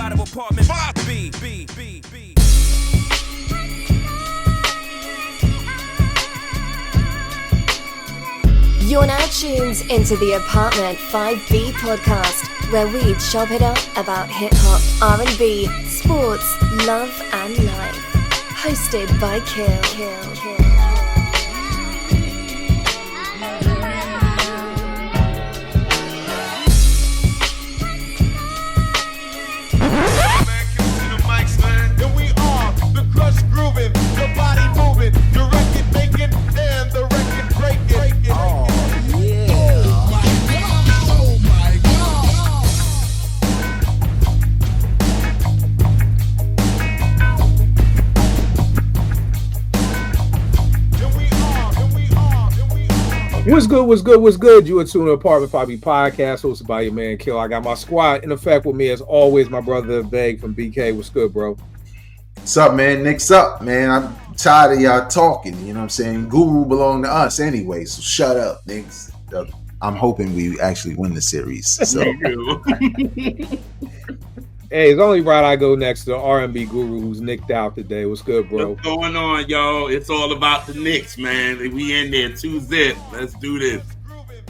out of apartment 5B. You're now tuned into the Apartment 5B podcast, where we chop it up about hip-hop, R&B, sports, love and life. Hosted by Kill. What's good? You are tuned to Apartment 5B podcast, hosted by your man Kill. I got my squad in effect with me as always, my brother Vague from BK. What's good, bro? What's up, man? Nick's up, man. I'm tired of y'all talking, you know what I'm saying? Guru belong to us anyway, so shut up, niggas. I'm hoping we actually win the series. So. Hey, it's only right I go next to the R&B guru who's nicked out today. What's good, bro? What's going on, yo? It's all about the Knicks, man. We in there 2-zip. Let's do this.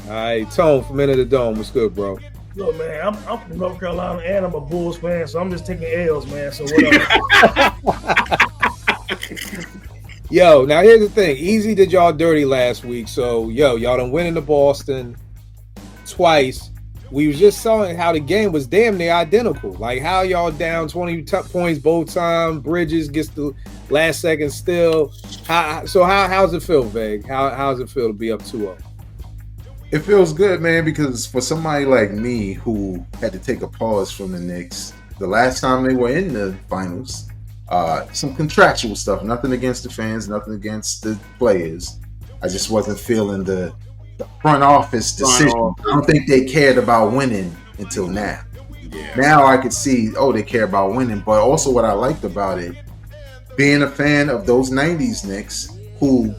All right, Tone from Into the Dome. What's good, bro? Look, man, I'm from North Carolina and I'm a Bulls fan, so I'm just taking L's, man. So whatever. Yo, now here's the thing. Easy did y'all dirty last week, so y'all done win in the Boston twice. We was just saying how the game was damn near identical. Like how y'all down 20 points both times. Bridges gets the last second still. How's it feel, Vague? How's it feel to be up 2-0? It feels good, man, because for somebody like me who had to take a pause from the Knicks, the last time they were in the finals, some contractual stuff, nothing against the fans, nothing against the players. I just wasn't feeling the front office decision. I don't think they cared about winning until now. Yeah. Now I could see, they care about winning. But also what I liked about it, being a fan of those 90s Knicks who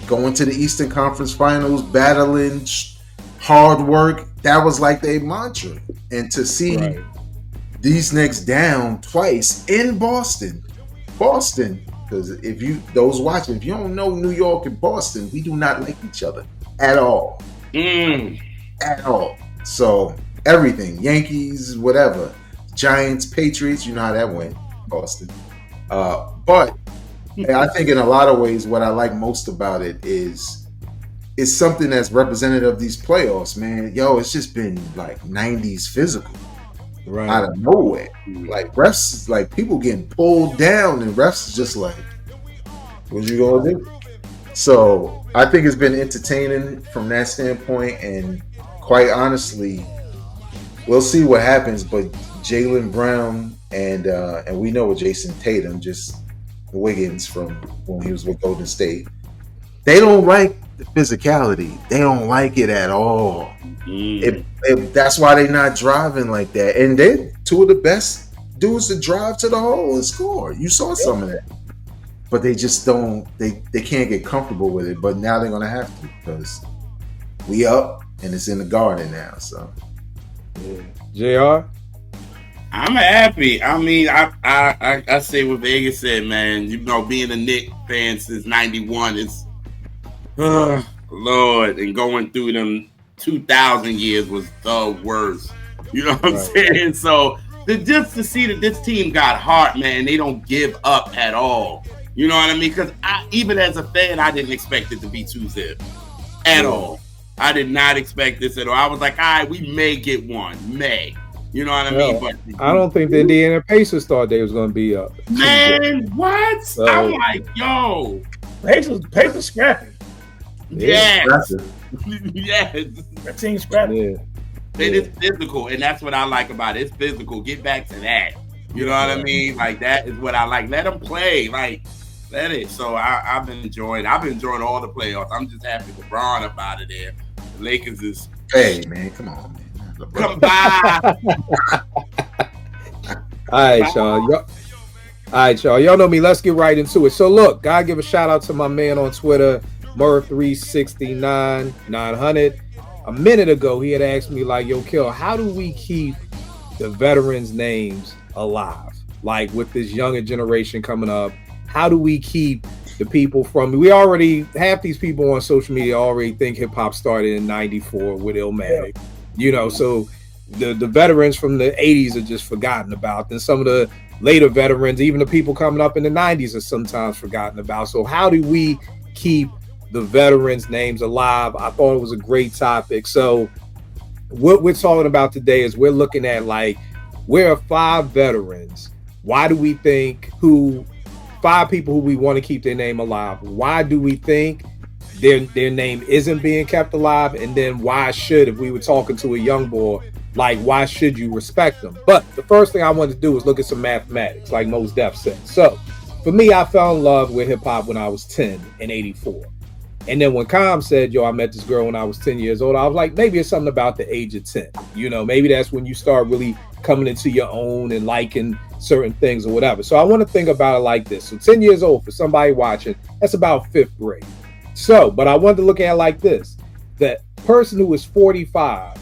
go into the Eastern Conference Finals, battling, hard work, that was like their mantra. And to see these Knicks down twice in Boston, because if you don't know New York and Boston, we do not like each other. At all. At all. So everything, Yankees, whatever, Giants, Patriots, you know how that went, Boston. But I think in a lot of ways, what I like most about it is something that's representative of these playoffs, man. Yo, it's just been like 90s physical, out of nowhere. Like refs, like people getting pulled down, and refs is just like, what you gonna do? So I think it's been entertaining from that standpoint, and quite honestly, we'll see what happens. But Jaylen Brown and we know with Jason Tatum, just Wiggins from when he was with Golden State, they don't like the physicality. They don't like it at all. That's why they're not driving like that. And they're two of the best dudes to drive to the hole and score. You saw some of that. But they just don't, they can't get comfortable with it. But now they're going to have to, because we up and it's in the Garden now. So, JR? I'm happy. I mean, I say what Vegas said, man. You know, being a Knicks fan since 91 is, Lord, and going through them 2,000 years was the worst. You know what I'm saying? So, just to see that this team got heart, man, they don't give up at all. You know what I mean? Because even as a fan, I didn't expect it to be 2-zip at all. I did not expect this at all. I was like, all right, we may get one. May. You know what I mean? But I don't think the Indiana Pacers thought they was going to be up. Man, what? So, I'm like, yo. Pacers scrappy. Yes. Yes. That team's scrappy. Yeah. It is physical, and that's what I like about it. It's physical. Get back to that. You know what I mean? Like, that is what I like. Let them play. Like, let it. So I've been enjoying all the playoffs. I'm just happy LeBron up out of there. The Lakers is. Hey, man, come on, man. Come by. All right, y'all. Y'all know me. Let's get right into it. So, look, gotta give a shout out to my man on Twitter, Mur369-900. A minute ago, he had asked me, like, yo, Kill, how do we keep the veterans' names alive? Like with this younger generation coming up, how do we keep the people from, we already, half these people on social media already think hip hop started in 94 with Illmatic, you know, so the veterans from the 80s are just forgotten about. Then some of the later veterans, even the people coming up in the 90s, are sometimes forgotten about. So how do we keep the veterans' names alive? I thought it was a great topic. So what we're talking about today is we're looking at, like, where are 5 veterans? Why do we think 5 people who we want to keep their name alive? Why do we think their name isn't being kept alive? And then why should, if we were talking to a young boy, like, why should you respect them? But the first thing I wanted to do was look at some mathematics, like Mos Def said. So for me, I fell in love with hip hop when I was 10 in 84. And then when Com said, yo, I met this girl when I was 10 years old, I was like, maybe it's something about the age of 10. You know, maybe that's when you start really coming into your own and liking certain things or whatever. So I want to think about it like this. So 10 years old, for somebody watching, that's about 5th grade. So, but I wanted to look at it like this. The person who was 45,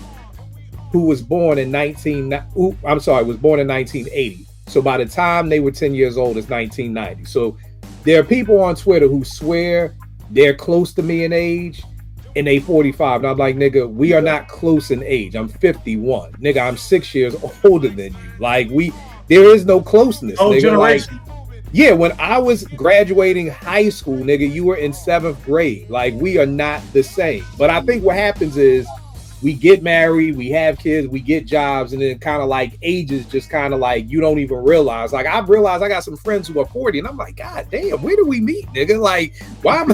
who was born in 1980. So by the time they were 10 years old, it's 1990. So there are people on Twitter who swear they're close to me in age and they 45. And I'm like, nigga, we are not close in age. I'm 51. Nigga, I'm 6 years older than you. Like, there is no closeness. Oh, nigga. generation. Like, yeah, when I was graduating high school, nigga, you were in 7th grade. Like, we are not the same. But I think what happens is we get married, we have kids, we get jobs, and then kind of like ages just kind of like you don't even realize. Like, I've realized I got some friends who are 40, and I'm like, God damn, where do we meet, nigga? Like, why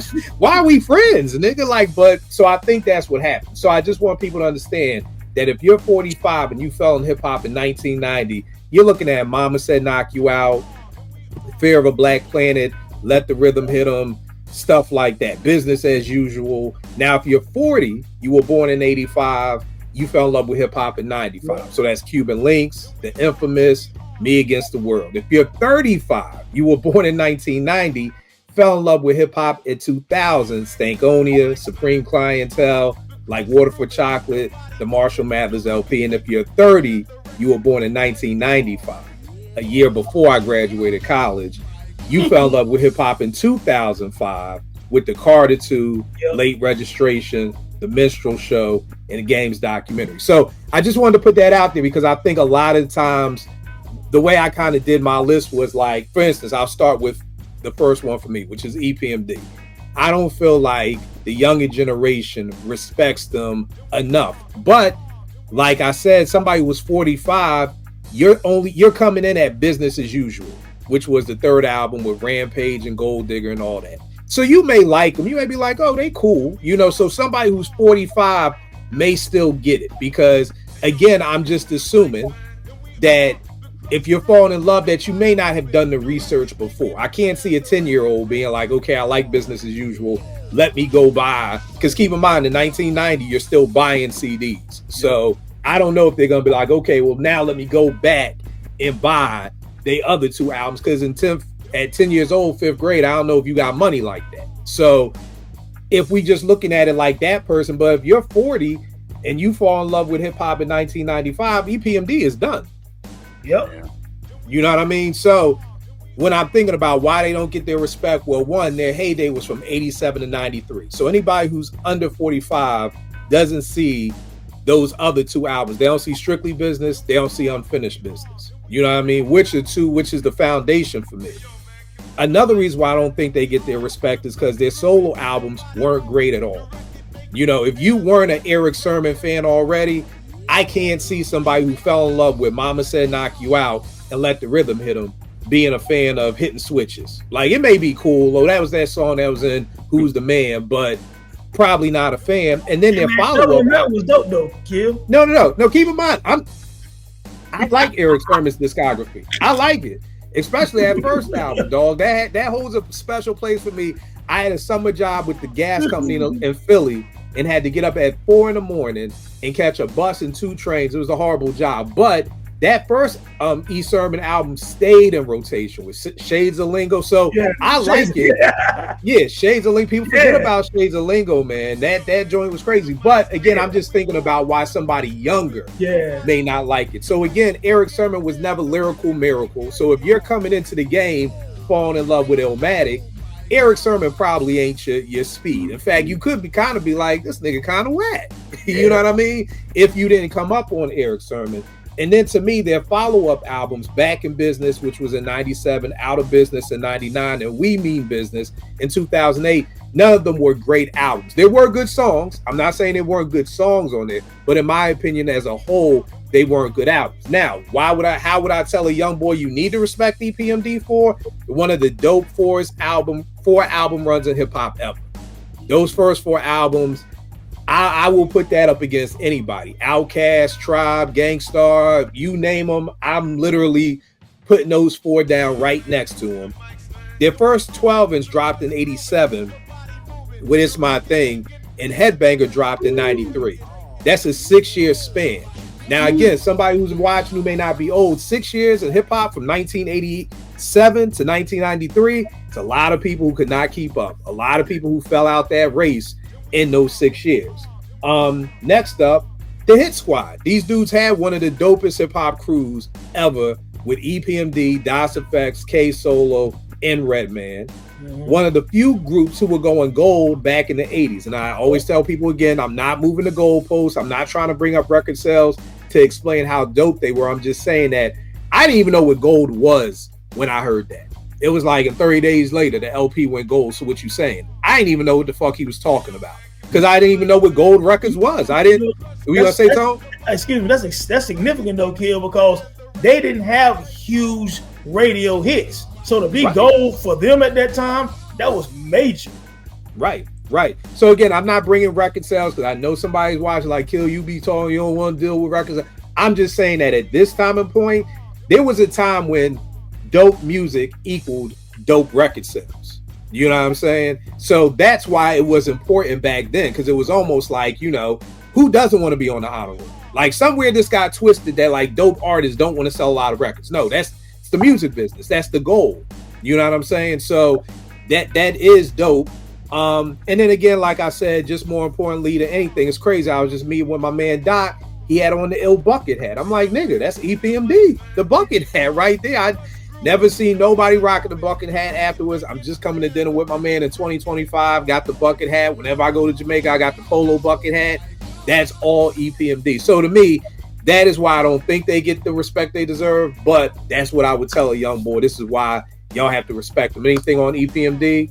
are we friends, nigga? Like, but so I think that's what happened. So I just want people to understand that if you're 45 and you fell in hip hop in 1990, you're looking at Mama Said Knock You Out, Fear of a Black Planet, Let the Rhythm Hit 'Em, stuff like that, Business as Usual. Now, if you're 40, you were born in 85, you fell in love with hip hop in 95. So that's Cuban Links, The Infamous, Me Against the World. If you're 35, you were born in 1990, fell in love with hip hop in 2000, Stankonia, Supreme Clientele, Like Water for Chocolate, the Marshall Mathers LP. And if you're 30, you were born in 1995, a year before I graduated college. You fell in love with hip hop in 2005 with the Carter 2, Late Registration, The Minstrel Show, and the Games documentary. So I just wanted to put that out there because I think a lot of times the way I kind of did my list was like, for instance, I'll start with the first one for me, which is EPMD. I don't feel like the younger generation respects them enough. But like I said, somebody who was 45, you're coming in at Business as Usual, which was the 3rd album with Rampage and Gold Digger and all that. So you may like them. You may be like, oh, they cool. You know, so somebody who's 45 may still get it because, again, I'm just assuming that if you're falling in love, that you may not have done the research before. I can't see a 10-year-old being like, okay, I like Business as Usual. Let me go buy. Because keep in mind, in 1990, you're still buying CDs. So I don't know if they're going to be like, okay, well, now let me go back and buy the other 2 albums. Because at 10 years old, 5th grade, I don't know if you got money like that. So if we just looking at it like that person, but if you're 40 and you fall in love with hip hop in 1995, EPMD is done. Yep. You know what I mean? So when I'm thinking about why they don't get their respect, well, one, their heyday was from 87 to 93. So anybody who's under 45 doesn't see those other 2 albums. They don't see Strictly Business. They don't see Unfinished Business. You know what I mean? Which is the foundation for me. Another reason why I don't think they get their respect is because their solo albums weren't great at all. You know, if you weren't an Eric Sermon fan already, I can't see somebody who fell in love with Mama Said Knock You Out and Let the Rhythm Hit 'Em being a fan of Hitting Switches. Like, it may be cool. Oh, that was that song that was in Who's the Man, but probably not a fan. And then their follow-up that was dope though, Kill. No. Keep in mind, I like Eric Sermon's discography. I like it, especially that first album, dog. That holds a special place for me. I had a summer job with the gas company in Philly and had to get up at 4 a.m. and catch a bus and 2 trains. It was a horrible job, but that first E. Sermon album stayed in rotation with Shades of Lingo. So I like it. Yeah, Shades of Lingo. People forget about Shades of Lingo, man. That joint was crazy. But again, I'm just thinking about why somebody younger may not like it. So again, Eric Sermon was never lyrical miracle. So if you're coming into the game falling in love with Illmatic, Eric Sermon probably ain't your speed. In fact, you could be like, this nigga kind of whack. You know what I mean? If you didn't come up on Eric Sermon. And then to me, their follow-up albums, Back in Business, which was in 97, Out of Business in 99, and We Mean Business in 2008, none of them were great albums. There were good songs. I'm not saying there weren't good songs on there, but in my opinion, as a whole, they weren't good albums. Now, how would I tell a young boy you need to respect EPMD for? One of the dope four album runs in hip-hop ever. Those first four albums, I will put that up against anybody. Outkast, Tribe, Gangstar, you name them. I'm literally putting those four down right next to them. Their first 12-inch dropped in 87 with It's My Thing, and Headbanger dropped in 93. That's a 6-year span. Now, again, somebody who's watching who may not be old, 6 years in hip-hop from 1987 to 1993, it's a lot of people who could not keep up. A lot of people who fell out that race in those 6 years. Next up, the Hit Squad. These dudes had one of the dopest hip-hop crews ever with EPMD, Das Effects, K Solo, and Redman. One of the few groups who were going gold back in the 80s. And I always tell people again, I'm not moving the goalposts. I'm not trying to bring up record sales to explain how dope they were. I'm just saying that I didn't even know what gold was when I heard that. It was like 30 days later, the LP went gold. So what you saying? I didn't even know what the fuck he was talking about. Because I didn't even know what Gold Records was. I didn't. Were you going to say something? Excuse me. That's significant though, Kill, because they didn't have huge radio hits. So to be gold for them at that time, that was major. Right. So again, I'm not bringing record sales because I know somebody's watching like, Kill, you be talking, you don't want to deal with records. I'm just saying that at this time and point, there was a time when dope music equaled dope record sales. You know what I'm saying? So that's why it was important back then, because it was almost like, you know, who doesn't want to be on the honor roll? Like somewhere this got twisted that like dope artists don't want to sell a lot of records. No, it's the music business. That's the goal. You know what I'm saying? So that is dope. And then again, like I said, just more importantly than anything, it's crazy. I was just meeting with my man Doc. He had on the ill bucket hat. I'm like, nigga, that's EPMD. The bucket hat right there. I never seen nobody rocking the bucket hat afterwards. I'm just coming to dinner with my man in 2025. Got the bucket hat. Whenever I go to Jamaica, I got the polo bucket hat. That's all EPMD. So to me, that is why I don't think they get the respect they deserve. But that's what I would tell a young boy. This is why y'all have to respect them. Anything on EPMD?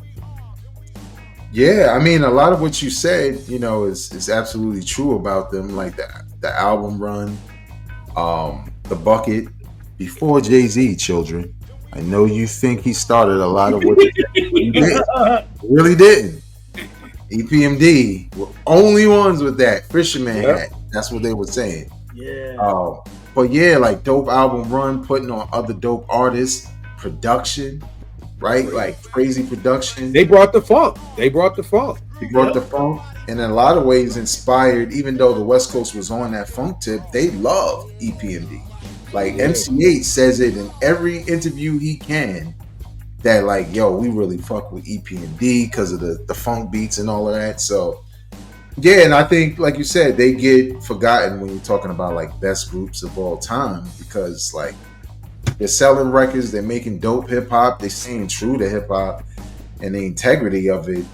Yeah, I mean, a lot of what you said, you know, is absolutely true about them. Like the album run, the bucket, before Jay-Z, children. I know you think he started a lot of what he did. Really didn't. EPMD were only ones with that fisherman hat. That's what they were saying. Yeah. But yeah, like dope album run, putting on other dope artists, production, right? Like crazy production. They brought the funk. They brought the funk. And in a lot of ways inspired, even though the West Coast was on that funk tip, they loved EPMD. Like MC8 says it in every interview he can, that like, yo, we really fuck with EPMD because of the funk beats and all of that. So yeah, and I think, like you said, they get forgotten when you're talking about like best groups of all time, because like they're selling records, they're making dope hip hop, they're staying true to hip hop and the integrity of it.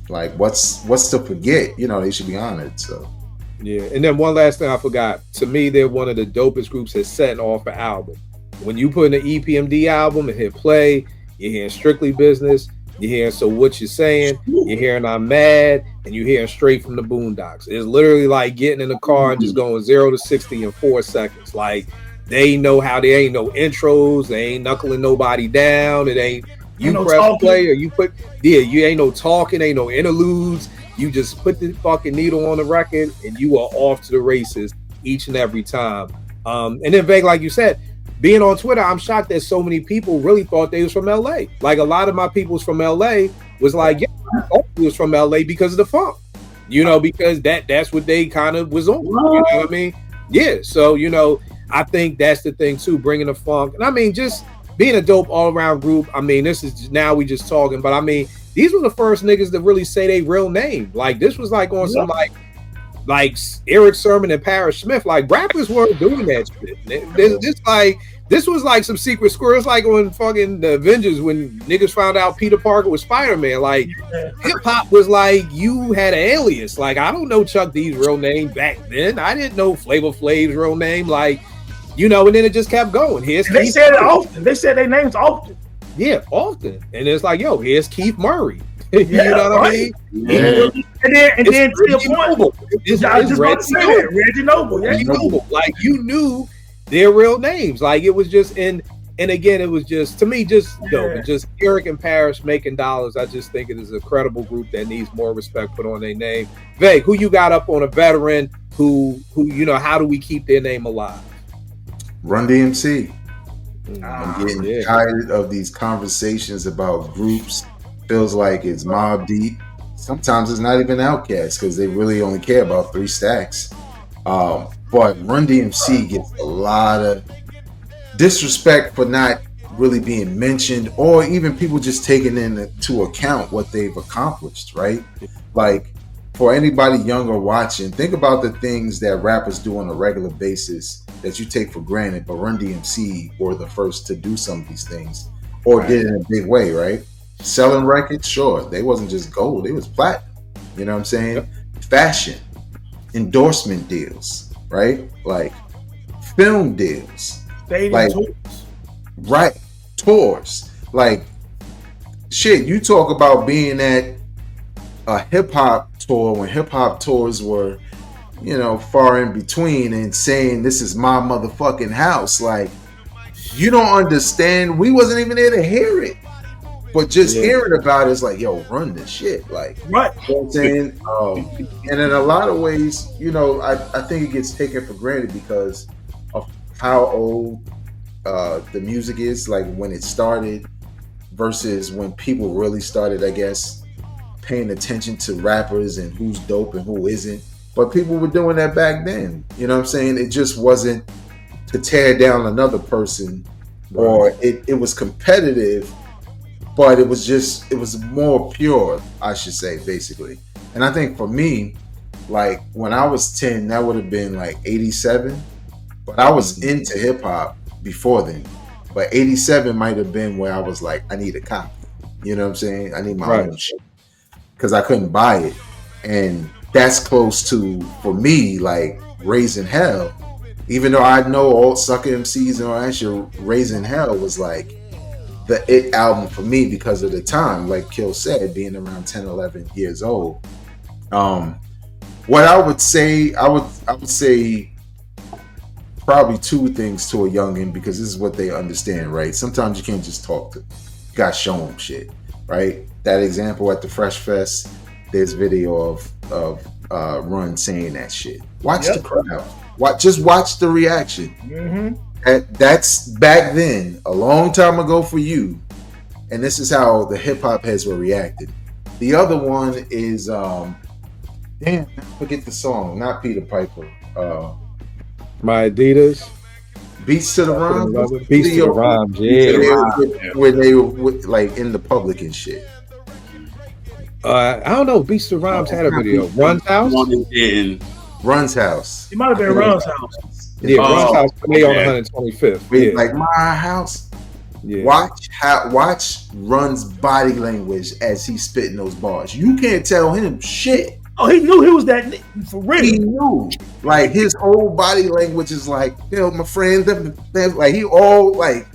Like what's to forget? You know, they should be honored. So yeah, and then one last thing I forgot. To me, they're one of the dopest groups that's setting off an album. When you put in an EPMD album and hit play, you're hearing Strictly Business, you're hearing So What You Saying, you're hearing I'm Mad, and you're hearing Straight from the Boondocks. It's literally like getting in the car and just going 0 to 60 in 4 seconds. Like they know how there ain't no intros, they ain't knuckling nobody down, it ain't you no press talking. Play or you put you ain't no talking, ain't no interludes. You just put the fucking needle on the record and you are off to the races each and every time. And then Veg, like you said, being on Twitter, I'm shocked that so many people really thought they was from LA. Like a lot of my people's from LA was like, yeah, I thought he was from LA because of the funk. You know, because that's what they kind of was on. You know what I mean? Yeah. So, you know, I think that's the thing too, bringing the funk. And I mean, just being a dope all around group. I mean, this is now we just talking, but I mean, these were the first niggas to really say their real name. Like this was like on some like Eric Sermon and Parrish Smith. Like rappers weren't doing that shit. This was like some secret squirrels, like on fucking the Avengers when niggas found out Peter Parker was Spider-Man. Like hip hop was like you had an alias. Like I don't know Chuck D's real name back then. I didn't know Flavor Flav's real name. Like, you know, and then it just kept going. They said it often. They said their names often. Yeah, often. And it's like, yo, here's Keith Murray. You know what I mean? Yeah. And then to your point, I was just about to say that, Reggie Noble. Reggie Noble. Like you knew their real names. Like it was just and again, it was just to me just dope. Just Eric and Parrish making dollars. I just think it is a credible group that needs more respect put on their name. Veg, who you got up on a veteran who you know, how do we keep their name alive? Run DMC. I'm getting tired of these conversations about groups. Feels like it's Mobb Deep. Sometimes it's not even Outkast because they really only care about 3 Stacks. But Run DMC gets a lot of disrespect for not really being mentioned, or even people just taking into account what they've accomplished, right? Like for anybody younger watching, think about the things that rappers do on a regular basis that you take for granted, but Run DMC were the first to do some of these things, or did it in a big way, right? Selling records, sure, they wasn't just gold, it was platinum. You know what I'm saying? Yep. Fashion, endorsement deals, right? Like film deals, stadium tours, right? Tours, like shit. You talk about being at a hip hop tour when hip hop tours were, you know, far in between, and saying this is my motherfucking house. Like you don't understand. We wasn't even there to hear it. But just hearing about it is like, yo, run this shit. Like, right. You know what I'm saying? And in a lot of ways, you know, I think it gets taken for granted because of how old the music is, like when it started versus when people really started, I guess, paying attention to rappers and who's dope and who isn't. But people were doing that back then. You know what I'm saying? It just wasn't to tear down another person, or it was competitive. But it was more pure, I should say, basically. And I think for me, like when I was 10, that would have been like 87. But I was into hip hop before then. But 87 might have been where I was like, I need a copy. You know what I'm saying? I need my own shit. Because I couldn't buy it. And that's close to, for me, like Raising Hell. Even though I know all Sucker MCs and all that shit, Raising Hell was like the it album for me because of the time, like Kill said, being around 10, 11 years old. What I would say, I would say probably 2 things to a youngin, because this is what they understand, right? Sometimes you can't just talk to, you gotta show them shit, right? That example at the Fresh Fest, there's video of Run saying that shit. Watch the crowd. Just watch the reaction. Mm-hmm. That's back then, a long time ago for you, and this is how the hip hop heads were reacting. The other one is, damn, I forget the song, not Peter Piper. My Adidas. Beats to the Rhymes. Beats to the Rhymes, yeah. Where they were like in the public and shit. I don't know. Beats to the Rhymes had a video. Run's House. Run's House. It might have been Run's House. Yeah, Run's House play on 125th. Yeah. Like my house. Yeah. Watch Run's body language as he's spitting those bars. You can't tell him shit. Oh, he knew he was that for real. He knew. Like his whole body language is like, you know, my friend, like he all like,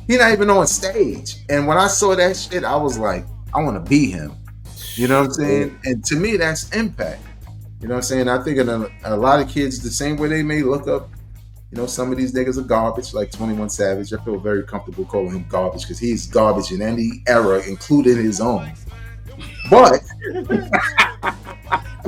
he not even on stage. And when I saw that shit, I was like, I want to be him. You know what I'm saying? And to me, that's impact. You know what I'm saying? I think a lot of kids, the same way they may look up, you know, some of these niggas are garbage, like 21 Savage. I feel very comfortable calling him garbage because he's garbage in any era, including his own. But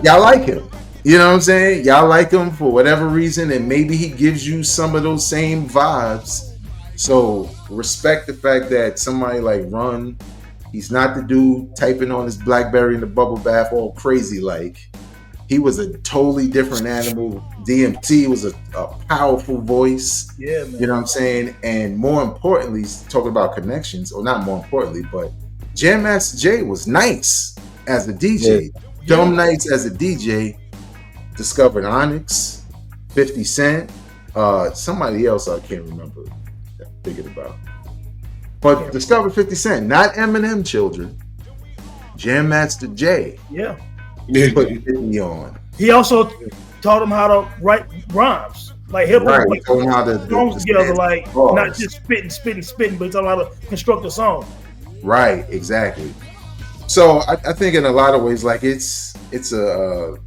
y'all like him. You know what I'm saying? Y'all like him for whatever reason, and maybe he gives you some of those same vibes. So respect the fact that somebody like Run, he's not the dude typing on his BlackBerry in the bubble bath all crazy like. He was a totally different animal. DMT was a powerful voice. Yeah, man. You know what I'm saying? And more importantly, talking about connections, or not more importantly, but Jam Master Jay was nice as a DJ. Yeah. Dumb Nights as a DJ. Discovered Onyx, 50 Cent, somebody else I can't remember. Thinking about. But discovered 50 Cent, not Eminem children. Jam Master Jay. Yeah. Put 50 on. He also taught him how to write rhymes, like hip hop. Right. Like, Told him how to songs together, like bars. not just spitting, but he taught him how to construct a song. Right. Exactly. So I think in a lot of ways, like it's a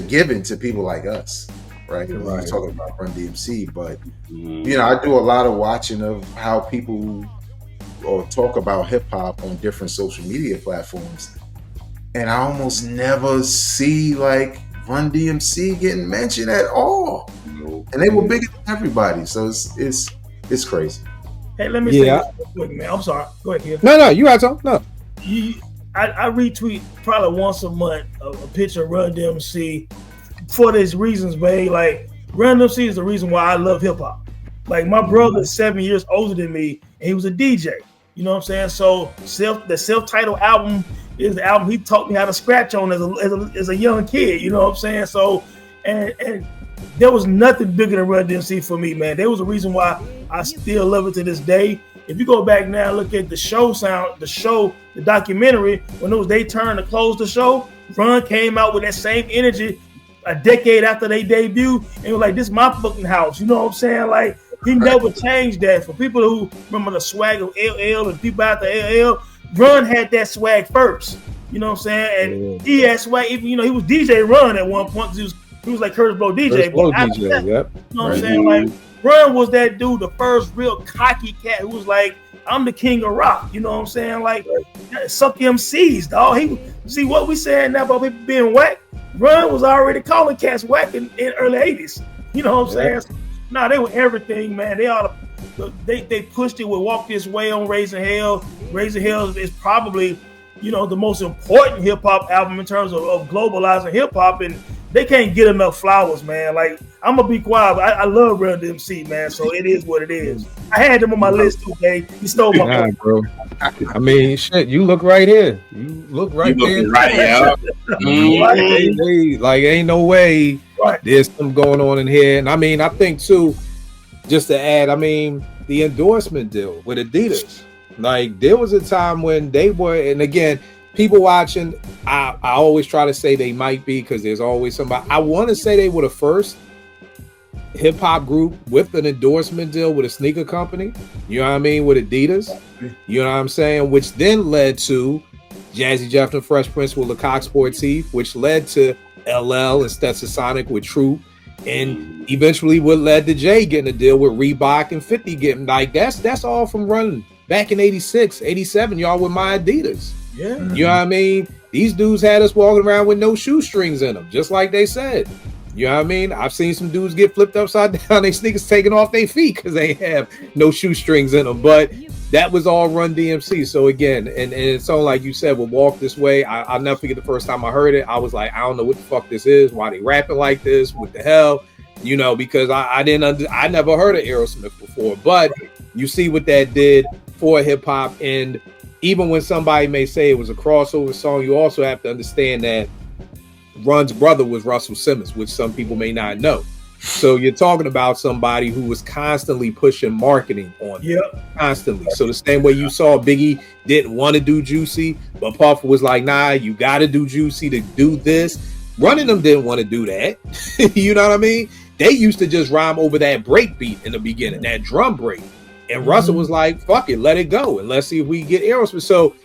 given to people like us, right? When you're talking about Run DMC, but you know, I do a lot of watching of how people or talk about hip hop on different social media platforms. And I almost never see like Run DMC getting mentioned at all. And they were bigger than everybody. So it's crazy. Hey, let me say this real quick, man. I'm sorry. Go ahead, kid. No, you got some. No. I retweet probably once a month a picture of Run DMC for these reasons, man. Like Run DMC is the reason why I love hip hop. Like my brother is 7 years older than me, and he was a DJ. You know what I'm saying? So the self-titled album is the album he taught me how to scratch on as a young kid. You know what I'm saying? So and there was nothing bigger than Run DMC for me, man. There was a reason why I still love it to this day. If you go back now and look at the documentary, when it was their turn to close the show, Run came out with that same energy a decade after they debut, and was like, this is my fucking house. You know what I'm saying? Like, he never changed that. For people who remember the swag of LL and people after LL, Run had that swag first. You know what I'm saying? And he had swag, even, you know, he was DJ Run at one point. He was like Curtis Blow DJ. Blow DJ, yep. You know what I'm saying? Like, Run was that dude, the first real cocky cat who was like, I'm the king of rock. You know what I'm saying? Like, suck MCs, dog. He see what we saying now about people being whack. Run was already calling cats whack in early 80s. You know what I'm saying? So, nah, they were everything, man. They pushed it with Walk This Way on Raising Hell. Raising Hell is probably, you know, the most important hip hop album in terms of globalizing hip hop, and they can't get enough flowers, man. Like, I'm gonna be quiet, but I love Run DMC, man. So it is what it is. I had them on my list today. He stole my point. Bro. I mean, shit. You look right here. You look right there. Right, yeah. Like, ain't no way there's something going on in here. And I mean, I think too, just to add, I mean, the endorsement deal with Adidas. Like, there was a time when they were, and again, people watching, I always try to say they might be, because there's always somebody. I want to say they were the first hip hop group with an endorsement deal with a sneaker company. You know what I mean? With Adidas. You know what I'm saying? Which then led to Jazzy Jeff and Fresh Prince with Lecoq Sportif, which led to LL and Stetson Sonic with Troop, and eventually what led to Jay getting a deal with Reebok and 50 getting, like, that's all from running back in 86, 87, y'all with my Adidas. Yeah. You know what I mean? These dudes had us walking around with no shoestrings in them, just like they said. You know what I mean? I've seen some dudes get flipped upside down, they sneakers taken off their feet because they have no shoestrings in them. But that was all Run DMC. So again, and it's all like you said, with Walk This Way, I'll never forget the first time I heard it. I was like, I don't know what the fuck this is. Why they rapping like this? What the hell? You know, because I never heard of Aerosmith before. But you see what that did for hip hop. And even when somebody may say it was a crossover song, you also have to understand that Run's brother was Russell Simmons, which some people may not know. So you're talking about somebody who was constantly pushing marketing on them. Constantly. So the same way you saw Biggie didn't want to do Juicy, but Puff was like, nah, you got to do Juicy to do this. Run and them didn't want to do that. You know what I mean? They used to just rhyme over that break beat in the beginning, that drum break. And Russell was like, fuck it, let it go. And let's see if we get Aerosmith. So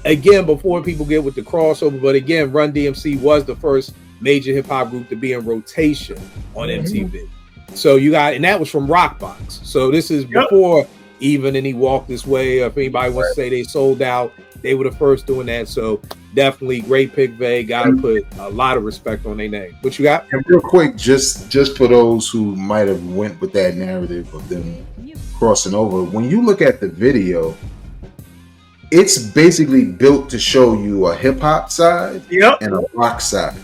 again, before people get with the crossover, but again, Run DMC was the first major hip hop group to be in rotation on MTV. So you got, and that was from Rockbox. So this is before even any Walk This Way. If anybody wants to say they sold out, they were the first doing that. So definitely great pick, Vay. Got to put a lot of respect on their name. What you got? And real quick, just for those who might have went with that narrative of them crossing over, when you look at the video, it's basically built to show you a hip hop side and a rock side.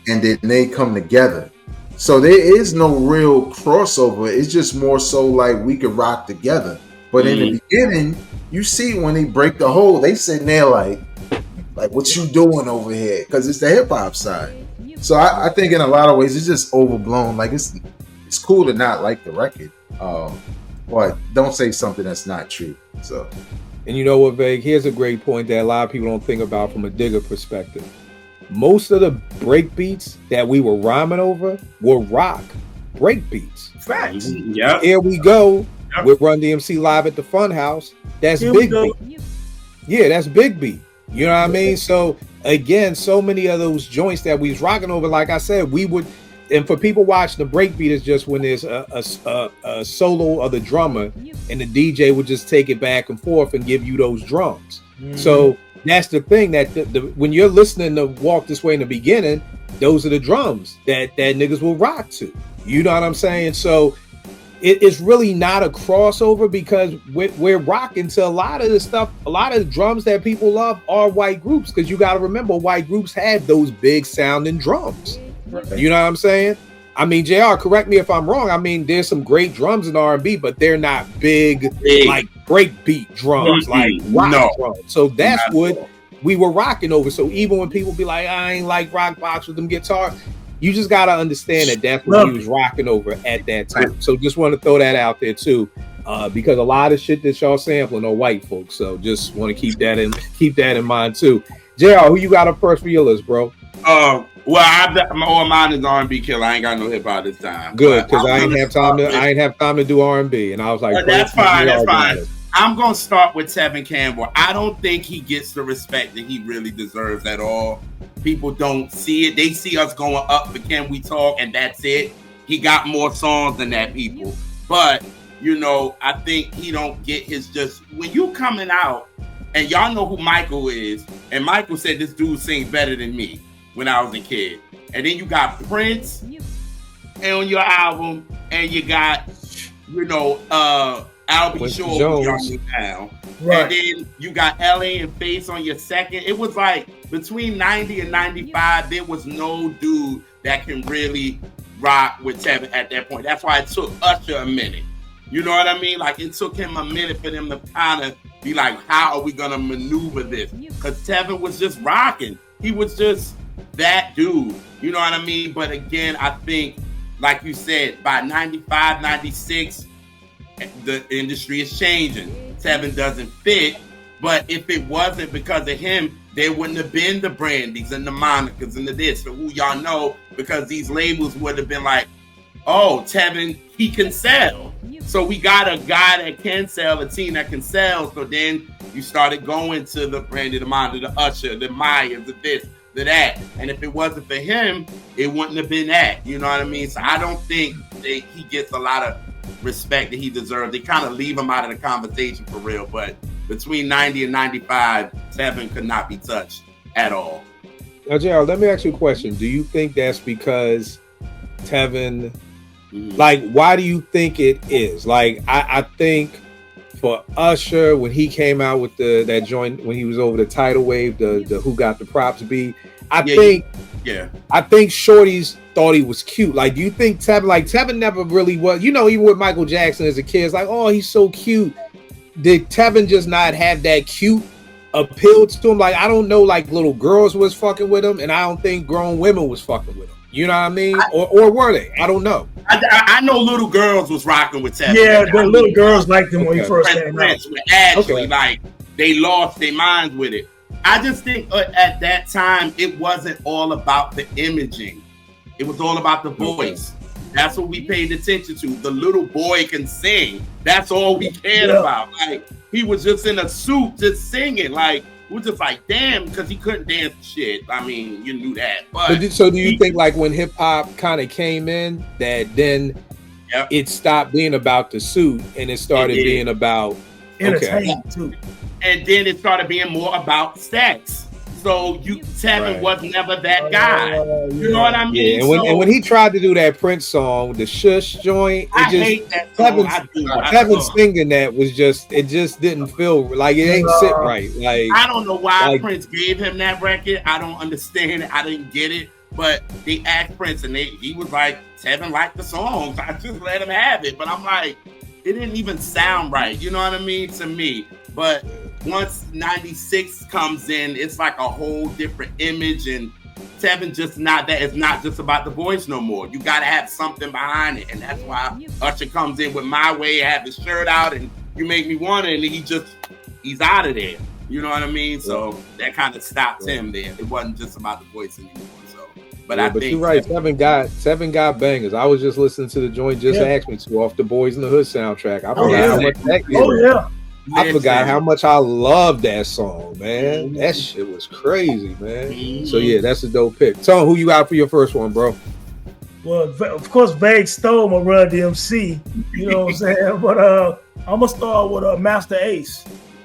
and then they come together. So there is no real crossover. It's just more so like we could rock together. But in the beginning, you see when they break the hold, they sitting there like what you doing over here? Because it's the hip hop side. So I think in a lot of ways it's just overblown. Like it's cool to not like the record, but don't say something that's not true. So, and you know what, Vague? Here's a great point that a lot of people don't think about from a Digger perspective. Most of the break beats that we were rhyming over were rock break beats. Facts. Yeah. Here we go with Run DMC Live at the Funhouse. That's Big Beat. Yeah, that's Big Beat. You know what I mean? So again, so many of those joints that we was rocking over, like I said, we would, and for people watching, the breakbeat is just when there's a solo of the drummer and the DJ would just take it back and forth and give you those drums. So that's the thing that when you're listening to Walk This Way in the beginning, those are the drums that niggas will rock to. You know what I'm saying? So it's really not a crossover because we're rocking to a lot of the stuff. A lot of the drums that people love are white groups, because you got to remember white groups had those big sounding drums. You know what I'm saying? I mean, JR, correct me if I'm wrong. I mean, there's some great drums in R&B, but they're not big. Like breakbeat drums, like rock drums. So that's what we were rocking over. So even when people be like, I ain't like rock box with them guitars, you just got to understand that that's what he was rocking over at that time. So just want to throw that out there too, because a lot of shit that y'all sampling are white folks. So just want to keep that in mind too. JR, who you got up first for your list, bro? Well, all mine is R&B killer. I ain't got no hip hop this time. Good, because I ain't have time to do R&B, and I was like, that's fine. That's fine. I'm gonna start with Tevin Campbell. I don't think he gets the respect that he really deserves at all. People don't see it. They see us going up for Can We Talk, and that's it. He got more songs than that, people. But you know, I think he don't get his just when you coming out, and y'all know who Michael is, and Michael said this dude sings better than me when I was a kid. And then you got Prince on your album, and you got, you know, I'll Be Sure who y'all need now. Right. And then you got LA and Face on your second. It was like between 90 and 95, there was no dude that can really rock with Tevin at that point. That's why it took Usher a minute. You know what I mean? Like it took him a minute for them to kind of be like, how are we gonna maneuver this? Because Tevin was just rocking. He was just that dude. You know what I mean? But again, I think, like you said, by 95, 96, the industry is changing. Tevin doesn't fit. But if it wasn't because of him, there wouldn't have been the Brandies and the Monicas and the this, or who y'all know, because these labels would have been like, oh, Tevin, he can sell. So we got a guy that can sell, a team that can sell. So then you started going to the Brandy, the Monica, the Usher, the Myers, the this, the that. And if it wasn't for him, it wouldn't have been that. You know what I mean? So I don't think that he gets a lot of respect that he deserves. They kind of leave him out of the conversation for real. But between 90 and 95, Tevin could not be touched at all. Now, Gerald, let me ask you a question. Do you think that's because Tevin, like, why do you think it is? Like, I think for Usher, when he came out with that joint, when he was over the tidal wave, the Who Got the Props beat, I think shorties thought he was cute. Like, do you think Tevin never really was, you know, even with Michael Jackson as a kid, it's like, oh, he's so cute. Did Tevin just not have that cute appeal to him? Like, I don't know, like little girls was fucking with him, and I don't think grown women was fucking with him. You know what I mean? Or were they? I don't know. I know little girls was rocking with Tevin. Yeah, the little girls liked him when he first came out. Actually, like, they lost their minds with it. I just think at that time, it wasn't all about the imaging. It was all about the voice. That's what we paid attention to. The little boy can sing. That's all we cared about. Like, he was just in a suit just singing. Like, we're just like, damn, because he couldn't dance shit. I mean, you knew that. But so do you think, like, when hip hop kind of came in, that then it stopped being about the suit and it started being about entertainment too? And then it started being more about sex. So Tevin was never that guy. You know what I mean? Yeah, and when he tried to do that Prince song, the Shush joint, I hate that song. Tevin singing that was just didn't feel like it ain't sit right. Like, I don't know why Prince gave him that record. I don't understand it. I didn't get it. But they asked Prince, and he was like, Tevin liked the songs. I just let him have it. But I'm like, it didn't even sound right. You know what I mean? To me. But once 96 comes in, it's like a whole different image. And Tevin just not that. It's not just about the voice no more. You got to have something behind it. And that's why Usher comes in with My Way, have his shirt out, and You Make Me Want It. And he's out of there. You know what I mean? So that kind of stopped him there. It wasn't just about the voice anymore. So, but I think you're right. Tevin got bangers. I was just listening to the joint Just Asked Me To off the Boys in the Hood soundtrack. I forgot how much that I forgot how much I loved that song, man. That shit was crazy, man. So yeah, that's a dope pick. Tone, who you got for your first one, bro? Well, of course, Vague stole my Run DMC. You know what I'm saying? But I'm gonna start with Master Ace.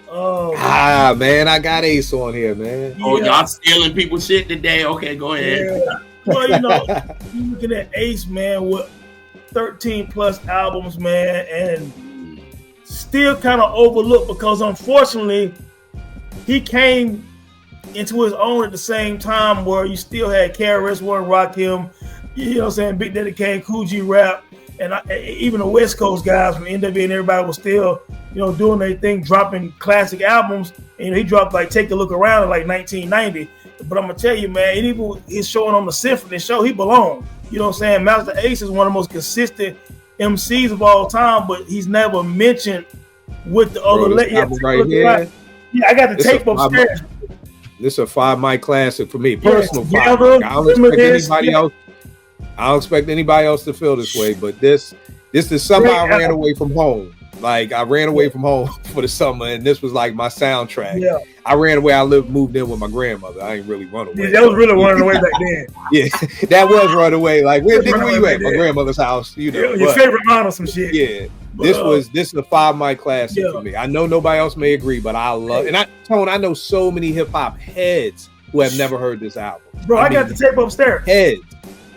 Man, I got Ace on here, man. Oh, y'all stealing people's shit today? Okay, go ahead. Yeah. Well, you know, you looking at Ace, man, with 13 plus albums, man, and still kind of overlooked because unfortunately he came into his own at the same time where you still had KRS-One, Rakim, you know what I'm saying, Big Daddy Kane, Cool G Rap, and even the West Coast guys from NWA and everybody was still, you know, doing their thing, dropping classic albums. And he dropped like Take a Look Around in like 1990. But I'm gonna tell you, man, even he's showing on the Symphony show, he belonged. You know what I'm saying? Master Ace is one of the most consistent MCs of all time, but he's never mentioned with the other. I got the tape upstairs. This is a 5 mic classic for me, personal 5 mic. I don't expect anybody else to feel this way, but this is something I ran away from home. Like I ran away from home for the summer, and this was like my soundtrack. Yeah. I ran away. Moved in with my grandmother. I ain't really run away. Yeah, that was really running away back then. Yeah, that was running away. Like where you at? My grandmother's house. You know, your favorite line or some shit. Yeah, this is a 5 mic classic for me. I know nobody else may agree, but I love. And I know so many hip hop heads who have never heard this album. Bro, I got the tape upstairs. Heads,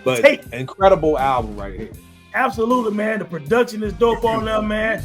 but incredible album right here. Absolutely, man. The production is dope on there, man.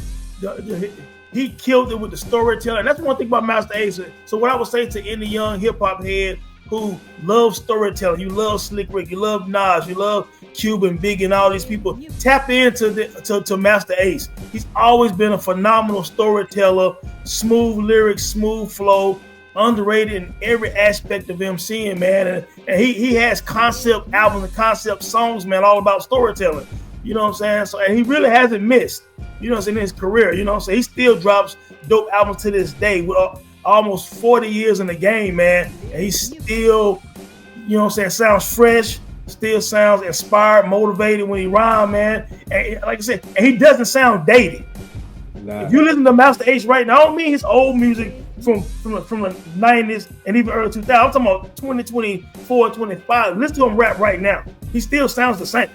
He killed it with the storytelling. That's one thing about Master Ace. So what I would say to any young hip hop head who loves storytelling, you love Slick Rick, you love Nas, you love Cuban, Big, and all these people, tap into to Master Ace. He's always been a phenomenal storyteller, smooth lyrics, smooth flow, underrated in every aspect of MCing, man. And he has concept albums and concept songs, man, all about storytelling. You know what I'm saying? So, and he really hasn't missed, you know what I'm saying, in his career. You know what I'm saying? He still drops dope albums to this day with almost 40 years in the game, man. And he still, you know what I'm saying, sounds fresh, still sounds inspired, motivated when he rhymes, man. And like I said, and he doesn't sound dated. Nah. If you listen to Master Ace right now, I don't mean his old music from the 90s and even early 2000s. I'm talking about 2024, 25. Listen to him rap right now. He still sounds the same.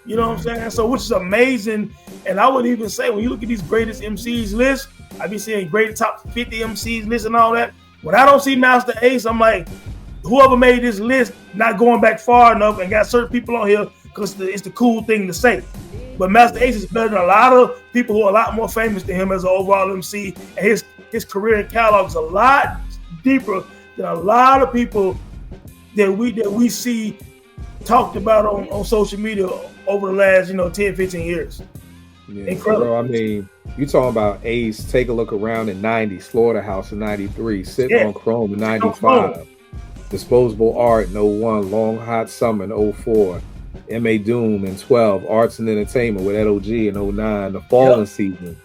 You know what I'm saying? So, which is amazing. And I would even say, when you look at these greatest MCs list, I be seeing great top 50 MCs list and all that. When I don't see Master Ace, I'm like, whoever made this list not going back far enough and got certain people on here because it's the cool thing to say. But Master Ace is better than a lot of people who are a lot more famous than him as an overall MC. And his career and catalog is a lot deeper than a lot of people that we see talked about on social media over the last, 10, 15 years. Yeah, incredible. Bro, I mean, you talking about Ace, Take a Look Around in 90, Slaughterhouse in 93, Sitting on Chrome in 95, Disposable Art in 01, Long Hot Summer in 04, M.A. Doom in 12, Arts and Entertainment with LOG in 09, The Fallen Season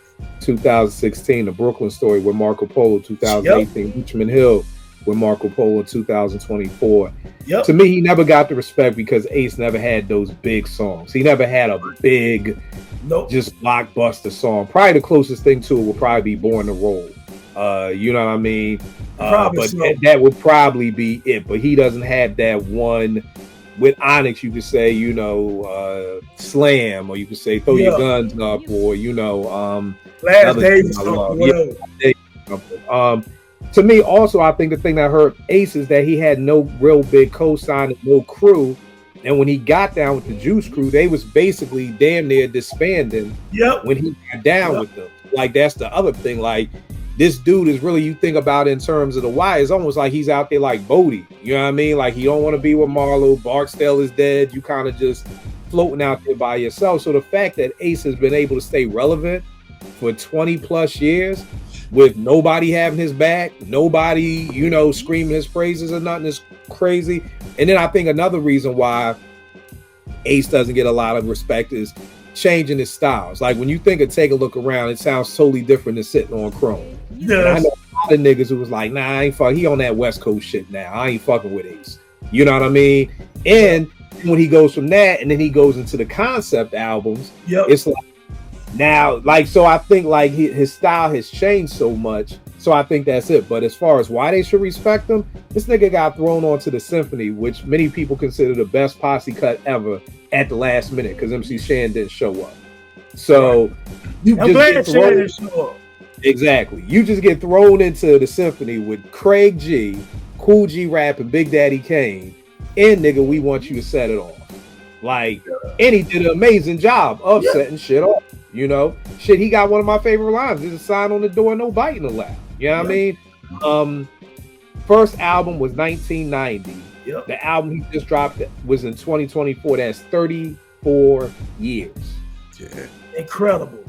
2016, The Brooklyn Story with Marco Polo 2018, Richmond Hill with Marco Polo 2024. To me, he never got the respect because Ace never had those big songs. He never had a big, just blockbuster song. Probably the closest thing to it would probably be Born to Roll. You know what I mean? But that would probably be it. But he doesn't have that one. With Onyx, you could say, Slam, or you could say Throw Your Guns Up, or, Last Days. To me, also, I think the thing that hurt Ace is that he had no real big cosign and no crew. And when he got down with the Juice Crew, they was basically damn near disbanding when he got down with them. Like, that's the other thing. Like, this dude is really, you think about it in terms of the why, it's almost like he's out there like Bodie. You know what I mean? Like, he don't want to be with Marlo. Barksdale is dead. You kind of just floating out there by yourself. So the fact that Ace has been able to stay relevant for 20 plus years with nobody having his back, nobody, you know, screaming his praises or nothing is crazy. And then I think another reason why Ace doesn't get a lot of respect is changing his styles. Like, when you think of Take a Look Around, it sounds totally different than Sitting on Chrome. Yeah, I know a lot of niggas who was like, nah, I ain't fucking, he on that West Coast shit now. I ain't fucking with Ace. You know what I mean? And when he goes from that and then he goes into the concept albums, it's like, now, like, so I think like his style has changed so much. So I think that's it. But as far as why they should respect him, this nigga got thrown onto the symphony, which many people consider the best posse cut ever, at the last minute because MC Shan didn't show up. So you I'm just glad get Shan thrown, didn't show up. exactly. You just get thrown into the symphony with Craig G, Cool G Rap, and Big Daddy Kane, and nigga, we want you to set it off. Like, and he did an amazing job of setting shit off. You know, shit, he got one of my favorite lines. There's a sign on the door, no biting allowed. You know what I mean? First album was 1990. The album he just dropped was in 2024. That's 34 years. Yeah. Incredible.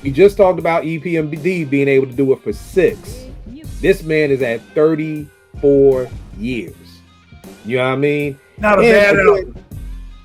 We just talked about EPMD being able to do it for 6. This man is at 34 years. You know what I mean? Not a bad album.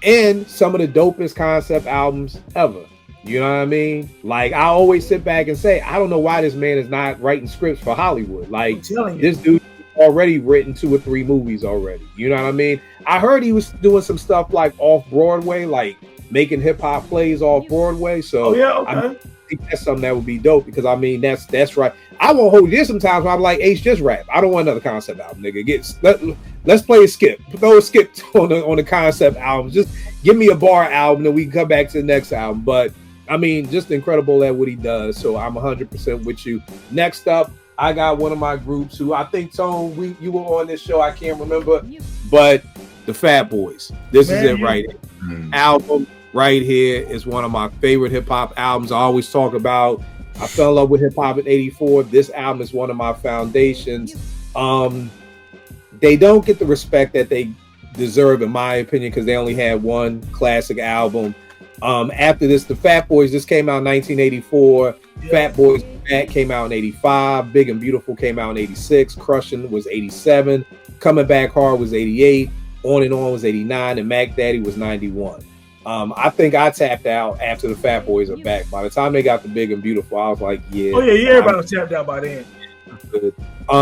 And some of the dopest concept albums ever. You know what I mean? Like, I always sit back and say, I don't know why this man is not writing scripts for Hollywood. Like, this dude already written 2 or 3 movies already. You know what I mean? I heard he was doing some stuff like off Broadway, like making hip hop plays off Broadway. So I think that's something that would be dope because I mean that's right. I won't hold you. Sometimes I'm like, Ace, just rap. I don't want another concept album, nigga. Let's play a skip. Throw a skip on the concept album. Just give me a bar album and we can come back to the next album. But I mean, just incredible at what he does. So I'm 100% with you. Next up, I got one of my groups who I think, Tone, you were on this show. I can't remember, but the Fat Boys. This is it right here. Album right here is one of my favorite hip hop albums. I always talk about. I fell in love with hip hop in '84. This album is one of my foundations. They don't get the respect that they deserve, in my opinion, because they only had one classic album. After this, the Fat Boys, this came out in 1984. Fat Boys Back came out in 85. Big and Beautiful came out in 86. Crushing was 87. Coming Back Hard was 88. On and On was 89. And Mac Daddy was 91. I think I tapped out after the Fat Boys are back. By the time they got the Big and Beautiful, I was like, yeah. Oh, yeah, everybody was tapped out by then.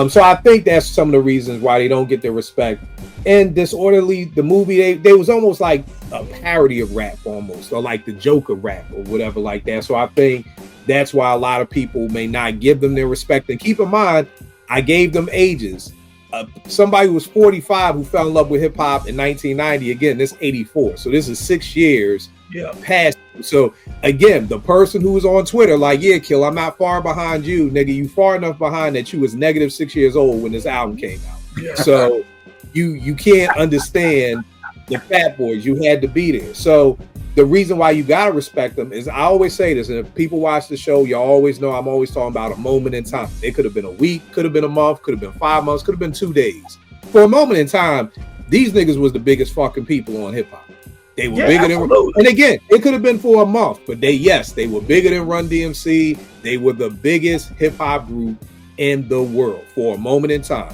So I think that's some of the reasons why they don't get their respect. And Disorderly, the movie, they was almost like a parody of rap almost, or like the Joker rap or whatever like that. So I think that's why a lot of people may not give them their respect. And keep in mind, I gave them ages. Somebody who was 45 who fell in love with hip hop in 1990. Again, this 84. So this is 6 years past. So again, the person who was on Twitter, like, yeah, Kill, I'm not far behind you, nigga. You far enough behind that you was negative 6 years old when this album came out. So you can't understand the Fat Boys. You had to be there. So the reason why you gotta respect them is, I always say this, and if people watch the show, y'all always know I'm always talking about a moment in time. It could have been a week, could have been a month, could have been 5 months, could have been 2 days. For a moment in time, these niggas was the biggest fucking people on hip hop. They were bigger than, and again, it could have been for a month, but they were bigger than Run DMC. They were the biggest hip hop group in the world for a moment in time.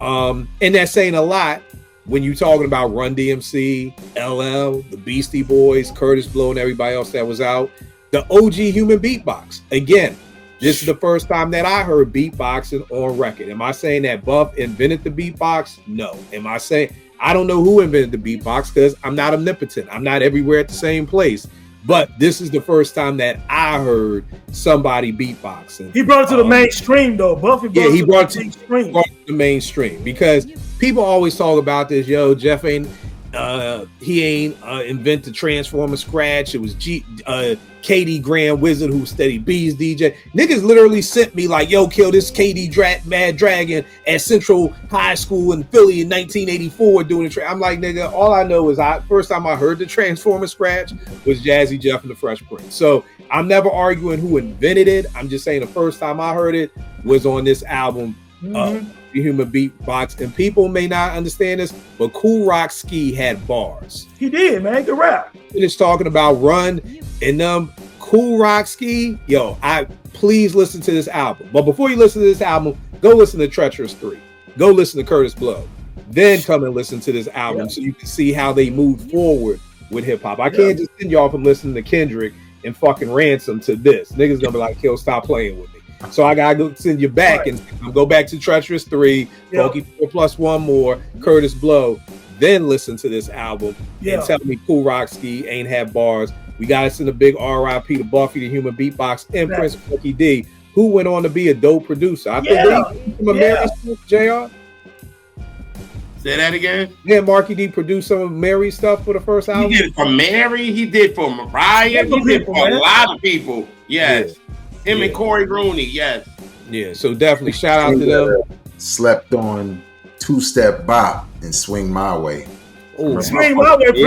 And that's saying a lot when you're talking about Run DMC, LL, the Beastie Boys, Curtis Blow, and everybody else that was out. The OG Human Beatbox. Again, this is the first time that I heard beatboxing on record. Am I saying that Buff invented the beatbox? No. Am I saying, I don't know who invented the beatbox because I'm not omnipotent. I'm not everywhere at the same place. But this is the first time that I heard somebody beatboxing. He brought it to the mainstream, though. Buffy brought it to the mainstream because people always talk about this. Yo, Jeff ain't invent the Transformer scratch. It was KD Grand Wizard who steady B's DJ. Niggas literally sent me like, yo, Kill, this KD Mad Dragon at Central High School in Philly in 1984 doing the I'm like, nigga, all I know is first time I heard the Transformer scratch was Jazzy Jeff and the Fresh Prince. So I'm never arguing who invented it. I'm just saying the first time I heard it, was on this album, The Human Beatbox. And people may not understand this, but Kool Rock Ski had bars. He did, man. Good rap. Finished talking about Run and Kool Rock Ski. Yo, please listen to this album. But before you listen to this album, go listen to Treacherous 3. Go listen to Curtis Blow. Then come and listen to this album so you can see how they moved forward with hip hop. I can't just send y'all from listening to Kendrick and fucking Ransom to this. Niggas gonna be like, yo, stop playing with me. So I gotta go send you back and go back to Treacherous 3, Funky 4 plus one more, Curtis Blow. Then listen to this album and tell me Kool Rock Ski ain't have bars. We gotta send a big R.I.P. to Buffy the Human Beatbox and Prince Funky D, who went on to be a dope producer. I think they from American JR. Say that again. Yeah, Marky D produced some of Mary's stuff for the first album. He did it for Mary. He did for Mariah. He did for a lot of people. Yes. Yeah. Him and Corey Rooney. Yes. Yeah. So definitely shout out to them. Slept on Two-Step Bop and Swing My Way. Ooh, Swing My Way. And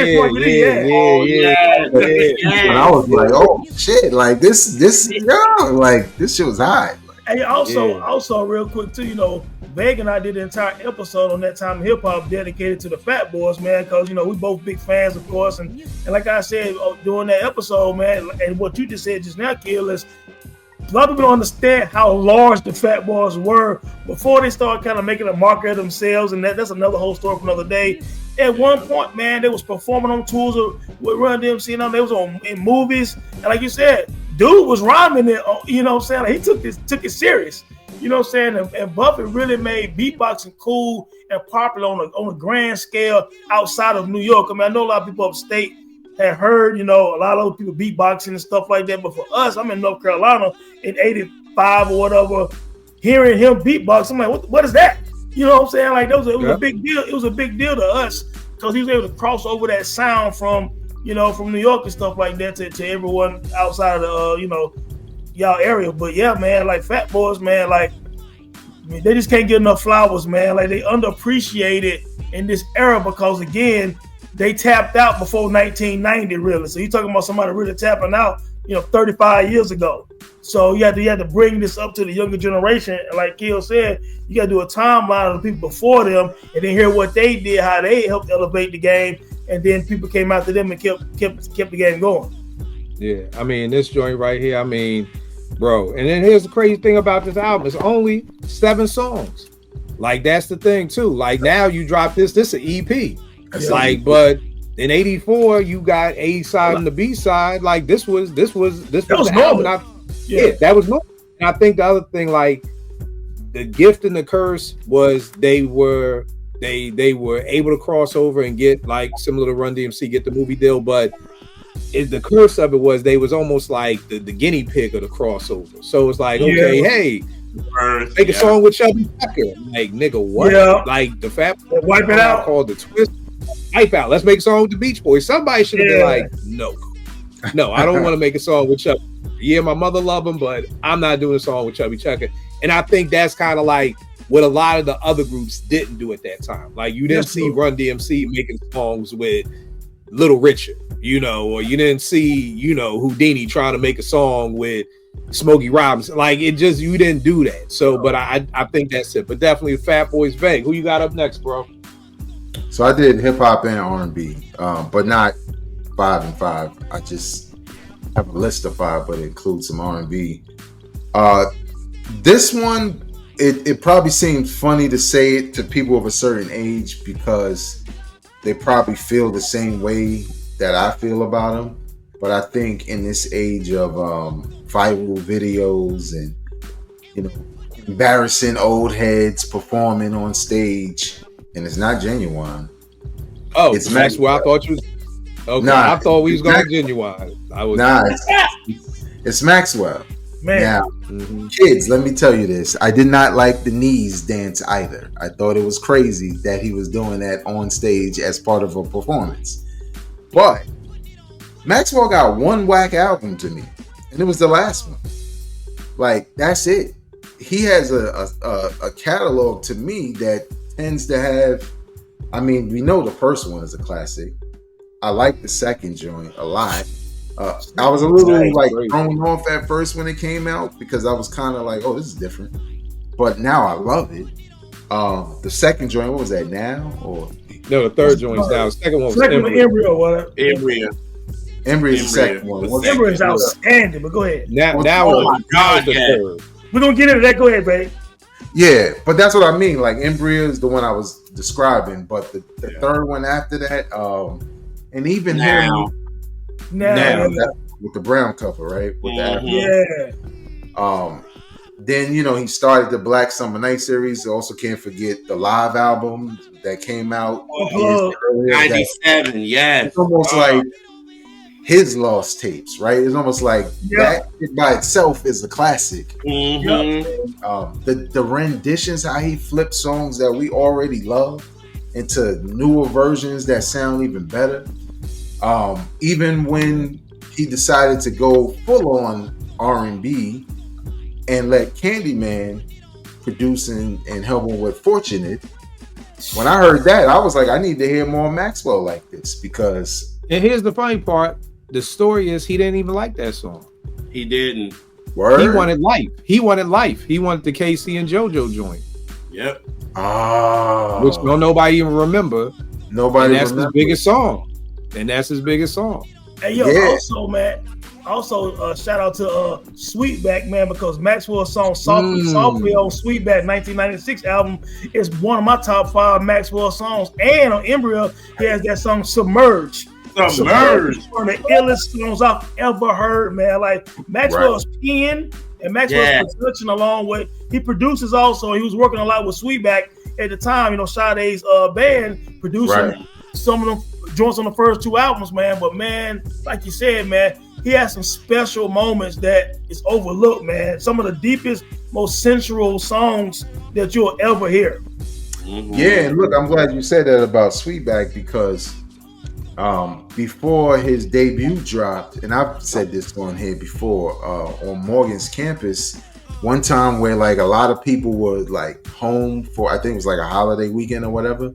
I was like, oh shit! Like this shit was hot. And also real quick too, you know, Veg and I did an entire episode on that time of hip hop dedicated to the Fat Boys, man, because you know we both big fans, of course, and like I said during that episode, man, and what you just said just now, Kill, is a lot of people don't understand how large the Fat Boys were before they started kind of making a market of themselves, and that's another whole story for another day. At one point, man, they was performing on tours with Run DMC, and they was in movies, and like you said, dude was rhyming it, you know what I'm saying? Like, he took it serious. You know what I'm saying? And Buffy really made beatboxing cool and popular on a grand scale outside of New York. I mean, I know a lot of people upstate had heard, you know, a lot of people beatboxing and stuff like that. But for us, I'm in North Carolina in 85 or whatever, hearing him beatbox, I'm like, what is that? You know what I'm saying? Like, it was a big deal. It was a big deal to us because he was able to cross over that sound from New York and stuff like that to everyone outside of the, y'all area. But yeah, man, like Fat Boys, man, like, I mean, they just can't get enough flowers, man. Like, they underappreciated in this era because, again, they tapped out before 1990, really. So you're talking about somebody really tapping out, 35 years ago. So you had to bring this up to the younger generation. And like Kill said, you got to do a timeline of the people before them and then hear what they did, how they helped elevate the game. And then people came after them and kept the game going. Yeah, I mean, this joint right here, I mean, bro. And then here's the crazy thing about this album. It's only 7 songs. Like, that's the thing, too. Like, now you drop this an EP. Like, but in 84, you got A side and the B side. Like, this was the album. That was normal. And I think the other thing, like, the gift and the curse was they were able to cross over and get, like, similar to Run DMC, get the movie deal. But the curse of it was they was almost like the guinea pig of the crossover. So it's like, okay, hey, make a song with Chubby Checker. Like, nigga, what? Yeah. Like, the Fat Wipe It Out called the Twist. Wipe Out. Let's make a song with the Beach Boys. Somebody should have been like, no, I don't want to make a song with Chubby. Yeah, my mother loved him, but I'm not doing a song with Chubby Checker. And I think that's kind of like what a lot of the other groups didn't do at that time. Like, you didn't see Run-DMC making songs with Little Richard, or you didn't see, Houdini trying to make a song with Smokey Robinson. Like, you didn't do that. So, but I think that's it. But definitely Fat Boys Veg. Who you got up next, bro? So I did hip hop and R&B, but not 5 and 5. I just have a list of 5, but it includes some R&B. This one, it probably seems funny to say it to people of a certain age because they probably feel the same way that I feel about them. But I think in this age of viral videos and embarrassing old heads performing on stage, and it's not Genuine. Oh, it's Maxwell. I thought you was okay. I thought we was going Genuine. It's Maxwell. Man. Now, kids, let me tell you this. I did not like the knees dance either. I thought it was crazy that he was doing that on stage as part of a performance. But Maxwell got one whack album to me, and it was the last one. Like, that's it. He has a catalog to me that tends to have, I mean, we know the first one is a classic. I like the second joint a lot. I was a little thrown off at first when it came out because I was kind of like, oh, this is different. but now I love it. The second joint, what was that? Now or No, the third joint's now. The second one was Embryo. What? Embryo. Embryo is the second one. Embryo is outstanding. But go ahead. Now, oh my God, the yeah. third. We're gonna get into that. Go ahead, babe. Yeah, but that's what I mean. Like Embryo is the one I was describing, but the third one after that, and even Now. now with the brown cover, right? With the Yeah. Then he started the Black Summer Night series. Also, can't forget the live album that came out earlier. 97, yes. It's almost like his lost tapes, right? It's almost like that by itself is a classic. The renditions, how he flipped songs that we already love into newer versions that sound even better. Even when he decided to go full on R&B and let Candyman produce and help him with Fortunate. When I heard that, I was like, I need to hear more Maxwell like this because. And here's the funny part: the story is he didn't even like that song. He didn't. Word? He wanted life. He wanted life. He wanted the KC and JoJo joint. Yep. Which nobody even remember. Nobody. And that's his biggest song. Hey yo, also man, shout out to Sweetback, man, because Maxwell's song Softly on Sweetback 1996 album is one of my top 5 Maxwell songs. And on Embryo, he has that song Submerge. Submerge. One of the illest songs I've ever heard, man. Like Maxwell's pen and Maxwell's production along with, he produces also. He was working a lot with Sweetback at the time, Sade's band, producing some of them joints on the first 2 albums, man. But man, like you said, man, he has some special moments that is overlooked, man. Some of the deepest, most sensual songs that you'll ever hear. Yeah, and look, I'm glad you said that about Sweetback because before his debut dropped, and I've said this on here before, on Morgan's campus, one time where like a lot of people were like home for, I think it was like a holiday weekend or whatever,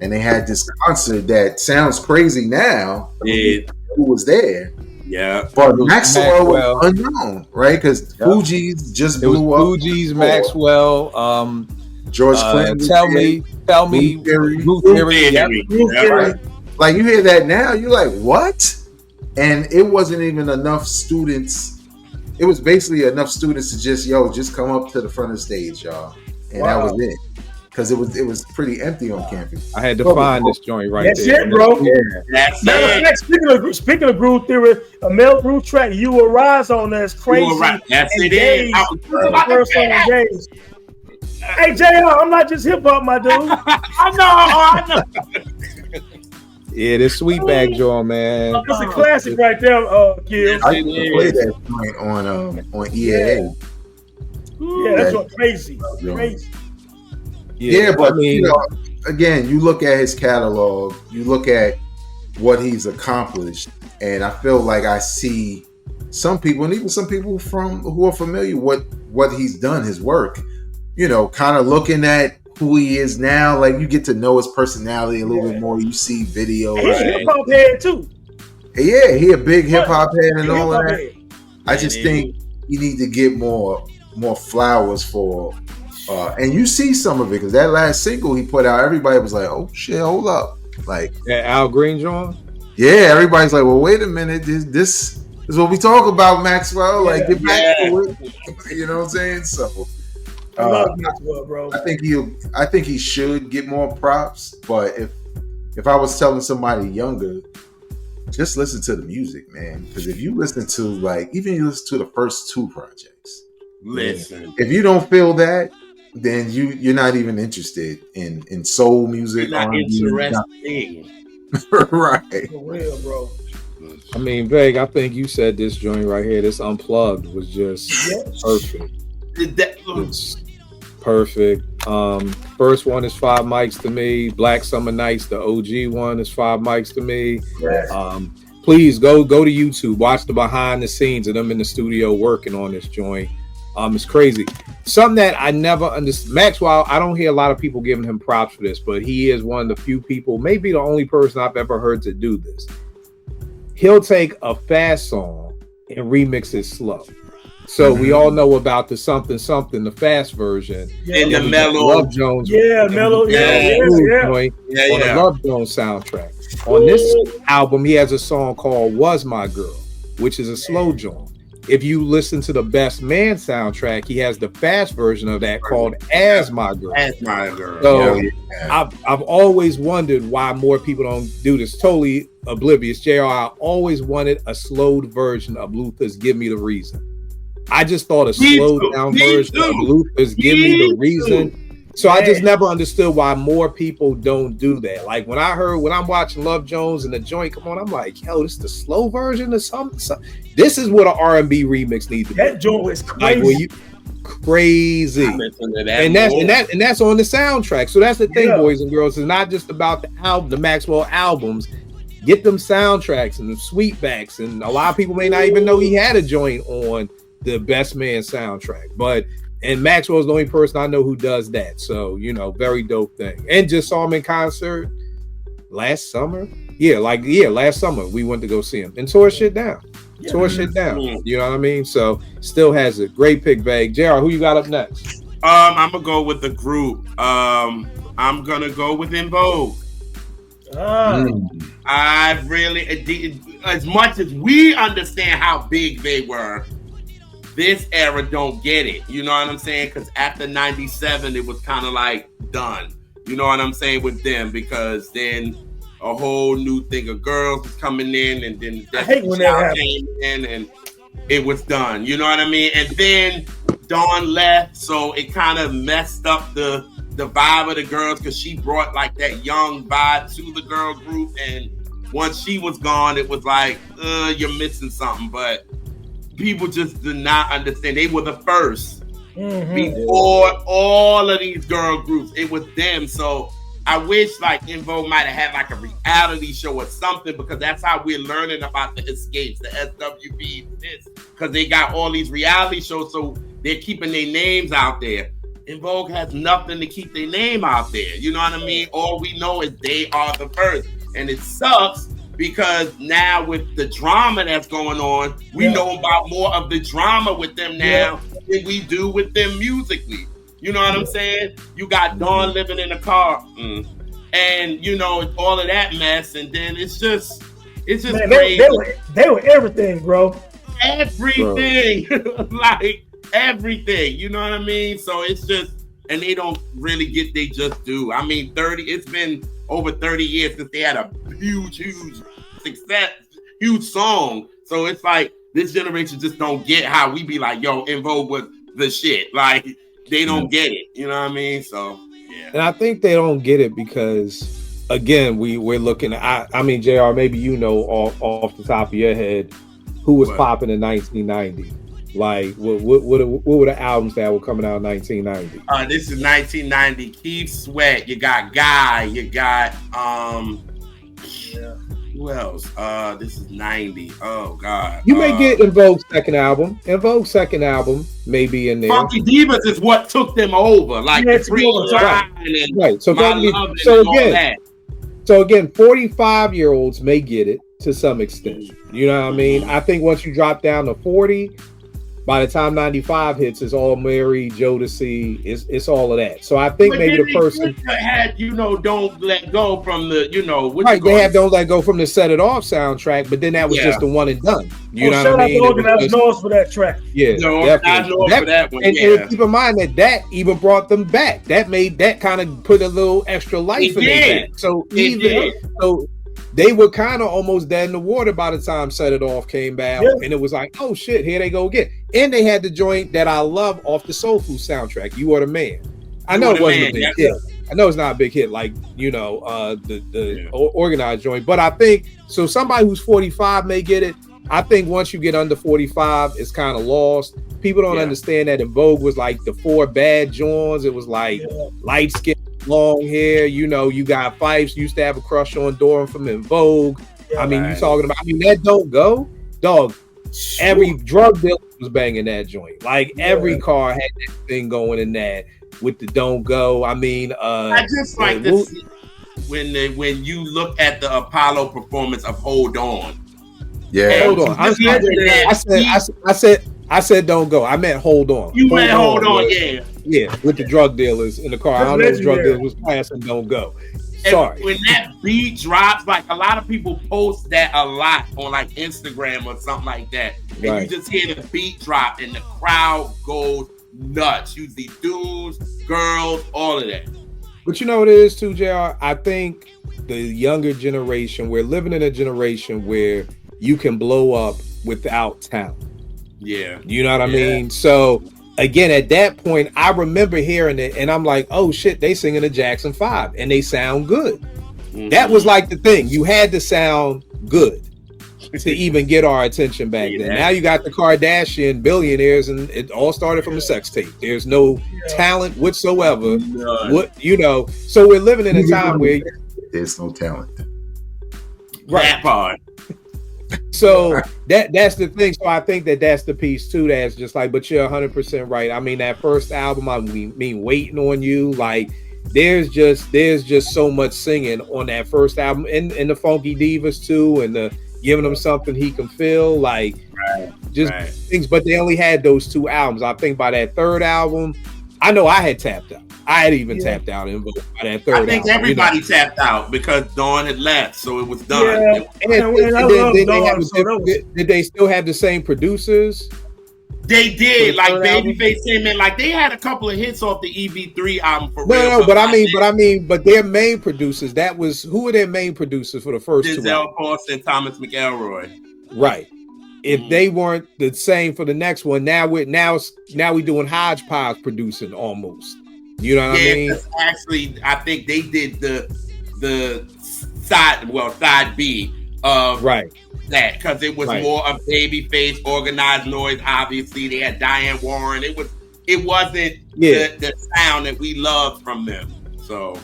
and they had this concert that sounds crazy now. Who was there? Yeah, but Maxwell was unknown, right? Because Fugees just blew up. Fugees, Maxwell, George Clinton. Tell me, Ruth Theory. Like you hear that now, you're like, what? And it wasn't even enough students. It was basically enough students to just come up to the front of the stage, y'all, and that was it. Because it was pretty empty on campus. I had to find this joint right That's there. It, bro. Yeah. That's it. Speaking of Groove Theory, a Mel Groove track, You Will Rise on there is crazy. That's it. Hey, JR, I'm not just hip hop, my dude. I know. Yeah, this Sweetback joint, man. It's a classic right there, Gil. I used to play that joint on EAA. Yeah, that's crazy. Crazy. Yeah, but I mean, again, you look at his catalog, you look at what he's accomplished, and I feel like I see some people, and even some people who are familiar with what he's done, his work, kind of looking at who he is now. Like you get to know his personality a little bit more. You see videos. He's a hip hop head too. Yeah, he a big hip hop head and all of that. I just think you need to get more flowers for. And you see some of it because that last single he put out, everybody was like, "Oh shit, hold up!" Like Al Green joint. Yeah, everybody's like, "Well, wait a minute, this is what we talk about, Maxwell. Like, get back to it." You know what I'm saying? So, I love Maxwell, bro. I think he should get more props. But if I was telling somebody younger, just listen to the music, man. Because if you listen to even you listen to the first 2 projects, if you don't feel that, then you're not even interested in soul music. You're not interested. Right. For real, bro. I mean, Veg, I think you said this joint right here, this Unplugged was just perfect. It's perfect. First one is 5 mics to me. Black Summer Nights, the OG one, is 5 mics to me. Please go to YouTube, watch the behind the scenes of them in the studio working on this joint. It's crazy. Something that I never understood. Maxwell, I don't hear a lot of people giving him props for this, but he is one of the few people, maybe the only person I've ever heard to do this. He'll take a fast song and remix it slow. So we all know about the something, the fast version. And the mellow. Love Jones. Mellow. Yeah. On the Love Jones soundtrack. On this album, he has a song called Was My Girl, which is a slow joint. If you listen to the Best Man soundtrack, he has the fast version of that called As My Girl. As My Girl. So I've always wondered why more people don't do this. Totally oblivious. JR, I always wanted a slowed version of Luther's Give Me the Reason. I just thought a slowed down version of Luther's Give Me the Reason. So I just never understood why more people don't do that. Like when I'm watching Love Jones and the joint come on, I'm like, yo, this is the slow version of something. This is what an R&B remix needs to be. That joint was crazy. Crazy. And that's on the soundtrack. So that's the thing, boys and girls. It's not just about the Maxwell albums. Get them soundtracks and the sweetbacks. And a lot of people may not even know he had a joint on the Best Man soundtrack. And Maxwell's the only person I know who does that. So, very dope thing. And just saw him in concert last summer. Last summer we went to go see him and tore shit down. You know what I mean? So still has a great pick bag. JR, who you got up next? I'm gonna go with the group. I'm gonna go with En Vogue. I really, as much as we understand how big they were, this era don't get it. You know what I'm saying? Because after 97, it was kind of like done. You know what I'm saying with them? Because then a whole new thing of girls was coming in, and then Destiny Child came in, and it was done. You know what I mean? And then Dawn left, so it kind of messed up the vibe of the girls because she brought like that young vibe to the girl group. And once she was gone, it was like, you're missing something. But people just did not understand. They were the first before all of these girl groups. It was them. So I wish like En Vogue might have had like a reality show or something, because that's how we're learning about the Escapes, the SWBs, this, because they got all these reality shows, so they're keeping their names out there. En Vogue has nothing to keep their name out there. You know what I mean? All we know is they are the first, and it sucks. Because now with the drama that's going on, we know about more of the drama with them now than we do with them musically. You know what I'm saying? You got Dawn living in a car, and all of that mess, and then it's just man, crazy. They were everything, bro. Everything, like everything. You know what I mean? So it's just, and they don't really get they just do. I mean, it's been over 30 years since they had a huge success, huge song. So it's like this generation just don't get how we be like, yo, En Vogue was the shit. Like they don't get it. You know what I mean? So yeah. And I think they don't get it because, again, we're looking at. I mean, JR, maybe off the top of your head who was popping in 1990. Like, what were the albums that were coming out in 1990? This is 1990. Keith Sweat. You got Guy. You got who else? This is 90. Oh God. You may get En Vogue's second album. En Vogue's second album may be in there. Funky Divas is what took them over. Like the right. So again, 45-year-olds may get it to some extent. You know what I mean? I think once you drop down to 40. By the time 95 hits, it's all Mary, Jodeci, it's all of that. So I think maybe the person had, Don't Let Go from the, right, they had Don't Let Go from the Set It Off soundtrack, but then that was just the one and done. You know what I mean? Shout out to North for that track. Yeah, definitely. For that one. And keep in mind that even brought them back. That made that kind of put a little extra life in their back. So they were kind of almost dead in the water by the time Set It Off came back, and it was like, oh shit, here they go again. And they had the joint that I love off the Soul Food soundtrack, You Are the Man. I know it wasn't a big hit. I know it's not a big hit like, the organized joint, but I think, so somebody who's 45 may get it. I think once you get under 45, it's kind of lost. People don't understand that En Vogue was like the 4 bad joints. It was like light skin, long hair, you got Fifes used to have a crush on Doran from En Vogue. I mean, you talking about, that Don't Go, dog. Every drug dealer was banging that joint. Like every car had that thing going in that with the Don't Go. I mean, I just like this when you look at the Apollo performance of Hold On. Yeah, hold on. I I said don't go. I meant hold on. You meant hold on, yeah. Yeah, with the drug dealers in the car. I don't know if drug dealers was passing don't go. Sorry. And when that beat drops, like a lot of people post that a lot on like Instagram or something like that. And you just hear the beat drop and the crowd goes nuts. Usually dudes, girls, all of that. But you know what it is too, JR? I think the younger generation, we're living in a generation where you can blow up without talent. Yeah. You know what I mean? So again, at that point, I remember hearing it and I'm like, oh shit, they singing the Jackson 5 and they sound good. Mm-hmm. That was like the thing. You had to sound good to even get our attention back then. Now you got the Kardashian billionaires and it all started from a sex tape. There's no talent whatsoever. So we're living in a time where there's no talent. That part. So that's the thing. So I think that's the piece too. That's just like, but you're 100% right. I mean, that first album, I mean, Waiting on You, like there's just so much singing on that first album, and the Funky Divas too, and the giving them something he can feel, like things. But they only had those 2 albums. I think by that third album, I know I had tapped out. I had even tapped out in Vogue by that third album. I think everybody tapped out because Dawn had left, so it was done. Yeah. Did they still have the same producers? They did. Like Babyface came in. Like they had a couple of hits off the EV3 album for real. No, but their main producers. Who were their main producers for the first 2 albums? Denzel Paulson, Thomas McElroy. Right. If they weren't the same for the next one, now we doing hodgepodge producing almost. You know what I mean? Actually, I think they did the side B of that because it was more of Babyface, Organized Noise. Obviously, they had Diane Warren. It wasn't the sound that we loved from them. So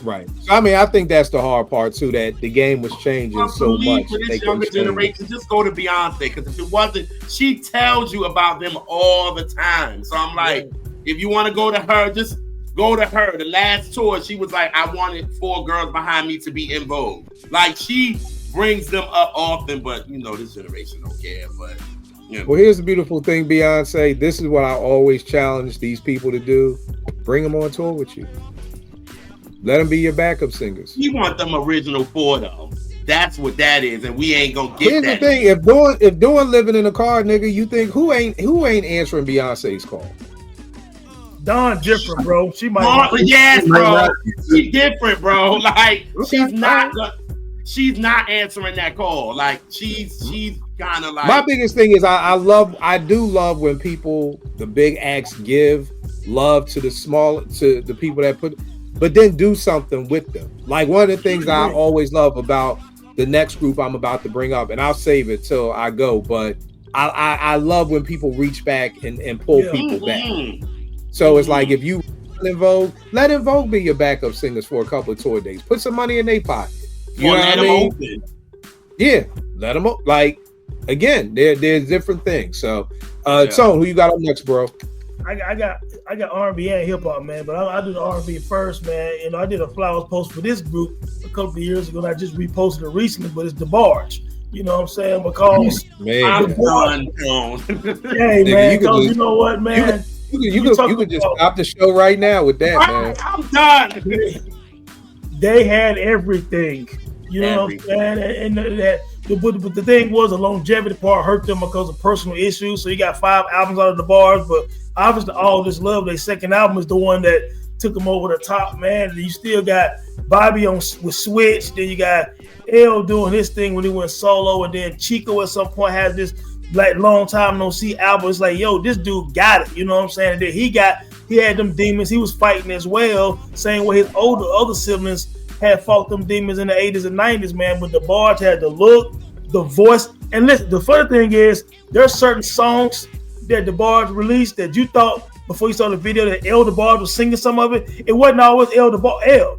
I mean, I think that's the hard part too. That the game was changing so much. For this younger generation, just go to Beyonce because if it wasn't, she tells you about them all the time. So I'm like, if you want to go to her, just go to her. The last tour, she was like, I wanted 4 girls behind me to be En Vogue. Like she brings them up often, but this generation don't care. But well, here's the beautiful thing, Beyonce. This is what I always challenge these people to do: bring them on tour with you. Let them be your backup singers. You want them original 4 though. That's what that is, and we ain't gonna get Here's that. Here's the thing: if Dawn living in a car, nigga, you think who ain't answering Beyonce's call? Dawn different, bro. She might. Yes, bro. She's different, bro. Like she's not answering that call. Like she's kind of like. My biggest thing is I do love when people, the big acts, give love to the people that put, but then do something with them. Like one of the things I always love about the next group I'm about to bring up, and I'll save it till I go, but I love when people reach back and pull people back. So it's like if you En Vogue, let En Vogue be your backup singers for a couple of tour days. Put some money in their pocket. You know what I mean? Open. Yeah, let them open. Like again, there's different things. So, Tone, who you got up next, bro? I got R&B and hip hop, man. But I do the R&B first, man. I did a flowers post for this group a couple of years ago, and I just reposted it recently. But it's DeBarge. You know what I'm saying? Because I'm done. Hey, man, you know what, man? You could just stop the show right now with that, man. I'm done. They had everything. You know what I'm saying? But the thing was, the longevity part hurt them because of personal issues. So you got 5 albums out of DeBarge, but obviously all this love, their second album is the one that took them over the top, man. And you still got Bobby with Switch. Then you got L doing his thing when he went solo, and then Chico at some point had this like long time no see album. It's like, yo, this dude got it. You know what I'm saying? And then he had them demons. He was fighting as well, same way his other siblings had fought them demons in the 80s and 90s, man. But DeBarge had the look, the voice. And listen, the funny thing is, there's certain songs that DeBarge released that you thought before you saw the video that L DeBarge was singing some of it. It wasn't always L DeBarge.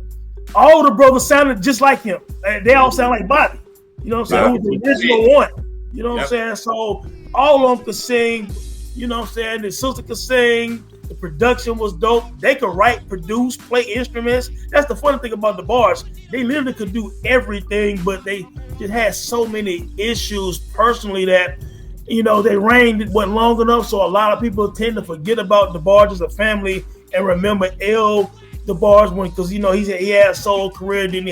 All the brothers sounded just like him. They all sound like Bobby. You know what I'm saying? Who was the original one. You know what I'm saying? So all of them could sing. You know what I'm saying? The sister could sing. The production was dope. They could write, produce, play instruments. That's the funny thing about DeBarge. They literally could do everything, but they just had so many issues personally that They reigned wasn't long enough, so a lot of people tend to forget about DeBarge as a family and remember DeBarge because he had a solo career. Then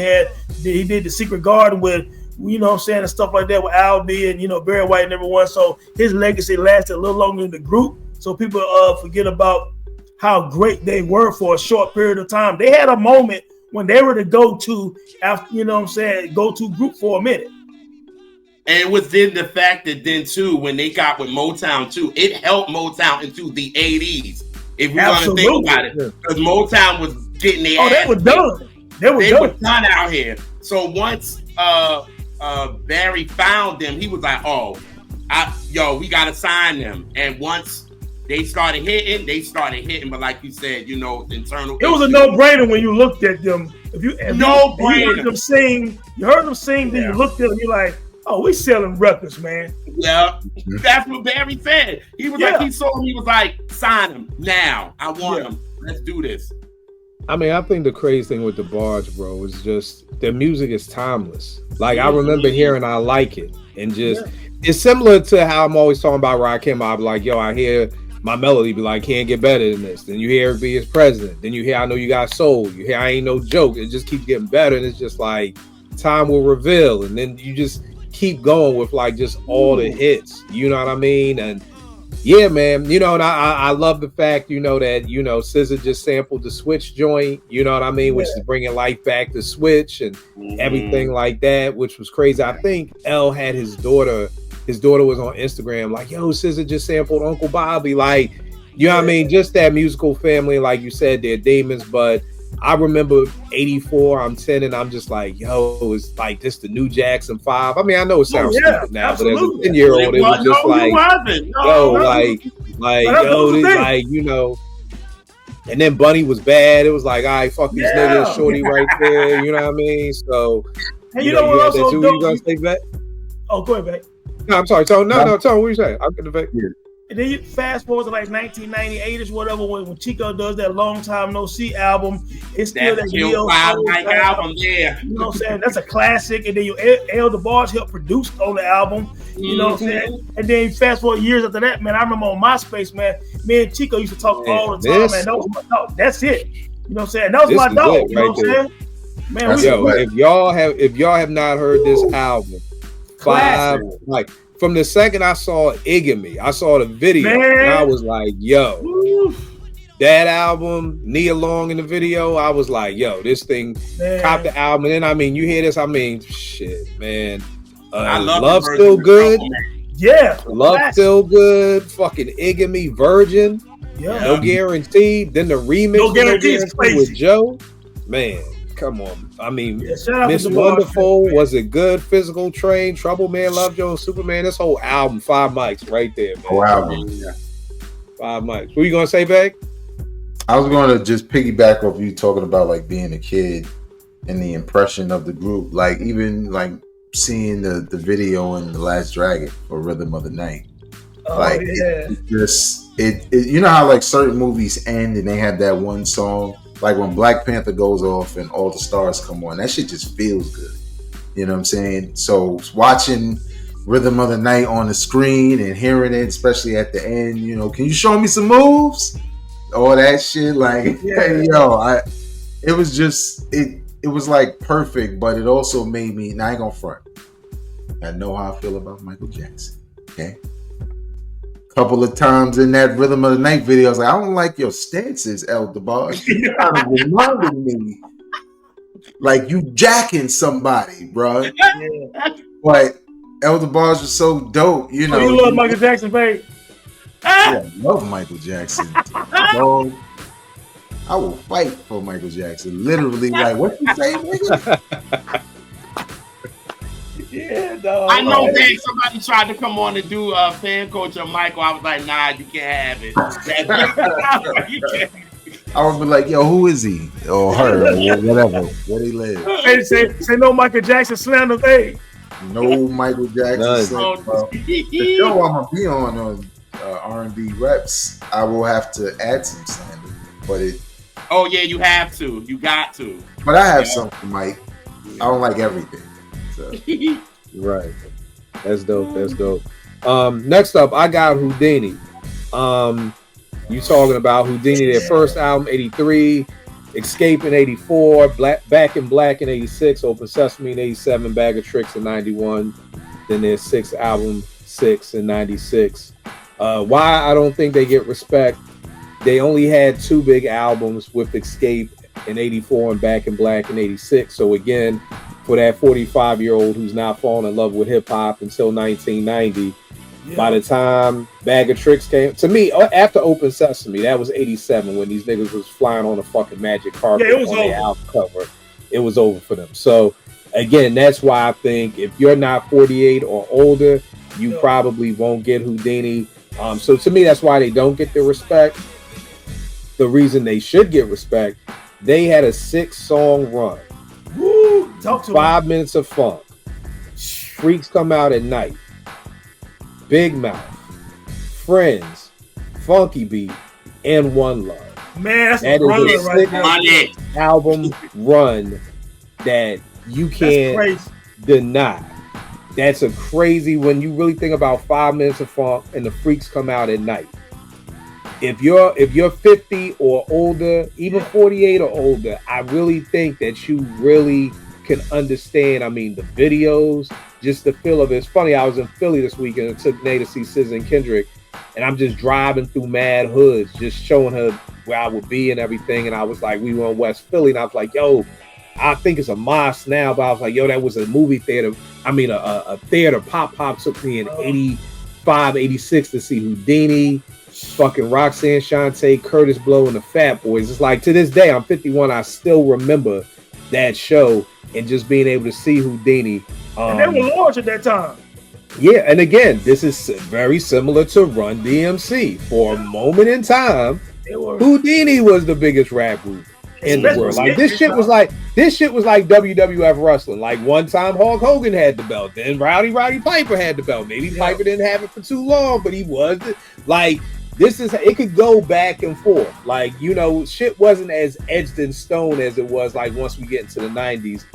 he did the Secret Garden with and stuff like that with Al B and Barry White and everyone. So his legacy lasted a little longer in the group. So people forget about how great they were for a short period of time. They had a moment when they were the go-to after go-to group for a minute. And it was then the fact that then too, when they got with Motown too, it helped Motown into the 80s. If we're gonna think about it, because Motown was getting their ass. They were done. They were done out here. So once Barry found them, he was like, we gotta sign them. And once they started hitting. But like you said, internal. It was a no-brainer when you looked at them. If you heard them sing, then you looked at them, you're like, oh, we selling records, man. Yeah, that's what Barry said. He was like, he saw him, he was like, sign him now. I want him. Let's do this. I mean, I think the crazy thing with DeBarge, bro, is just their music is timeless. Like, I remember hearing I Like It. And just, it's similar to how I'm always talking about Rakim. I'll be like, I hear my melody be like, can't get better than this. Then you hear Be His President. Then you hear I Know You Got Soul. You hear I Ain't No Joke. It just keeps getting better. And it's just like, time will reveal. And then you just keep going with like just all the hits. You know what I mean? And yeah, man, and I love the fact, that, SZA just sampled the Switch joint, you know what I mean? Which is bringing life back to Switch and everything like that, which was crazy. I think L had his daughter was on Instagram like, yo, SZA just sampled Uncle Bobby. Like, you know what I mean? Just that musical family, like you said, they're demons. But I remember 84, I'm 10, and I'm just like, yo, it's like this the new Jackson 5. I mean, I know it sounds stupid now, absolutely. But as a 10-year-old, it was just and then Bunny was bad. It was like, all right, fuck these niggas, shorty right there, you know what I mean? So, and you know what else? You gonna say back? Oh, go ahead, back. No, I'm sorry, Tony. No, Tony, what you say? I'm gonna back. And then you fast forward to like 1998ish, whatever, when Chico does that Long Time No See album. It's still that album, yeah. You know what I'm saying? That's a classic. And then L DeBarge helped produce on the album. You know what I'm saying? And then fast forward years after that, man, I remember on MySpace, man, me and Chico used to talk all the time, man. That was my dog. That's it. You know what I'm saying? That was my dog. You know what I'm saying? Man, if y'all have not heard this album, from the second I saw Iggy, I saw the video, and I was like, yo, that album, Nia Long in the video, I was like, yo, this thing, cop the album. And then, I mean, you hear this, I mean, shit, man. I love Love Still Good. Love classic. Still Good. Fucking Iggy, Virgin. No Guarantee. Then the remix No Guarantee with Joe. Man, come on. I mean, Miss Wonderful, was it good? Physical Train, Trouble Man, Love Joe, Superman. This whole album, 5 mics right there, man. Wow. 5 mics. What you gonna say, back? I was going to just piggyback off you talking about like being a kid and the impression of the group. Like even like seeing the video in The Last Dragon for Rhythm of the Night. It you know how like certain movies end and they have that one song. Like when Black Panther goes off and all the stars come on, that shit just feels good. You know what I'm saying? So watching Rhythm of the Night on the screen and hearing it, especially at the end, can you show me some moves? All that shit, like, it was just, it was like perfect, but it also made me, and I ain't gonna front. I know how I feel about Michael Jackson, okay? Couple of times in that Rhythm of the Night video, I was like, I don't like your stances, El DeBarge. You kind of reminded me like you jacking somebody, bro. But El DeBarge was so dope, you know. You love Michael Jackson, babe. Yeah, I love Michael Jackson. Bro, I will fight for Michael Jackson. Literally, like, what you say, nigga? Yeah, dog. I know that somebody tried to come on and do a fan coach of Michael. I was like, nah, you can't have it. You can't. I would be like, yo, who is he? Or her, or whatever. Where they live. Hey, say no Michael Jackson slander, hey. No Michael Jackson slander, bro. The show I'm going to be on R&B Reps, I will have to add some slander. But oh, yeah, you have to. You got to. But I have something, Mike. I don't like everything. So. Right. That's dope. Next up, I got Houdini. You talking about Houdini, their first album, 83, Escape in 84, Back in Black in 86, Open Sesame in 87, Bag of Tricks in 91, then their sixth album, 6 in 96. Why I don't think they get respect, they only had 2 big albums with Escape in 84 and Back in Black in 86. So again, for that 45-year-old who's not falling in love with hip-hop until 1990, by the time Bag of Tricks came, to me, after Open Sesame, that was 87 when these niggas was flying on a fucking magic carpet on the album cover. It was over for them. So again, that's why I think if you're not 48 or older, you probably won't get Houdini. So to me, that's why they don't get the respect. The reason they should get respect, they had a 6-song run. Woo! Talk to 5 minutes of funk. Freaks Come Out at Night. Big Mouth. Friends. Funky Beat. And One Love. Man, that's that is a right album run that you can't deny. That's a crazy, when you really think about 5 minutes of funk and the Freaks Come Out at Night. If you're 50 or older, even 48 or older, I really think that you really can understand. I mean, the videos, just the feel of it. It's funny, I was in Philly this weekend and took Nay to see SZA and Kendrick, and I'm just driving through mad hoods, just showing her where I would be and everything. And I was like, we were in West Philly, and I was like, yo, I think it's a mosque now, but I was like, yo, that was a movie theater. I mean, a theater. Pop took me in 85, 86 to see Houdini, fucking Roxanne Shante, Curtis Blow, and the Fat Boys. It's like, to this day, I'm 51, I still remember that show and just being able to see Houdini. And they were large at that time. Yeah, and again, this is very similar to Run DMC. For a moment in time, Houdini was the biggest rap group in the world. Like this shit was like WWF wrestling. Like one time Hulk Hogan had the belt, then Roddy Piper had the belt. Maybe Piper didn't have it for too long, but he was like, this is, it could go back and forth. Like, you know, shit wasn't as edged in stone as it was like once we get into the 90s.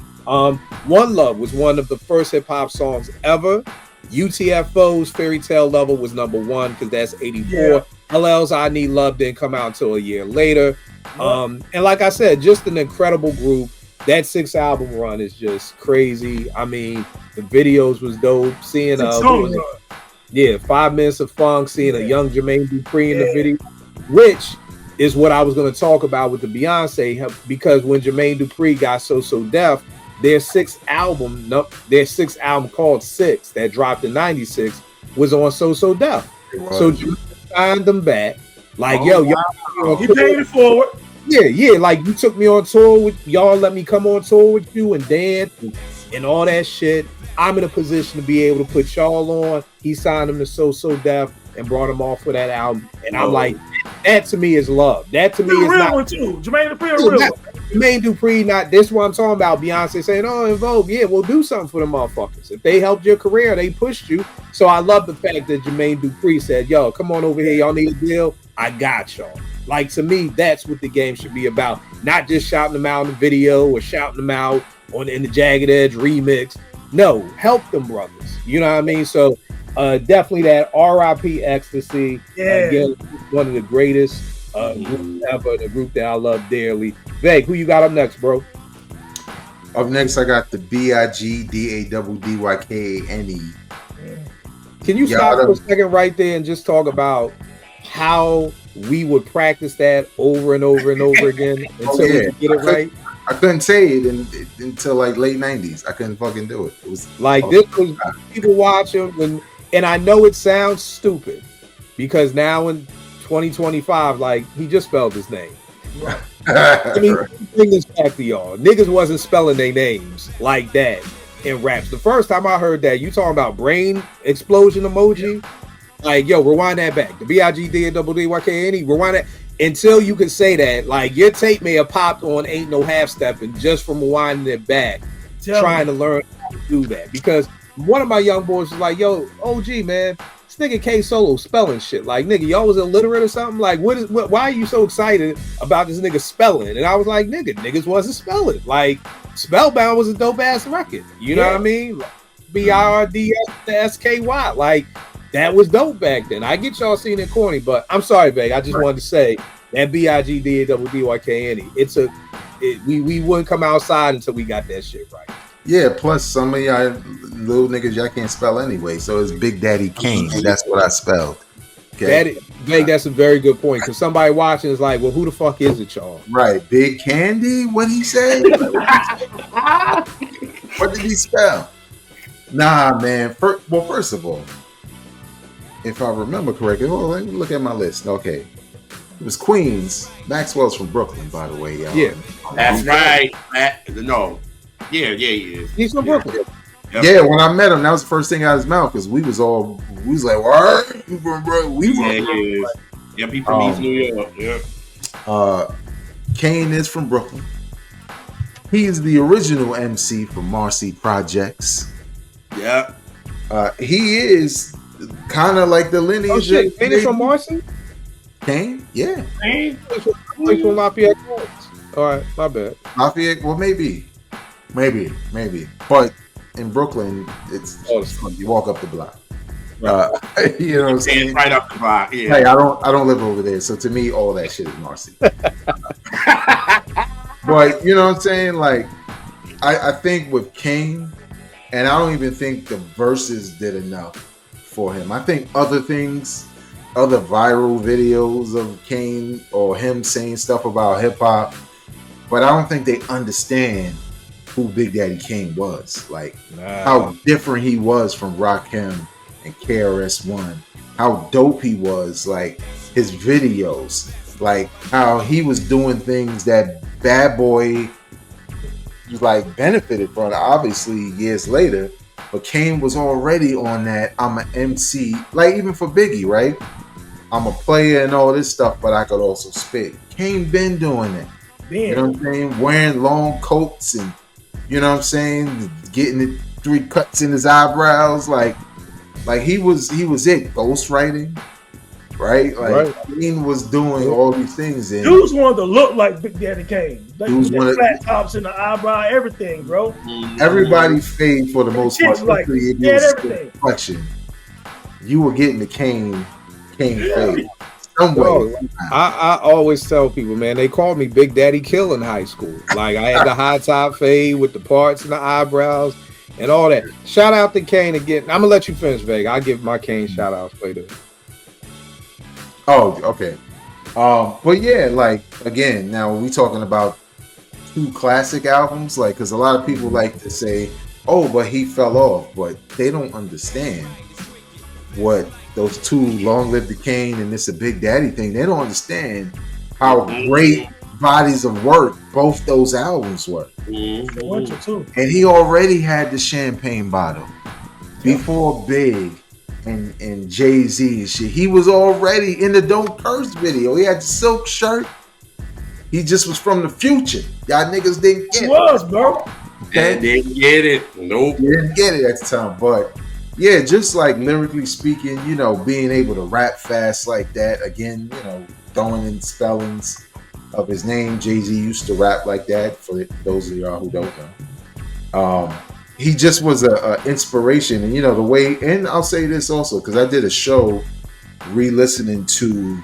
One Love was one of the first hip hop songs ever. UTFO's Fairy Tale Lover was number 1 because that's 84. LL's I Need Love didn't come out until a year later. And like I said, just an incredible group. That 6 album run is just crazy. I mean, the videos was dope. Seeing 5 minutes of funk, seeing a young Jermaine Dupri in the video, which is what I was going to talk about with the Beyonce, because when Jermaine Dupri got So Def, their sixth album called 6 that dropped in 96 was on So Def. So Jermaine signed them back. Like, yo, y'all, you paid it forward. Yeah, like you took me on tour with y'all, let me come on tour with you and dance and all that shit. I'm in a position to be able to put y'all on. He signed them to So Def and brought them off for that album. And I'm like, that to me is love. That to me is real not one too. Jermaine Dupri, a real one. Jermaine Dupri, not this what I'm talking about. Beyonce saying, oh, En Vogue, yeah, we'll do something for them motherfuckers. If they helped your career, they pushed you. So I love the fact that Jermaine Dupri said, yo, come on over here. Y'all need a deal? I got y'all. Like, to me, that's what the game should be about. Not just shouting them out in the video or shouting them out in the Jagged Edge remix. No, help them brothers. You know what I mean? So definitely that R.I.P. Ecstasy. Again, one of the greatest groups ever, the group that I love dearly. Veg, who you got up next, bro? Up next, I got the BIGDAWDYKANE. Can you stop for a second right there and just talk about how we would practice that over and over and over again until we could get it right? I couldn't say it until like late 90s. I couldn't fucking do it. It was like this was people watching and I know it sounds stupid because now in 2025, like he just spelled his name. I mean, bring this back to y'all. Niggas wasn't spelling their names like that in raps. The first time I heard that, you talking about brain explosion emoji? Like, yo, rewind that back. The BIGDAWDYKANE, rewind that. Until you can say that, like your tape may have popped on Ain't No Half Stepping just from rewinding it back, trying to learn how to do that. Because one of my young boys was like, yo, OG, man, this nigga K Solo spelling shit. Like, nigga, y'all was illiterate or something? Like, why are you so excited about this nigga spelling? And I was like, niggas wasn't spelling. Like, Spellbound was a dope ass record. You know what I mean? BIRDSKY. Like, that was dope back then. I get y'all seeing it corny, but I'm sorry, Veg. I just wanted to say that BIGDADDYKN. We wouldn't come outside until we got that shit right. Yeah, plus some of y'all little niggas y'all can't spell anyway, so it's Big Daddy Kane. That's what I spelled. Okay, That's a very good point, because somebody watching is like, well, who the fuck is it, y'all? Right, Big Candy. What he say? What did he spell? Nah, man. First of all, if I remember correctly, let me look at my list. Okay, it was Queens. Maxwell's from Brooklyn, by the way, y'all. Yeah, that's right. No, yeah. He's from Brooklyn. Yep. Yeah, when I met him, that was the first thing out of his mouth, because we was like, what? We from Brooklyn. Yeah, he from East New York. Yeah. Kane is from Brooklyn. He is the original MC for Marcy Projects. Yeah. He is kind of like the lineage. Oh shit, Kane is from Marcy? Kane? Yeah. Kane? He's from Lafayette. All right, my bad. Lafayette? Well, maybe. But in Brooklyn, it's you walk up the block. You know what I'm saying? Right up the block. Yeah. Hey, I don't live over there, so to me, all that shit is Marcy. But you know what I'm saying? Like, I think with Kane, and I don't even think the verses did enough for him. I think other things, other viral videos of Kane or him saying stuff about hip hop, but I don't think they understand who Big Daddy Kane was. Like, how different he was from Rakim and KRS-One. How dope he was. Like, his videos. Like, how he was doing things that Bad Boy like benefited from, obviously years later, but Kane was already on that I'm an MC, like even for Biggie, right? I'm a player and all this stuff, but I could also spit. Kane been doing that. You know what I'm saying? Wearing long coats and, you know what I'm saying, getting the 3 cuts in his eyebrows, like he was it. Ghostwriting, right? Like Kane was doing all these things. And dudes wanted to look like Big Daddy Kane. Like, dudes wanted flat tops in the eyebrow, everything, bro. Everybody fade for the most part. Like, everything. You were getting the Kane fade. I always tell people, man, they called me Big Daddy Kill in high school. Like, I had the high top fade with the parts and the eyebrows and all that. Shout out to Kane again. I'm gonna let you finish, Vega. I'll give my Kane shout outs later. Oh, okay. But yeah, like, again, now we talking about 2 classic albums, like, because a lot of people like to say, oh, but he fell off, but they don't understand what those 2, Long Live the Kane and this a Big Daddy thing. They don't understand how great bodies of work both those albums were. And he already had the champagne bottle before Big and Jay-Z and shit. He was already in the Don't Curse video. He had the silk shirt. He just was from the future. Y'all niggas didn't get it. He was, bro. Okay? Didn't get it. Nope. Didn't get it at the time. But yeah, just like lyrically speaking, you know, being able to rap fast like that. Again, you know, throwing in spellings of his name. Jay-Z used to rap like that, for those of y'all who don't know. He just was a inspiration, and you know the way. And I'll say this also, because I did a show re-listening to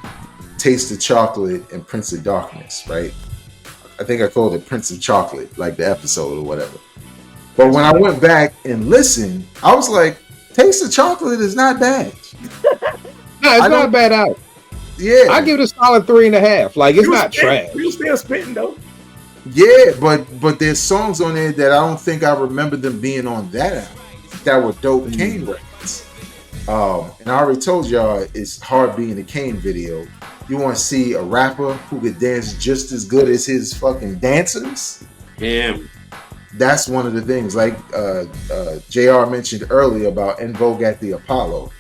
Taste of Chocolate and Prince of Darkness, right? I think I called it Prince of Chocolate, like the episode or whatever. But when I went back and listened, I was like, Taste of Chocolate is not bad. No, it's not bad out. Yeah, I give it a solid 3.5. Like, it's not trash. You still spitting though. Yeah, but there's songs on there that I don't think I remember them being on that album that were dope Kane records. And I already told y'all it's hard being a Kane video. You want to see a rapper who could dance just as good as his fucking dancers? Yeah. That's one of the things. Like JR mentioned earlier about En Vogue at the Apollo.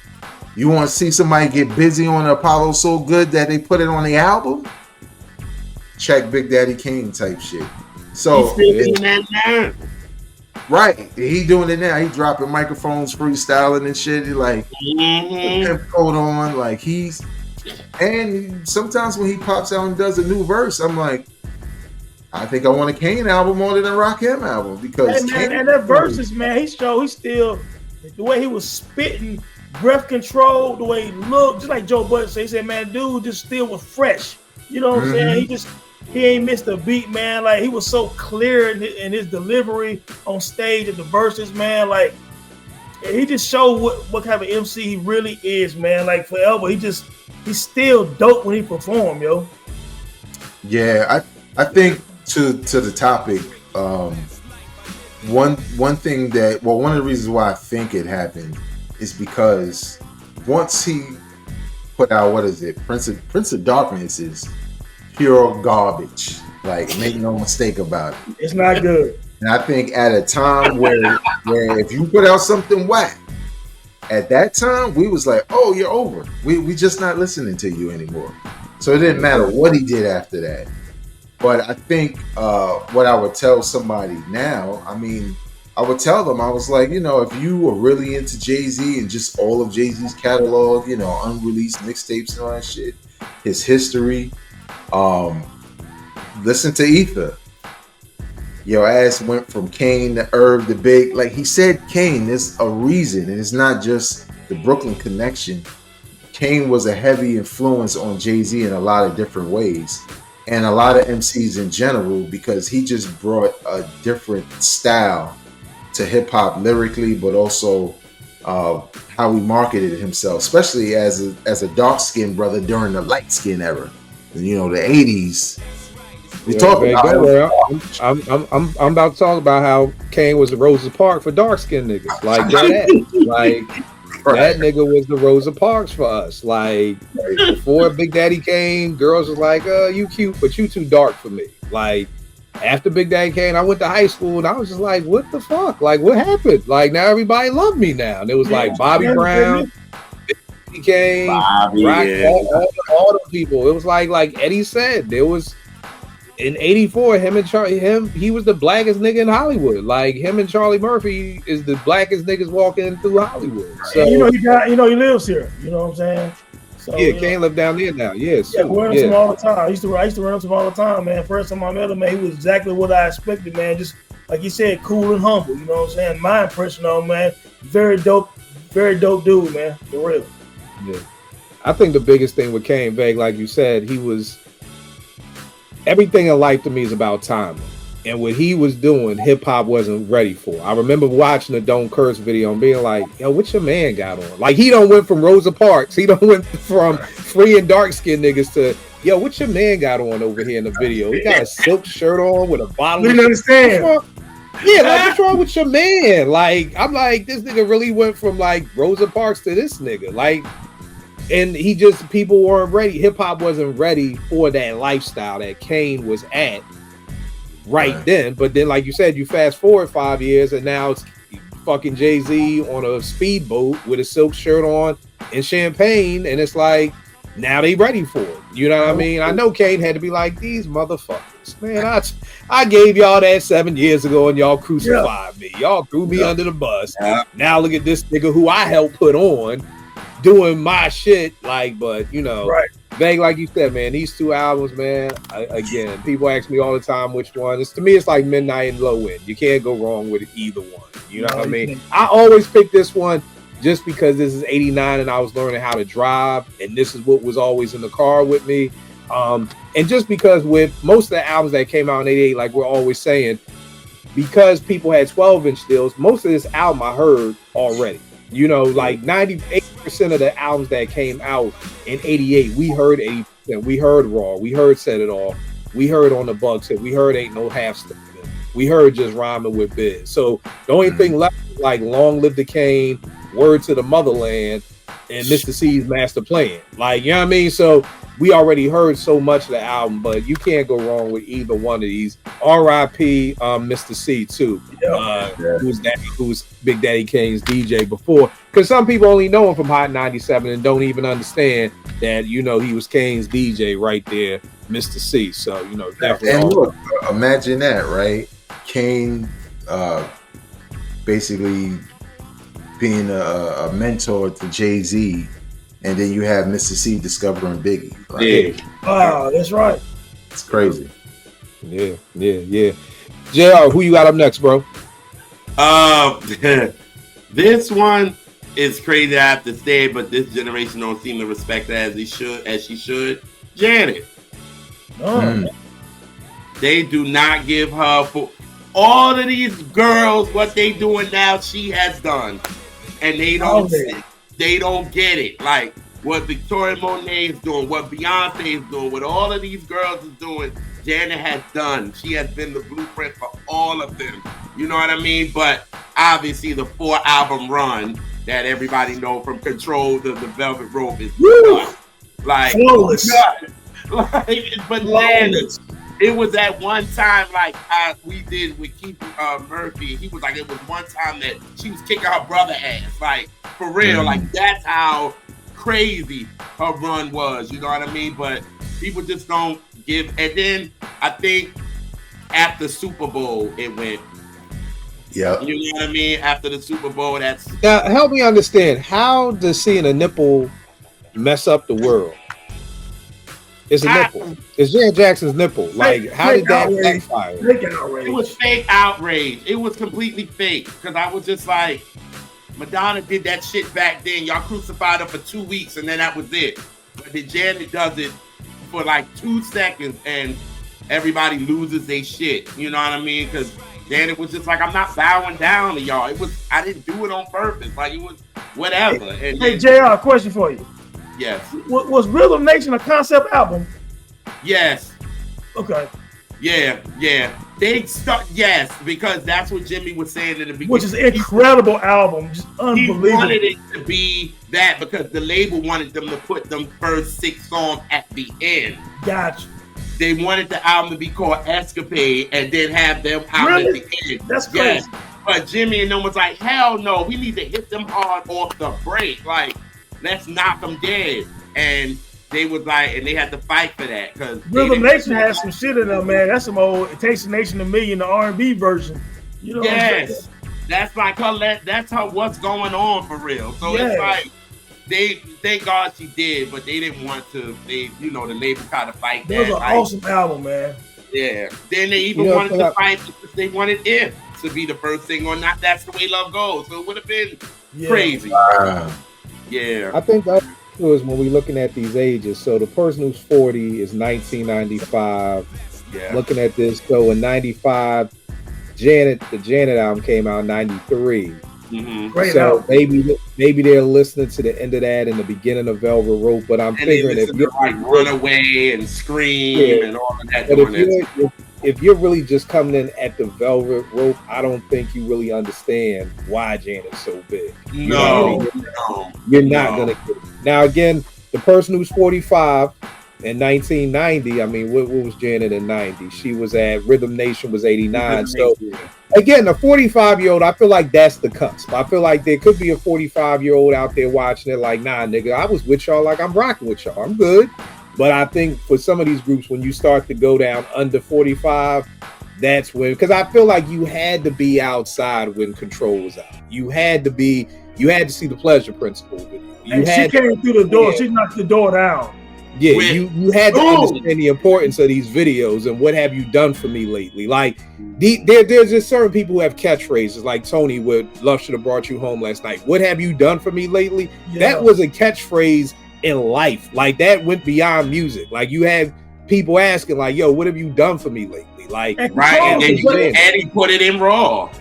You want to see somebody get busy on the Apollo so good that they put it on the album? Check Big Daddy Kane type shit. So he's doing that now. Right, he doing it now. He dropping microphones, freestyling and shit. He like pimp coat on, like he's. And sometimes when he pops out and does a new verse, I'm like, I think I want a Kane album more than a Rakim album because and that verses, man, he still the way he was spitting breath control, the way he looked, just like Joe Budden said. He said, man, dude just still was fresh. You know what I'm saying? He ain't missed a beat, man. Like, he was so clear in his delivery on stage at the verses, man. Like, he just showed what kind of MC he really is, man. Like, forever. He's still dope when he perform, yo. Yeah, I think to the topic, one thing one of the reasons why I think it happened is because once he put out, what is it, Prince of Darkness is pure garbage. Like, make no mistake about it. It's not good. And I think at a time where if you put out something whack, at that time we was like, oh, you're over. We just not listening to you anymore. So it didn't matter what he did after that. But I think what I would tell somebody now, I mean, I would tell them, I was like, you know, if you were really into Jay-Z and just all of Jay-Z's catalog, you know, unreleased mixtapes and all that shit, his history, listen to Ether. Your ass went from Kane to Irv to Big. Like he said, Kane, there's a reason. And it's not just the Brooklyn connection. Kane was a heavy influence on Jay-Z in a lot of different ways. And a lot of MCs in general, because he just brought a different style to hip hop lyrically, but also how he marketed himself, especially as a dark-skinned brother during the light-skin era. You know, the 80s. We talk about I'm about to talk about how Kane was the Rosa Parks for dark-skinned niggas. Like that. Like that nigga was the Rosa Parks for us. Like before Big Daddy Kane, girls was like, you cute, but you too dark for me. Like after Big Daddy Kane, I went to high school and I was just like, what the fuck? Like what happened? Like now everybody loved me now. And it was like Bobby Brown, Big Kane, Rock, all the people. It was like Eddie said, there was in '84, he was the blackest nigga in Hollywood. Like him and Charlie Murphy is the blackest niggas walking through Hollywood. So he lives here. You know what I'm saying? So, yeah, Kane lived down there now. Yes, yeah, run into him all the time. I used to run into him all the time, man. First time I met him, man, he was exactly what I expected, man. Just like you said, cool and humble. You know what I'm saying? My impression on him, man, very dope dude, man. For real. Yeah, I think the biggest thing with Kane, Vague, like you said, he was. Everything in life to me is about timing. And what he was doing, hip hop wasn't ready for. I remember watching the Don't Curse video and being like, yo, what your man got on? Like he done went from Rosa Parks. He done went from free and dark skinned niggas to, yo, what your man got on over here in the video? He got a silk shirt on with a bottle. You didn't understand. Yeah, like what's wrong with your man? Like, I'm like, this nigga really went from like Rosa Parks to this nigga. Like, and people weren't ready. Hip hop wasn't ready for that lifestyle that Kane was at right then. But then, like you said, you fast forward 5 years and now it's fucking Jay-Z on a speedboat with a silk shirt on and champagne. And it's like, now they ready for it. You know what I mean? I know Kane had to be like, these motherfuckers, man, I gave y'all that 7 years ago and y'all crucified me. Y'all threw me under the bus. Now look at this nigga who I helped put on doing my shit, like, but you know, Vague, like you said, man, these two albums, man, again, people ask me all the time which one. To me, it's like Midnight and Low End. You can't go wrong with either one. You know what I mean? I always pick this one just because this is 89 and I was learning how to drive, and this is what was always in the car with me. And just because with most of the albums that came out in 88, like we're always saying, because people had 12-inch deals, most of this album I heard already. You know, like 98% of the albums that came out in 88, we heard 80%. We heard Raw. We heard Set It Off. We heard On the Bucks. We heard Ain't No Half Step. We heard Just Rhyming with Biz. So the only thing left is like Long Live the Kane, Word to the Motherland, and Mr. C's Master Plan. Like, you know what I mean? So we already heard so much of the album, but you can't go wrong with either one of these. R.I.P. Mr. C too, who's Big Daddy Kane's DJ before. Because some people only know him from Hot 97 and don't even understand that, you know, he was Kane's DJ right there, Mr. C. So, you know, definitely. And look, imagine that, right? Kane basically being a mentor to Jay-Z, and then you have Mr. C discovering Biggie. Right? Yeah. Wow, that's right. It's crazy. Yeah. JR, who you got up next, bro? This one, it's crazy I have to say it, but this generation don't seem to respect her as she should. Janet. They do not give her for all of these girls what they doing now. She has done, and they don't get it. Like what Victoria Monet is doing, what Beyonce is doing, what all of these girls is doing. Janet has done. She has been the blueprint for all of them. You know what I mean? But obviously, the 4-album run that everybody know from Control to the Velvet Rope is done. Like flawless. Like it's bananas. It was at one time like we did with Keith Murphy. He was like, it was one time that she was kicking her brother ass. Like for real. Like that's how crazy her run was. You know what I mean? But people just don't give. And then I think after Super Bowl it went. Yeah. You know what I mean? After the Super Bowl, that's now help me understand, how does seeing a nipple mess up the world? It's a nipple. It's Janet Jackson's nipple. Like, how did that backfire? It was fake outrage. It was completely fake. Because I was just like, Madonna did that shit back then. Y'all crucified her for 2 weeks and then that was it. But then Janet does it for like 2 seconds and everybody loses their shit. You know what I mean? Because Janet was just like, I'm not bowing down to y'all. I didn't do it on purpose. Like, it was whatever. And hey, JR, question for you. Yes. Was Rhythm Nation a concept album? Yes. Okay. Yeah. They start, yes, because that's what Jimmy was saying in the beginning. Which is an incredible album, just unbelievable. He wanted it to be that because the label wanted them to put them first 6 songs at the end. Gotcha. They wanted the album to be called Escapade and then have them out at the end. That's crazy. Yes. But Jimmy and them was like, hell no, we need to hit them hard off the break. Like, let's knock them dead. And they was like, and they had to fight for that because Rhythm Nation has some shit in them, man. That's some old It Takes a Nation to Million, the R&B version. You know yes, that's like her. That's her. What's going on for real? So it's like they thank God she did, but they didn't want to. They, you know, the label kind of fight that. It was an awesome album, man. Yeah. Then they even wanted to fight because they wanted If to be the first thing or not. That's the way love goes. So it would have been crazy. Wow. Yeah. I think that was when we're looking at these ages. So the person who's 40 is 1995. Yeah. Looking at this, so in 95, the Janet album came out in 93. Great so album. maybe they're listening to the end of that and the beginning of Velvet Rope, but I'm figuring if you're like Runaway and Scream and all of that. But if you're really just coming in at the Velvet Rope, I don't think you really understand why Janet's so big. No, you're not gonna get it. Now again, the person who's 45 in 1990, I mean, what was Janet in 90? She was at Rhythm Nation was 89. So again, a 45-year-old, I feel like that's the cusp. I feel like there could be a 45-year-old out there watching it like, nah, nigga, I was with y'all, like I'm rocking with y'all. I'm good. But I think for some of these groups, when you start to go down under 45, that's when, because I feel like you had to be outside when Control was out. You had to see the Pleasure Principle video. And she came through the door. She knocked the door down. Yeah, you had to understand the importance of these videos and what have you done for me lately. Like, there's just certain people who have catchphrases, like Toni with "Love Should Have Brought You Home Last Night." What have you done for me lately? Yeah. That was a catchphrase in life. Like, that went beyond music. Like, you had people asking, like, "Yo, what have you done for me lately?" Like, right, and then he put it in Raw.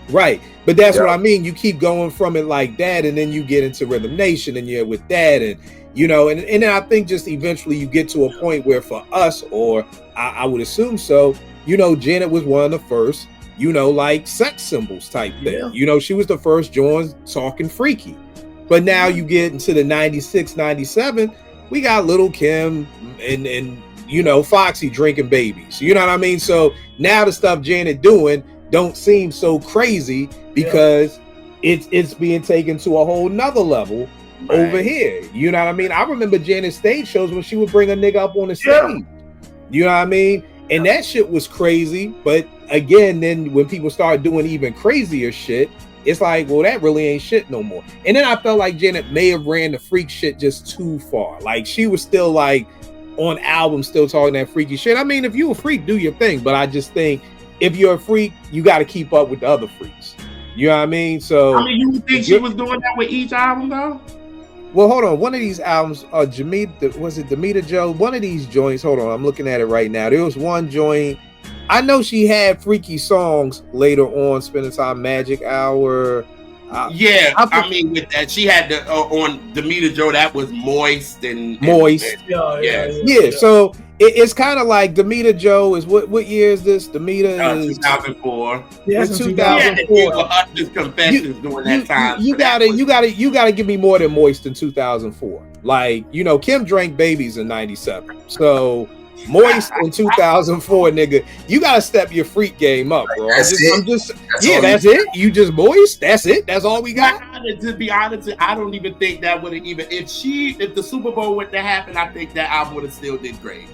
Right, but that's what I mean. You keep going from it like that, and then you get into Rhythm Nation, and you're with that, and you know, and then I think just eventually you get to a point where for us, or I would assume so, you know, Janet was one of the first, you know, like sex symbols type thing. Yeah. You know, she was the first joint talking freaky. But now you get into the 96, 97, we got Little Kim and you know, Foxy drinking babies. You know what I mean? So now the stuff Janet doing don't seem so crazy because it's being taken to a whole nother level over here. You know what I mean? I remember Janet's stage shows when she would bring a nigga up on the stage. You know what I mean? And that shit was crazy. But again, then when people start doing even crazier shit, it's like, well, that really ain't shit no more. And then I felt like Janet may have ran the freak shit just too far. Like, she was still like on albums still talking that freaky shit. I mean, if you a freak, do your thing. But I just think if you're a freak, you got to keep up with the other freaks. You know what I mean? So I mean, you think she was doing that with each album though? well, hold on. One of these albums, was it Demeter Joe? One of these joints. Hold on, I'm looking at it right now. There was one joint. I know she had freaky songs later on. Spending Time, Magic Hour. I mean, with that, she had the on Demeter Joe that was moist and Yeah. So it's kind of like Demeter Joe is what year is this? Demeter is 2004. Yeah, it's 2004. Just confessions during that time. You gotta give me more than moist in 2004. Like, you know, Kim drank babies in 97. So moist in 2004, nigga. You gotta step your freak game up, bro. That's it. You just moist. That's it. That's all we got. To be honest, I don't even think that would have even if the Super Bowl went to happen, I think that album would have still did great.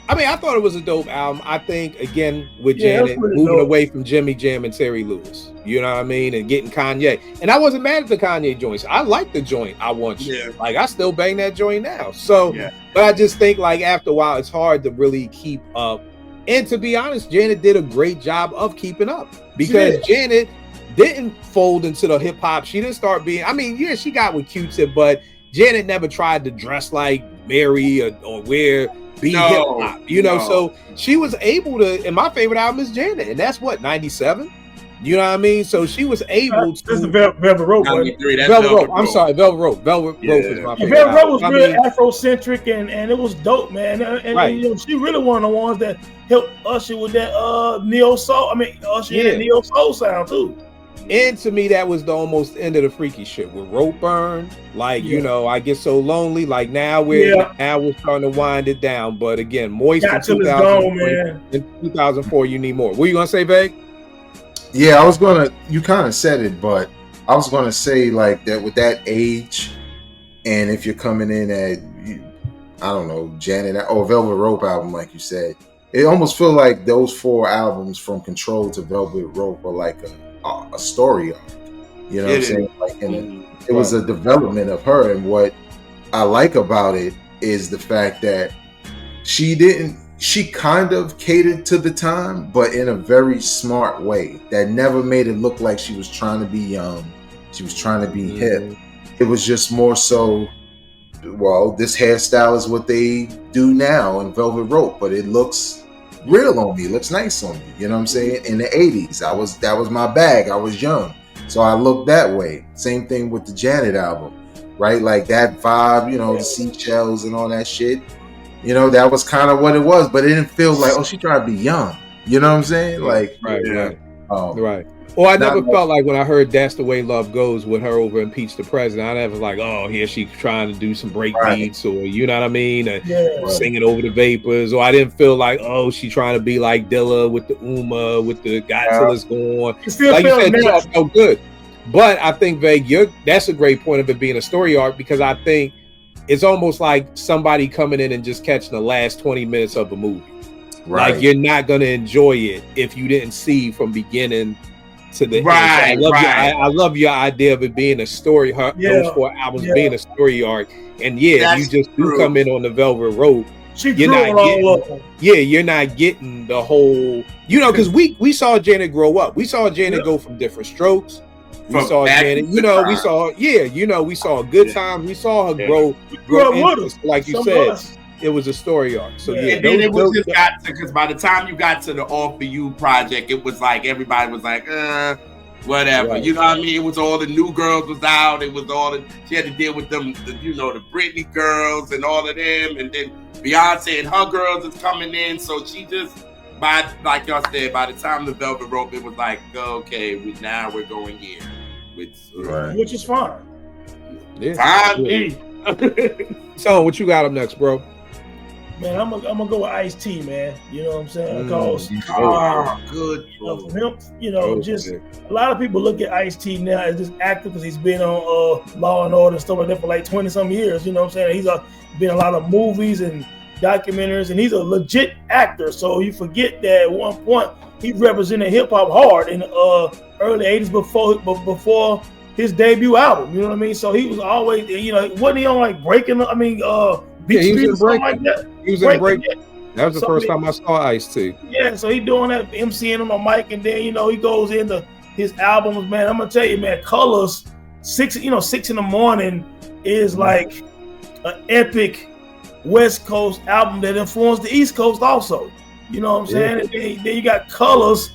I mean, I thought it was a dope album. I think, again, with Janet moving away from Jimmy Jam and Terry Lewis, you know what I mean, and getting Kanye. And I wasn't mad at the Kanye joints. I like the joint I Want You. Yeah. Like, I still bang that joint now. So, but I just think, like, after a while, it's hard to really keep up. And to be honest, Janet did a great job of keeping up. Because Janet didn't fold into the hip-hop. She didn't start being, I mean, yeah, she got with Q-Tip, but Janet never tried to dress like Mary or wear... hip hop, you know, so she was able to, and my favorite album is Janet, and that's what, 97? You know what I mean? So she was able to. This is Velvet Rope. Velvet Rope. I'm sorry, Velvet Rope. Velvet Rope is my favorite. Velvet Rope was real Afrocentric, and it was dope, man. And you know, she really one of the ones that helped usher with that neo soul. I mean, usher in the neo soul sound too. And to me, that was the almost end of the freaky shit with Rope Burn. Like, you know, I Get So Lonely. Like now we're starting to wind it down. But again, Moist in 2004, you need more. What are you gonna say, Vague? Yeah, you kind of said it, but I was gonna say like that with that age, and if you're coming in at, I don't know, Janet or Velvet Rope album, like you said, it almost feel like those 4 albums from Control to Velvet Rope are like a story arc, you know what I'm saying? Like, and it was a development of her, and what I like about it is the fact that she kind of catered to the time, but in a very smart way that never made it look like she was trying to be young, she was trying to be hip. It was just more so, well, this hairstyle is what they do now in Velvet Rope, but it looks real on me, it looks nice on me, you know what I'm saying? In the 80s, that was my bag. I was young, so I looked that way. Same thing with the Janet album, right? Like that vibe, you know, the seashells and all that shit, you know, that was kind of what it was, but it didn't feel like, oh, she tried to be young, you know what I'm saying? Like, right. Or I never felt like when I heard That's the Way Love Goes with her over Impeach the President, I never was like, oh, here she's trying to do some break beats, or you know what I mean, singing over the Vapors. Or I didn't feel like, oh, she's trying to be like Dilla with the Uma, with the Godzilla's going. Like you said, it all felt good. But I think, Vague, that's a great point of it being a story arc, because I think it's almost like somebody coming in and just catching the last 20 minutes of a movie. Right. Like, you're not going to enjoy it if you didn't see from beginning to the end. I love your idea of it being a story, those 4 albums being a story arc. And you just do come in on the Velvet Rope. You're not getting the whole, you know, because we saw Janet grow up. We saw Janet go from Different Strokes. We saw Janet, we saw a Good Time. We saw her grow into, like you said. It was a story arc. So and then it was just got to, because by the time you got to the All For You project, it was like everybody was like, whatever. Right. You know what I mean? It was all the new girls was out. It was all she had to deal with them, the Britney girls and all of them, and then Beyonce and her girls is coming in. So she just, like y'all said, by the time the Velvet Rope, it was like, okay, now we're going here, which is fine. Fine. So what you got up next, bro? Man, I'm gonna go with Ice-T, man. You know what I'm saying? Because good for him, you know, just a lot of people look at Ice-T now as this actor because he's been on Law and Order and stuff like that for like 20-some years. You know what I'm saying? He's been in a lot of movies and documentaries, and he's a legit actor. So you forget that at one point he represented hip hop hard in the early '80s before his debut album. You know what I mean? So he was always, you know, wasn't he on like Breaking? I mean, Beach Street or something like that. He was in Breaking. That was the first time I saw Ice-T. Yeah, so he doing that, MCing on the mic, and then, you know, he goes into his albums, man. I'm gonna tell you, man, Colors, 6 in the morning is like an epic West Coast album that influenced the East Coast also. You know what I'm saying? And then you got Colors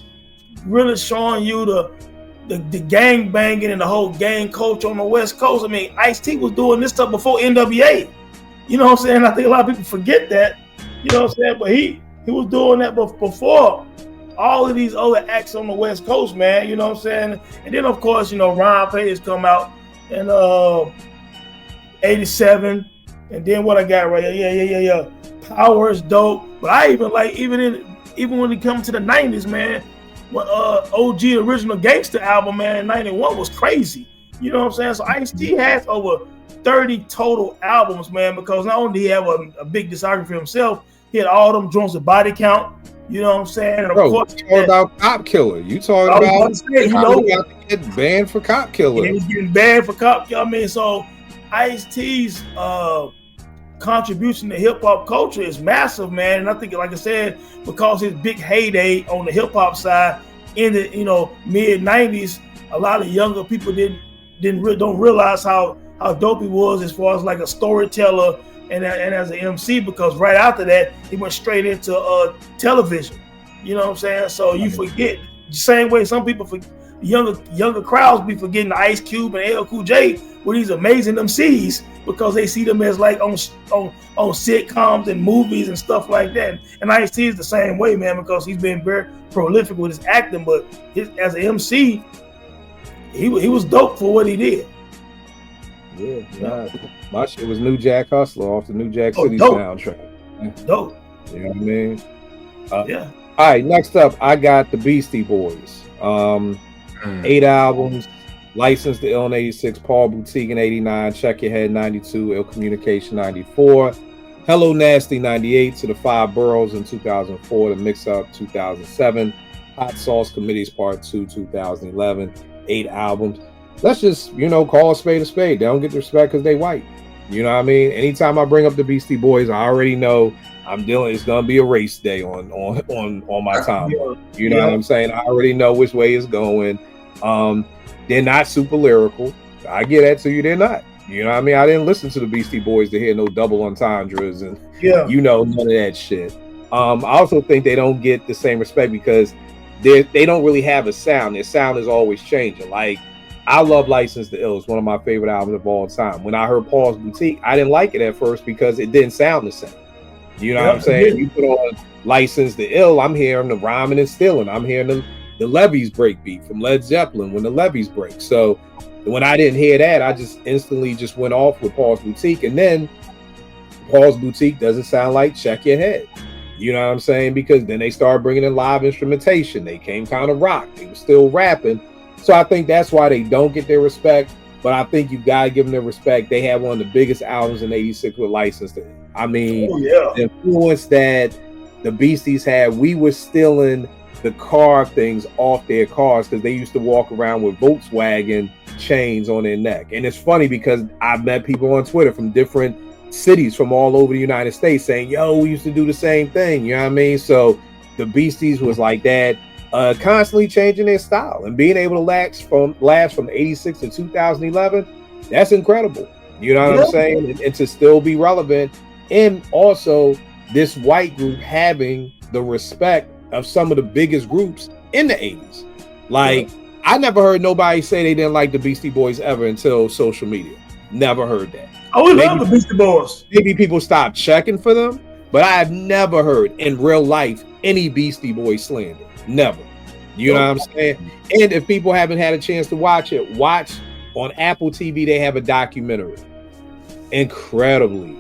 really showing you the gang banging and the whole gang culture on the West Coast. I mean, Ice-T was doing this stuff before NWA. You know what I'm saying? I think a lot of people forget that. You know what I'm saying? But he was doing that before all of these other acts on the West Coast, man. You know what I'm saying? And then, of course, Ron Page come out in 87. And then what I got right here, yeah. Power is dope. But I even like, even when it comes to the 90s, man, when OG Original Gangster album, man, in 91 was crazy. You know what I'm saying? So Ice-T has over 30 total albums, man, because not only did he have a big discography himself, he had all them joints with Body Count. You know what I'm saying? And of course, you talking about Cop Killer. You talking about about to get banned for Cop Killer. He was getting banned for Cop Killer. I mean, so Ice-T's contribution to hip hop culture is massive, man. And I think, like I said, because his big heyday on the hip hop side in the mid 90s, a lot of younger people don't realize how dope he was as far as like a storyteller and as an MC, because right after that he went straight into television. You know what I'm saying? So you forget the same way some people younger crowds be forgetting Ice Cube and LL Cool J were these amazing MCs because they see them as like on sitcoms and movies and stuff like that. And Ice-T is the same way, man, because he's been very prolific with his acting, but as an MC, he was dope for what he did. Yeah, my shit was New Jack Hustler off the New Jack City soundtrack. Dope. You know what I mean? Yeah. All right, next up, I got the Beastie Boys. 8 albums, Licensed to Ill in 86, Paul Boutique in 89, Check Your Head 92, Ill Communication 94, Hello Nasty 98, To the Five Boroughs in 2004, The Mix Up 2007, Hot Sauce Committees Part 2 2011, 8 albums. Let's just, call a spade a spade. They don't get the respect because they white. You know what I mean? Anytime I bring up the Beastie Boys, I already know it's gonna be a race day on my time. You know what I'm saying? I already know which way it's going. They're not super lyrical. I get that to you, they're not. You know what I mean? I didn't listen to the Beastie Boys to hear no double entendres and none of that shit. I also think they don't get the same respect because they don't really have a sound. Their sound is always changing. Like, I love License to Ill. It's one of my favorite albums of all time. When I heard Paul's Boutique, I didn't like it at first because it didn't sound the same. You know what I'm saying? You put on License to Ill, I'm hearing the rhyming and stealing. I'm hearing the Levees break beat from Led Zeppelin when the Levees break. So when I didn't hear that, I just instantly just went off with Paul's Boutique. And then Paul's Boutique doesn't sound like Check Your Head. You know what I'm saying? Because then they started bringing in live instrumentation. They came kind of rock. They were still rapping. So I think that's why they don't get their respect. But I think you got to give them their respect. They had one of the biggest albums in 86 with License to Ill. I mean, the influence that the Beasties had, we were stealing the car things off their cars because they used to walk around with Volkswagen chains on their neck. And it's funny because I've met people on Twitter from different cities from all over the United States saying, yo, we used to do the same thing. You know what I mean? So the Beasties was like that, constantly changing their style and being able to last from 86 to 2011. That's incredible. You know what I'm saying? And to still be relevant. And also this white group having the respect of some of the biggest groups in the 80s. Like, I never heard nobody say they didn't like the Beastie Boys ever until social media. Never heard that. Oh, we love the Beastie Boys. Maybe people stopped checking for them, but I've never heard in real life any Beastie Boys slander. Never. You know what I'm saying? And if people haven't had a chance to watch it, watch on Apple TV. They have a documentary. Incredibly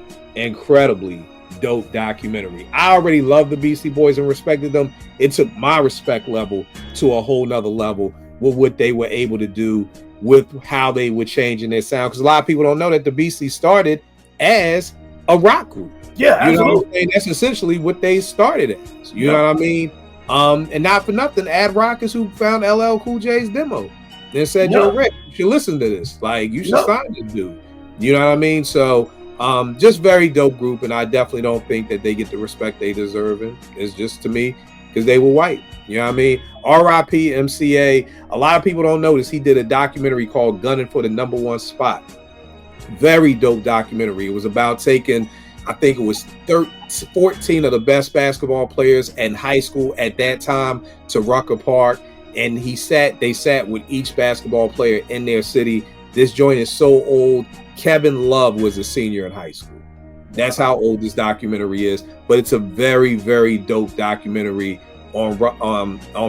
dope documentary. I already loved the Beastie Boys and respected them. It took my respect level to a whole nother level with what they were able to do with how they were changing their sound. Because a lot of people don't know that the Beasties started as a rock group. Yeah, you know what I'm saying? That's essentially what they started as. You know what I mean? And not for nothing, Ad Rock is who found LL Cool J's demo and said, yo, Rick, you should listen to this. Like, you should sign this dude. You know what I mean? So just very dope group, and I definitely don't think that they get the respect they deserve. And it's just, to me, because they were white. You know what I mean? R.I.P. MCA. A lot of people don't notice he did a documentary called Gunning for the Number One Spot. Very dope documentary. It was about taking, I think it was 14 of the best basketball players in high school at that time to Rucker Park. And they sat with each basketball player in their city. This joint is so old. Kevin Love was a senior in high school. That's how old this documentary is. But it's a very, very dope documentary on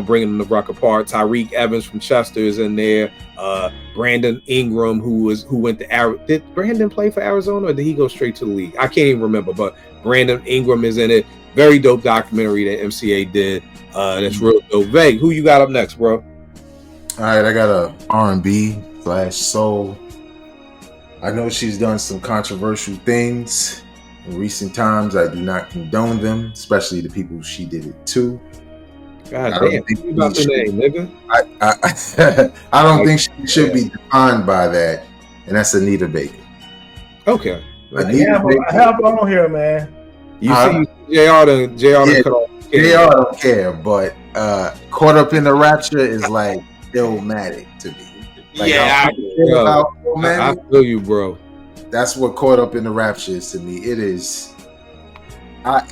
bringing them to Rucker Park. Tyreek Evans from Chester is in there. Brandon Ingram, who went to did Brandon play for Arizona or did he go straight to the league? I can't even remember. But Brandon Ingram is in it. Very dope documentary that MCA did. That's real dope. Vague, who you got up next, bro? All right, I got a R&B/soul. I know she's done some controversial things in recent times. I do not condone them, especially the people she did it to. God damn, think about the name, nigga. I don't think she should be defined by that, and that's Anita Baker. Okay. I have on here, man. You see, JR done cut off. JR don't care, but Caught Up in the Rapture is like Illmatic to me. Like, yeah, I feel you, bro. That's what Caught Up in the Rapture is to me. It is. I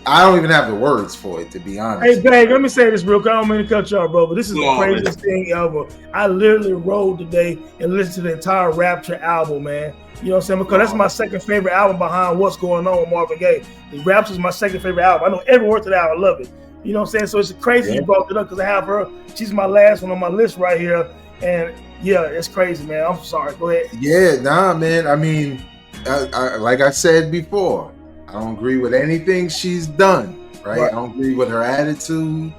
don't even have the words for it, to be honest. Hey, babe, let me say this real quick. I don't mean to cut you off, bro, but this is the craziest thing ever. I literally rode today and listened to the entire Rapture album, man. You know what I'm saying? Because that's my second favorite album behind What's Going On with Marvin Gaye. The Rapture is my second favorite album. I know every word to that album. I love it. You know what I'm saying? So it's crazy you brought it up because I have her. She's my last one on my list right here. And yeah, it's crazy, man. I'm sorry. Go ahead. Yeah, nah, man. I mean, I like I said before, I don't agree with anything she's done, right? I don't agree with her attitude,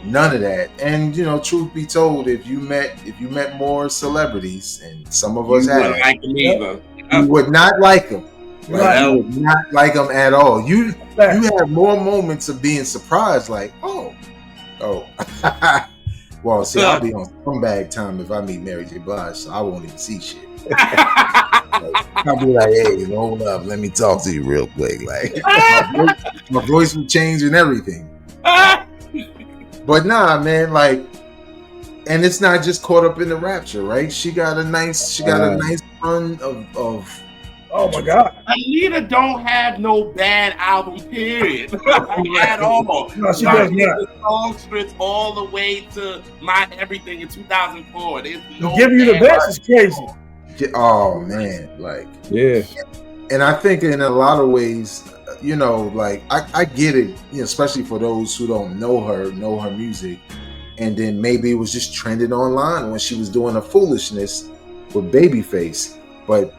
none of that. And truth be told, if you met more celebrities, and some of us have, you would not like them. Right? You would not like them at all. You have more moments of being surprised, like, oh. Well, see, I'll be on scumbag time if I meet Mary J. Blige, so I won't even see shit. I'll be like, hey, hold up, let me talk to you real quick. Like, my voice will change and everything. But nah, man, like, and it's not just Caught Up in the Rapture, right? She got a nice run of oh my God. Anita don't have no bad album, period. At all. No, she does not. The song strips all the way to My Everything in 2004. There's no Giving you the best is crazy. Oh man, like yeah. And I think in a lot of ways, like I get it, especially for those who don't know her music, and then maybe it was just trending online when she was doing her foolishness with Babyface. But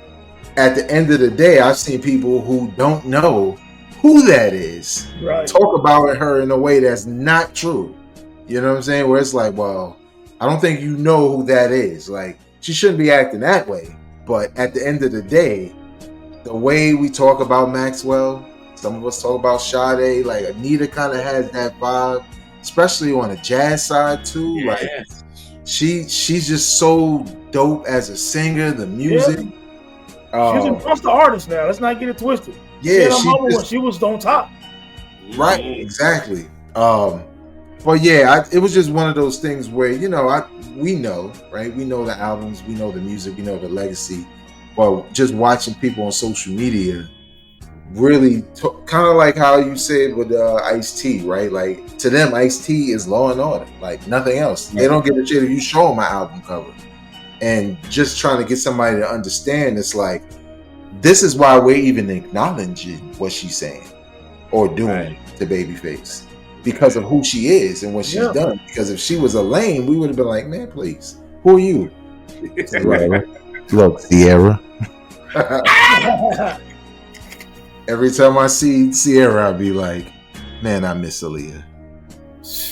at the end of the day, I've seen people who don't know who that is talk about her in a way that's not true. You know what I'm saying? Where it's like, well, I don't think you know who that is. Like, she shouldn't be acting that way. But at the end of the day, the way we talk about Maxwell, some of us talk about Sade, like Anita kind of has that vibe, especially on the jazz side too. Yes. Like she's just so dope as a singer, the music. Yeah. She's a monster artist now. Let's not get it twisted. Yeah, she was on top. Right, exactly. But yeah, it was just one of those things where we know, right? We know the albums, we know the music, we know the legacy. But just watching people on social media, really kind of like how you said with Ice-T, right? Like to them, Ice-T is Law and Order, like nothing else. They don't give a shit if you show them my album cover. And just trying to get somebody to understand, it's like, this is why we're even acknowledging what she's saying or doing to Babyface, because of who she is and what she's done. Because if she was a lame, we would have been like, man, please, who are you? Look, Sierra. Every time I see Sierra, I'll be like, man, I miss Aaliyah.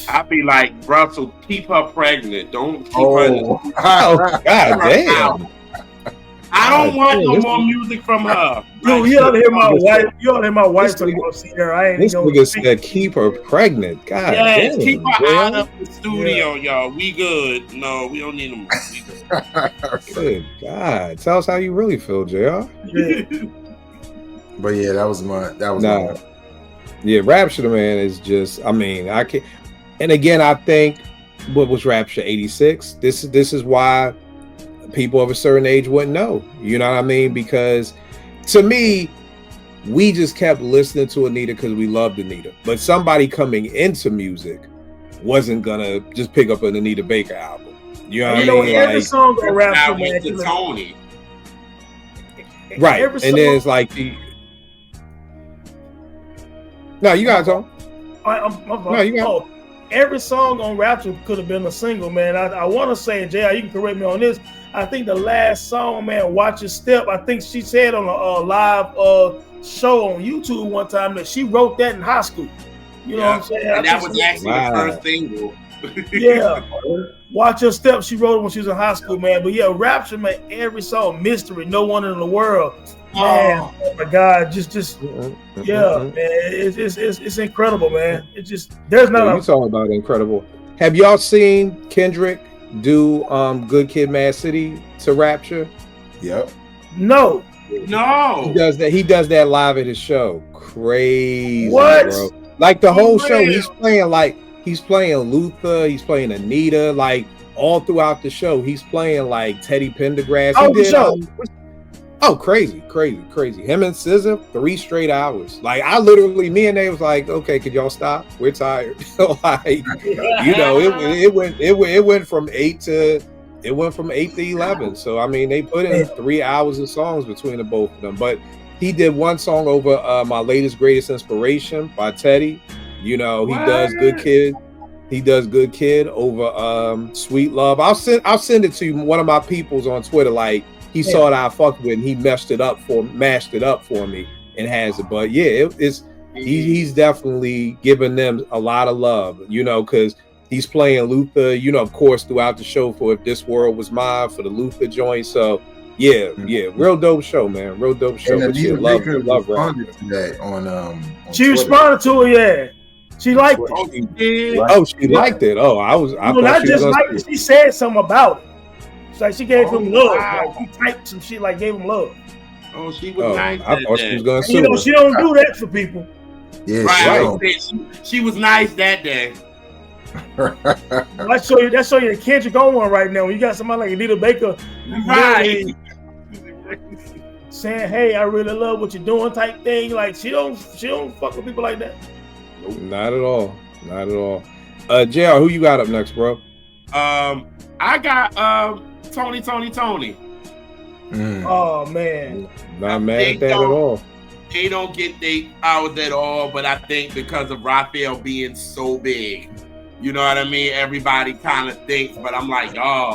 I'd be like, Russell, keep her pregnant. Don't keep her. Oh, God damn. I don't want no more music from her. Dude, you ought to hear my wife. You ought to hear my wife talking about Sierra. I ain't this nigga said keep her pregnant. God damn. Keep her out of the studio, y'all. We good. No, we don't need them. We good. Good God. Tell us how you really feel, JR. But yeah, that was my. Yeah, Rapture, man, is just, I mean, And again, I think what was Rapture 86? This is why people of a certain age wouldn't know. You know what I mean? Because to me, we just kept listening to Anita because we loved Anita. But somebody coming into music wasn't gonna just pick up an Anita Baker album. You know what I mean? Every Like, song on Rapture, man. to Toni. right. And then it's like no, you gotta talk. No, you got. Every song on Rapture could have been a single, man. I want to say, JR, you can correct me on this. I think the last song, man, Watch Your Step, I think she said on a live show on YouTube one time that she wrote that in high school. You know what I'm saying? And that was actually the first single. Yeah. Watch Your Step, she wrote it when she was in high school, man. But yeah, Rapture, man, every song, Mystery, No One in the World. Man, oh my God, just yeah, man, it's incredible, man. It just there's not. You talking about incredible? Have y'all seen Kendrick do "Good Kid, Mad City" to Rapture? Yep. No. He does that. He does that live at his show. Crazy, what? Bro. Like the whole show, he's playing Luther, he's playing Anita, like all throughout the show. He's playing like Teddy Pendergrass. Oh, the show. Crazy. Him and SZA, 3 straight hours. Like I literally, me and they was like, okay, could y'all stop? We're tired. Like, you know, it went from 8 to 11. So I mean, they put in 3 hours of songs between the both of them. But he did one song over My Latest Greatest Inspiration by Teddy. You know, he does Good Kid. He does Good Kid over Sweet Love. I'll send it to you, one of my peoples on Twitter. Like, he saw that I fucked with, and he mashed it up for me, and has it. But yeah, he's definitely giving them a lot of love, you know, because he's playing Luther, you know, of course, throughout the show for If This World Was Mine for the Luther joint. So yeah, real dope show, man, real dope show. And but yeah, love responded to that on she Twitter. Responded to it, yeah. She liked it. Oh, she liked it. Oh, I thought she just liked it. She said something about it. It's like she gave him love. Like she typed some shit, like gave him love. Oh, she was nice. I thought she was gonna sue. You know, she don't do that for people. Yeah, right. She was nice that day. Let's show you the Kendrick on one right now. When you got somebody like Anita Baker, right, saying, "Hey, I really love what you're doing," type thing. Like she don't fuck with people like that. Not at all. JR, who you got up next, bro? I got Toni. Oh man, not mad at that at all. They don't get their hours at all, but I think because of Raphael being so big, you know what I mean? Everybody kind of thinks, but I'm like,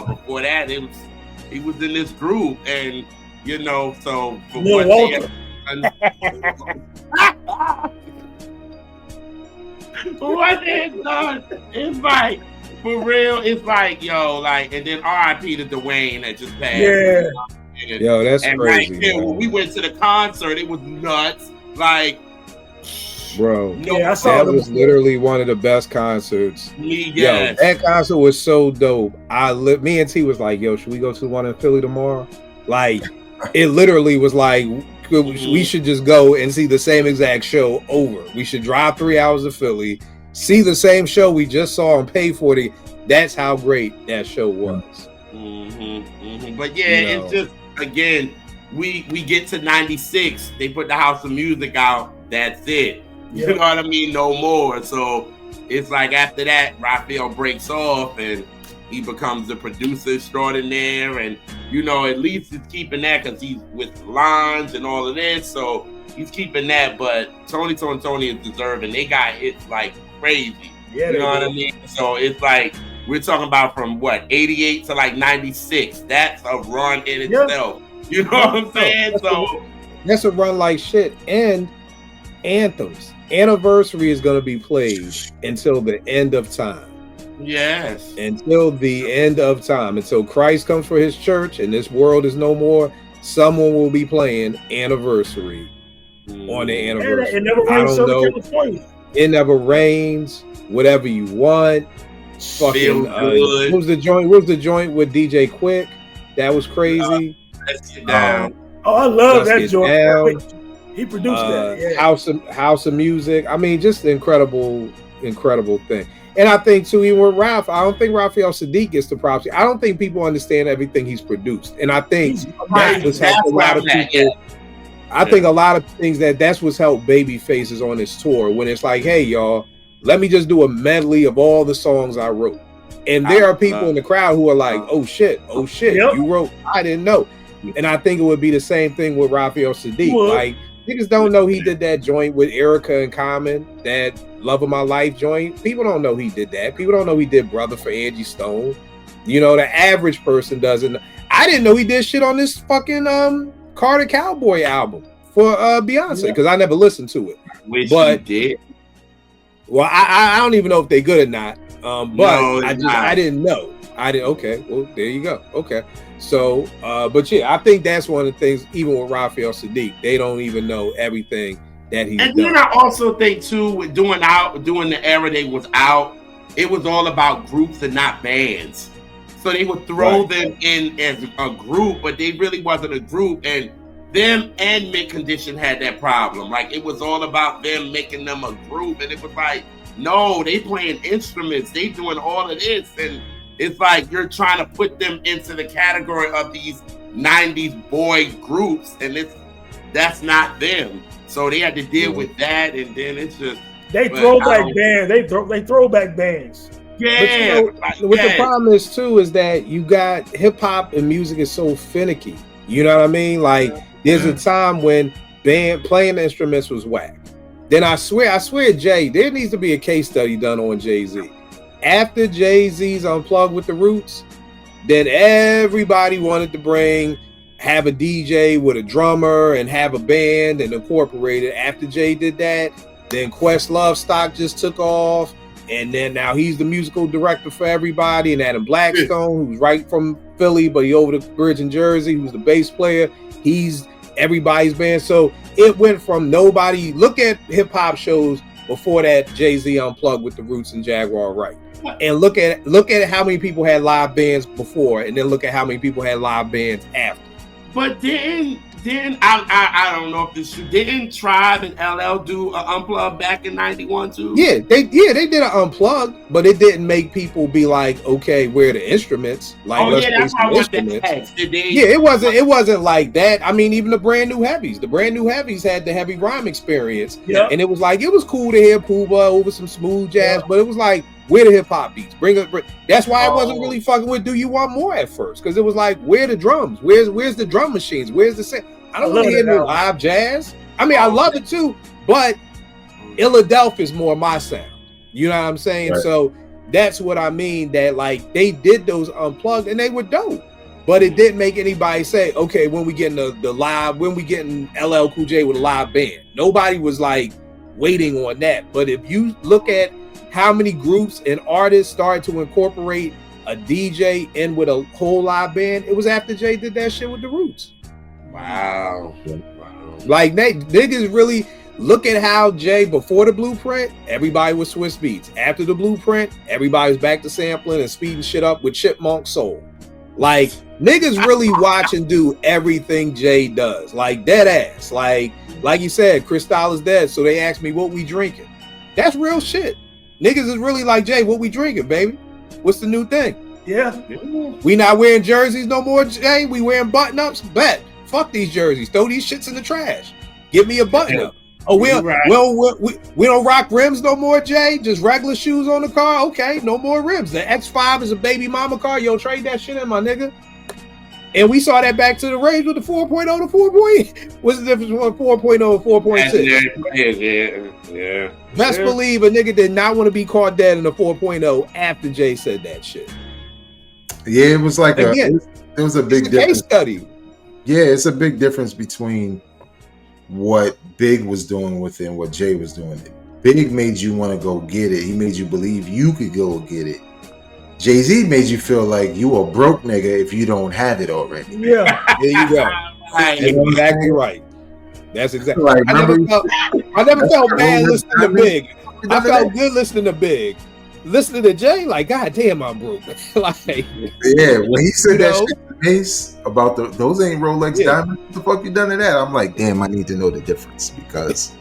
before that, he was in this group, and you know, so for what they done, it's like, for real, it's like, yo, like, and then R.I.P. to Dwayne that just passed. Yeah. Yo, that's and crazy. Right there, when we went to the concert, it was nuts. Like, bro, I saw that was literally one of the best concerts. Yes. Yo, that concert was so dope. Me and T was like, yo, should we go to the one in Philly tomorrow? Like, it literally was like, we should just go and see the same exact show over. We should drive 3 hours to Philly, see the same show we just saw and pay for it. That's how great that show was. But yeah, it's just, again, we get to 96, they put the House of Music out, that's it. You know what I mean? No more. So it's like after that, Raphael breaks off and he becomes the producer extraordinaire, and you know, at least he's keeping that because he's with lines and all of this, so he's keeping that. But Toni is deserving. They got hits like crazy. You know what I mean? So it's like we're talking about from what 88 to like 96. That's a run in itself. You know what I'm saying? That's a run like shit. And anthems. Anniversary is going to be played until the end of time. Yes. Until the end of time. Until Christ comes for his church and this world is no more, someone will be playing Anniversary on the anniversary. It never rains. I don't know. It never rains. Whatever you want. Fucking what was the joint with DJ Quick? That was crazy. Let's get down. I love that joint. He produced that. Yeah. House of Music. I mean, just incredible thing. And I think too, even with Ralph, I don't think Raphael Sadiq gets the props. I don't think people understand everything he's produced, and I think that's what's helped a lot of people. I think a lot of things that's what's helped Babyface on his tour when it's like, hey y'all, let me just do a medley of all the songs I wrote. And there are people in the crowd who are like, oh shit, you wrote, I didn't know. And I think it would be the same thing with Raphael Sadiq. Like, niggas don't know he did that joint with Erica and Common, that Love of My Life joint. People don't know he did that. People don't know he did Brother for Angie Stone. You know, the average person doesn't. I didn't know he did shit on this fucking Carter Cowboy album for Beyonce, because I never listened to it. But you did. Well, I don't even know if they're good or not. But I didn't know. Okay, well, there you go. Okay. So, but yeah, I think that's one of the things, even with Raphael Sadiq, they don't even know everything that he's done. And then I also think too, with during the era they was out, it was all about groups and not bands. So they would throw them in as a group, but they really wasn't a group. And them and Mint Condition had that problem. Like, it was all about them making them a group, and it was like, no, they playing instruments, they doing all of this, and it's like you're trying to put them into the category of these 90s boy groups, and that's not them. So they had to deal with that, and then it's just they throw back bands. They throw back bands. Yeah. But what the problem is too is that you got hip hop and music is so finicky. You know what I mean? Like, there's a time when playing the instruments was whack. Then I swear, Jay, there needs to be a case study done on Jay-Z. After Jay-Z's Unplugged with the Roots, then everybody wanted to have a DJ with a drummer and have a band and incorporate it. After Jay did that, then Questlove stock just took off, and then now he's the musical director for everybody. And Adam Blackstone, who's right from Philly, but he over the bridge in Jersey, who's the bass player, he's everybody's band. So it went from nobody. Look at hip hop shows before that, Jay-Z Unplugged with the Roots and Jaguar Wright, and look at how many people had live bands before, and then look at how many people had live bands after. But then I don't know if this didn't Tribe and LL do an Unplugged back in '91 too. Yeah, they did an Unplugged, but it didn't make people be like, okay, where are the instruments? Like, let's play some instruments. It wasn't like that. I mean, even the brand new heavies had the heavy rhyme experience, and it was like, it was cool to hear Pooba over some smooth jazz, but it was like, where the hip hop beats? Bring. That's why I wasn't really fucking with Do You Want More at first, because it was like, where the drums? Where's the drum machines? Where's the sound? I don't want to hear no live jazz. I mean, I love it too, but Philadelphia is more my sound. You know what I'm saying? Right. So that's what I mean. That like they did those Unplugged and they were dope, but it didn't make anybody say, okay, when we getting the live, when we getting LL Cool J with a live band. Nobody was like waiting on that. But if you look at how many groups and artists started to incorporate a DJ in with a whole live band, it was after Jay did that shit with the Roots. Wow. Like, niggas really look at how Jay, before the Blueprint, everybody was Swiss Beats. After the Blueprint, everybody was back to sampling and speeding shit up with Chipmunk Soul. Like, niggas really watch and do everything Jay does. Like, dead ass. Like you said, Cristal is dead, so they asked me what we drinking. That's real shit. Niggas is really like, Jay, what we drinking, baby? What's the new thing? Yeah. We not wearing jerseys no more, Jay. We wearing button-ups? Bet. Fuck these jerseys. Throw these shits in the trash. Give me a button-up. Oh, we don't rock rims no more, Jay? Just regular shoes on the car? Okay, no more rims. The X5 is a baby mama car. Yo, trade that shit in, my nigga. And we saw that back to the range with the 4.0 to 4.8. What's the difference between 4.0 and 4.6? Yeah. Best believe a nigga did not want to be caught dead in the 4.0 after Jay said that shit. Yeah, it was like there was a big difference. Case study. Yeah, it's a big difference between what Big was doing with it and what Jay was doing. Big made you want to go get it. He made you believe you could go get it. Jay-Z made you feel like you a broke nigga if you don't have it already. Yeah. There you go. That's exactly right. That's exactly right. I never felt bad listening to Big. I felt good listening to Big. Listening to Jay, like, God damn, I'm broke. Like, yeah, when he said that shit to Mace about those ain't Rolex diamonds, what the fuck you done to that? I'm like, damn, I need to know the difference because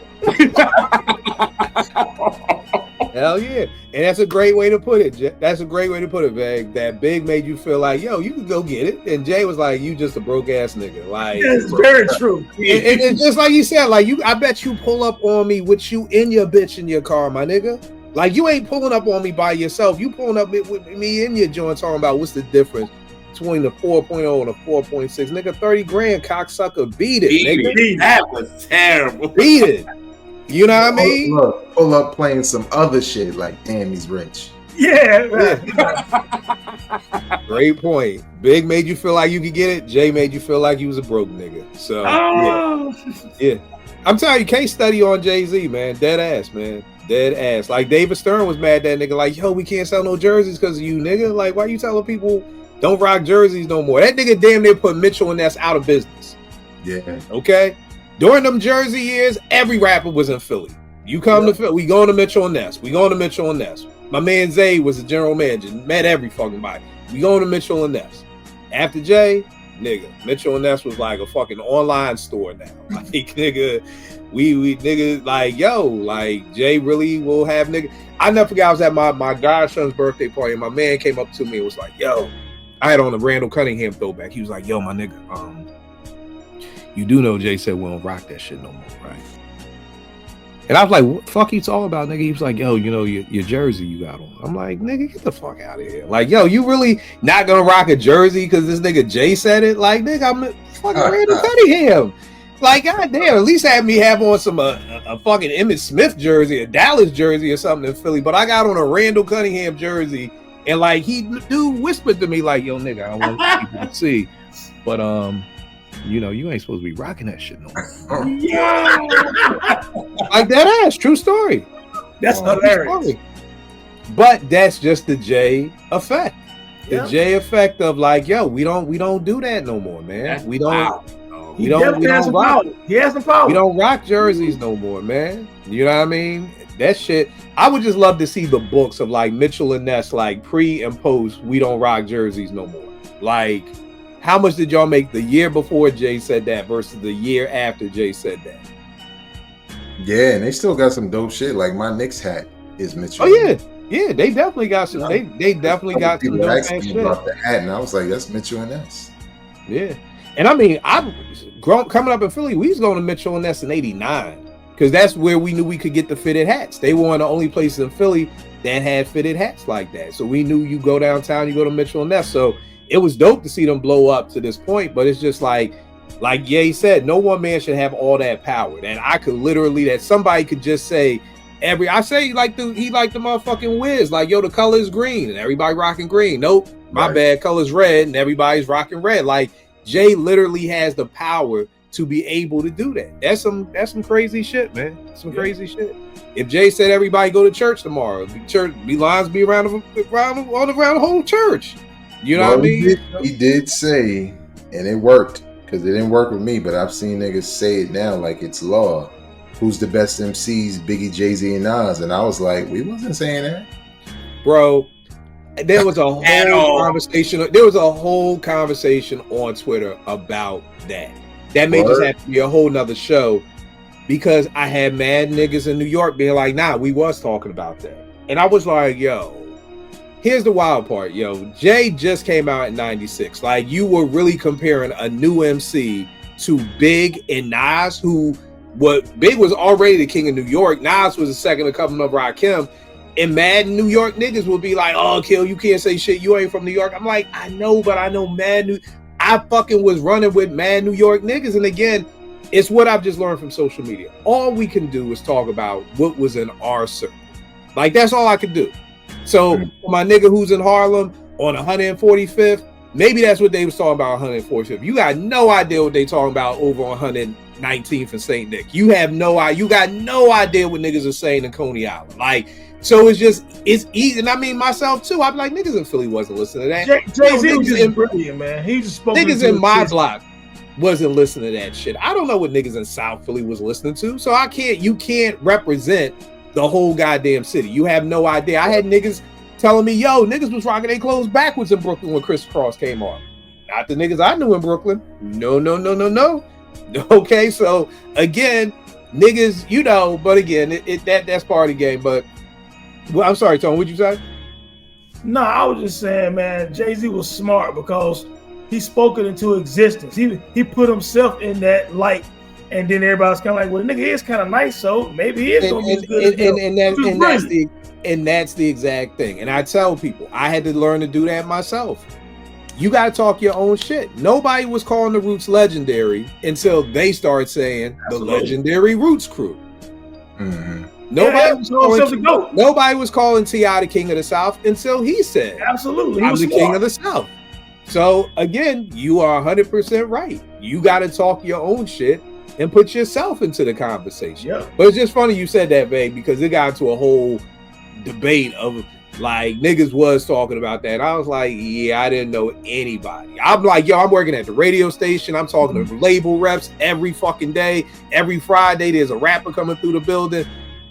Hell yeah. And that's a great way to put it. That's a great way to put it, Vag. That Big made you feel like, yo, you can go get it. And Jay was like, you just a broke ass nigga. Like, That's very true. and just like you said, like I bet you pull up on me with you in your bitch in your car, my nigga. Like you ain't pulling up on me by yourself. You pulling up with me in your joint talking about what's the difference between the 4.0 and the 4.6. Nigga, 30 grand, cocksucker. Beat it, nigga. That was terrible. Beat it. You know what I mean? Look, pull up playing some other shit like, damn, he's rich. Yeah. Great point. Big made you feel like you could get it. Jay made you feel like you was a broke nigga. So yeah. I'm telling you, case study on Jay-Z, man. Dead ass, man. Dead ass. Like David Stern was mad at that nigga. Like, yo, we can't sell no jerseys because of you, nigga. Like, why you telling people don't rock jerseys no more? That nigga damn near put Mitchell and Ness out of business. Yeah. Okay. During them Jersey years, every rapper was in Philly. You come to Philly, we going to Mitchell and Ness. We going to Mitchell and Ness. My man Zay was the general manager, met every fucking body. We going to Mitchell and Ness. After Jay, nigga, Mitchell and Ness was like a fucking online store now. Like, nigga, we nigga, like, yo, like Jay really will have nigga. I never forget I was at my godson's birthday party and my man came up to me and was like, yo, I had on a Randall Cunningham throwback. He was like, yo, my nigga, you do know Jay said we don't rock that shit no more, right? And I was like, what the fuck you talking about, nigga? He was like, yo, you know, your jersey you got on. I'm like, nigga, get the fuck out of here. Like, yo, you really not gonna rock a jersey because this nigga Jay said it? Like, nigga, I'm fucking Randall Cunningham. Like, goddamn, at least have me have on some a fucking Emmitt Smith jersey, a Dallas jersey or something in Philly. But I got on a Randall Cunningham jersey, and like he dude whispered to me, like, yo, nigga, I don't want people to see. But you know, you ain't supposed to be rocking that shit no more. Yeah. Like that ass, true story. That's hilarious. But that's just the Jay effect. The Yeah. Jay effect of like, yo, we don't do that no more, man. That's We don't wild. we don't rock. He has some power. We don't rock jerseys no more, man. You know what I mean? That shit. I would just love to see the books of like Mitchell and Ness, like pre and post. We don't rock jerseys no more. Like, how much did y'all make the year before Jay said that versus the year after Jay said that? Yeah, and they still got some dope shit. Like my Knicks hat is Mitchell. Oh yeah, yeah. They definitely got some. They definitely got some People dope asked ass me shit. about the hat, and I was like, that's Mitchell and Ness. Yeah, and I mean, coming up in Philly, we was going to Mitchell and Ness in '89 because that's where we knew we could get the fitted hats. They were one of the only places in Philly that had fitted hats like that. So we knew you go downtown, you go to Mitchell and Ness. So it was dope to see them blow up to this point. But it's just like Ye said, no one man should have all that power. That I could literally, that somebody could just say I say he like the motherfucking Wiz, like, yo, the color is green and everybody rocking green. Nope, my bad, color's red and everybody's rocking red. Like Jay literally has the power to be able to do that. That's some crazy shit, man. Some crazy shit. If Jay said everybody go to church tomorrow, the church lines be around the whole church. You know what I mean? He did say, and it worked because it didn't work with me, but I've seen niggas say it now like it's law. Who's the best MCs? Biggie, Jay-Z, and Nas. And I was like, we wasn't saying that. Bro, there was a whole conversation. There was a whole conversation on Twitter about that. That may just have to be a whole nother show because I had mad niggas in New York being like, nah, we was talking about that. And I was like, yo, here's the wild part, yo. Jay just came out in 96. Like, you were really comparing a new MC to Big and Nas, Big was already the king of New York. Nas was the second to come up Rakim. And mad New York niggas would be like, oh, Kill, you can't say shit. You ain't from New York. I'm like, I know, but I know I fucking was running with mad New York niggas. And again, it's what I've just learned from social media. All we can do is talk about what was in our circle. Like, that's all I could do. So for my nigga who's in Harlem on 145th, maybe that's what they was talking about 145th. You got no idea what they talking about over on 119th and St. Nick. You got no idea what niggas are saying in Coney Island. Like, so it's easy. And I mean myself too. I'm like, niggas in Philly wasn't listening to that. Jay-Z was just brilliant, man. He just spoke. Niggas in my block wasn't listening to that shit. I don't know what niggas in South Philly was listening to. So you can't represent the whole goddamn city. You have no idea. I had niggas telling me, yo, niggas was rocking their clothes backwards in Brooklyn when Criss Cross came on. Not the niggas I knew in Brooklyn. No. Okay, so again, niggas, but again, that's part of the game. But Well, I'm sorry, Tony. What'd you say? No, I was just saying, man, Jay-Z was smart because he spoke it into existence. He put himself in that light, and then everybody's kind of like, well, the nigga is kind of nice, so maybe he is going to be as good as him. And that's the exact thing. And I tell people, I had to learn to do that myself. You got to talk your own shit. Nobody was calling the Roots legendary until they started saying the legendary Roots crew. Mm-hmm. Nobody was calling T.I. the King of the South until he said, absolutely, I'm the King of the South. So again, you are 100% right. You got to talk your own shit and put yourself into the conversation. Yeah. But it's just funny you said that, babe, because it got into a whole debate of like niggas was talking about that. I was like, yeah, I didn't know anybody. I'm like, yo, I'm working at the radio station. I'm talking to label reps every fucking day. Every Friday, there's a rapper coming through the building.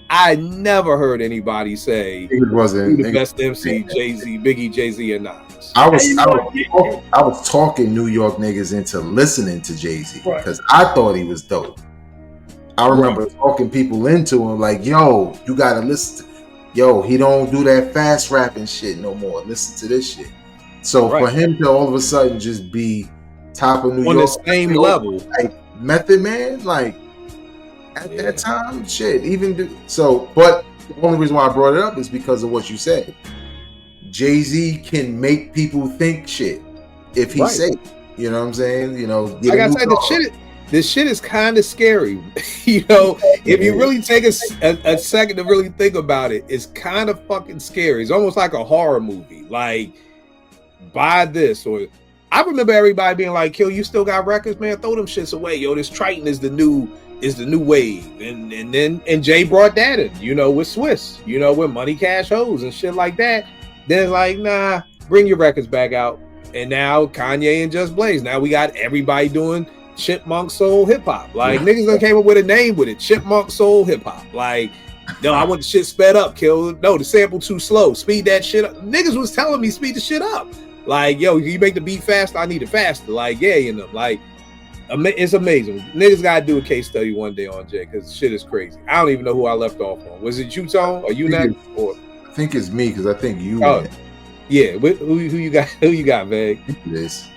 I never heard anybody say it wasn't the best MC, Jay-Z, Biggie, Jay-Z, and Nas. I was talking New York niggas into listening to Jay-Z because I thought he was dope. I remember talking people into him like, yo, you gotta listen. Yo, he don't do that fast rapping shit no more. Listen to this shit. So for him to all of a sudden just be top of New York on the same level, like Method Man, like at that time, shit. But the only reason why I brought it up is because of what you said. Jay-Z can make people think shit if he say it. You know what I'm saying? You know, like I said, this shit is kind of scary. You know, if you really take a second to really think about it, it's kind of fucking scary. It's almost like a horror movie. Like, buy this, or I remember everybody being like, "Kill, you still got records, man? Throw them shits away, yo. This Triton is the new wave." And Jay brought that in, you know, with Swiss, you know, with Money Cash Hoes and shit like that. Then it's like, nah, bring your records back out. And now Kanye and Just Blaze. Now we got everybody doing Chipmunk Soul Hip Hop. Like niggas done came up with a name with it. Chipmunk Soul Hip Hop. Like, no, I want the shit sped up, Kill. No, the sample too slow. Speed that shit up. Niggas was telling me speed the shit up. Like, yo, you make the beat faster, I need it faster. Like, yeah, you know, like, it's amazing. Niggas gotta do a case study one day on Jay because shit is crazy. I don't even know who I left off on. Was it you, Tone? Or you next? I think it's me because I think you. Yeah. Who you got? Who you got, Veg? This.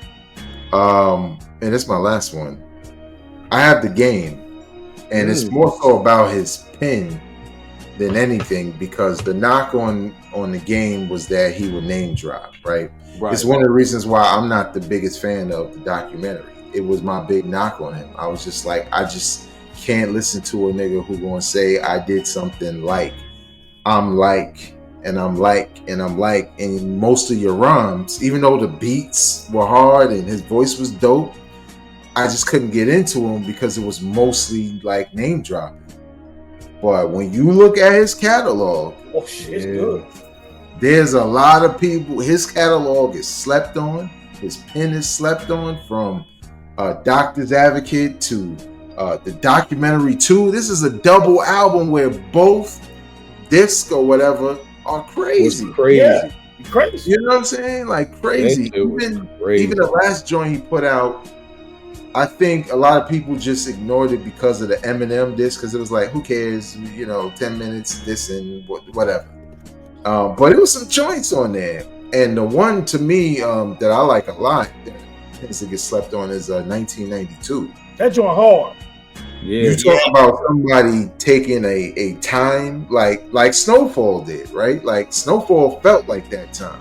And it's my last one. I have The Game, and it's more so about his pen than anything because the knock on The Game was that he would name drop. Right. It's one of the reasons why I'm not the biggest fan of the documentary. It was my big knock on him. I was just like, I just can't listen to a nigga who gonna say I did something like, I'm like, and I'm like, and I'm like, and most of your rhymes, even though the beats were hard and his voice was dope, I just couldn't get into him because it was mostly like name dropping. But when you look at his catalog, oh shit, it's good. There's a lot of people, his catalog is slept on, his pen is slept on, from Doctor's Advocate to the documentary 2. This is a double album where both disc or whatever are crazy. It's crazy. Yeah, crazy. You know what I'm saying? Like crazy. Even the last joint he put out, I think a lot of people just ignored it because of the Eminem disc, because it was like, who cares? You know, 10 minutes, this and whatever. But it was some joints on there. And the one to me that I like a lot, to get slept on, is 1992. That joint hard. Yeah, you talk about somebody taking a time like Snowfall did, right? Like Snowfall felt like that time.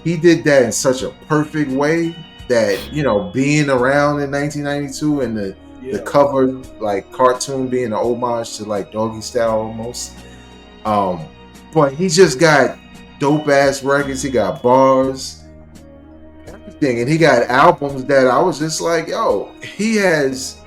He did that in such a perfect way that, you know, being around in 1992 and the cover like cartoon being an homage to like Doggy Style almost. But he just got dope ass records. He got bars. And he got albums that I was just like, yo, he has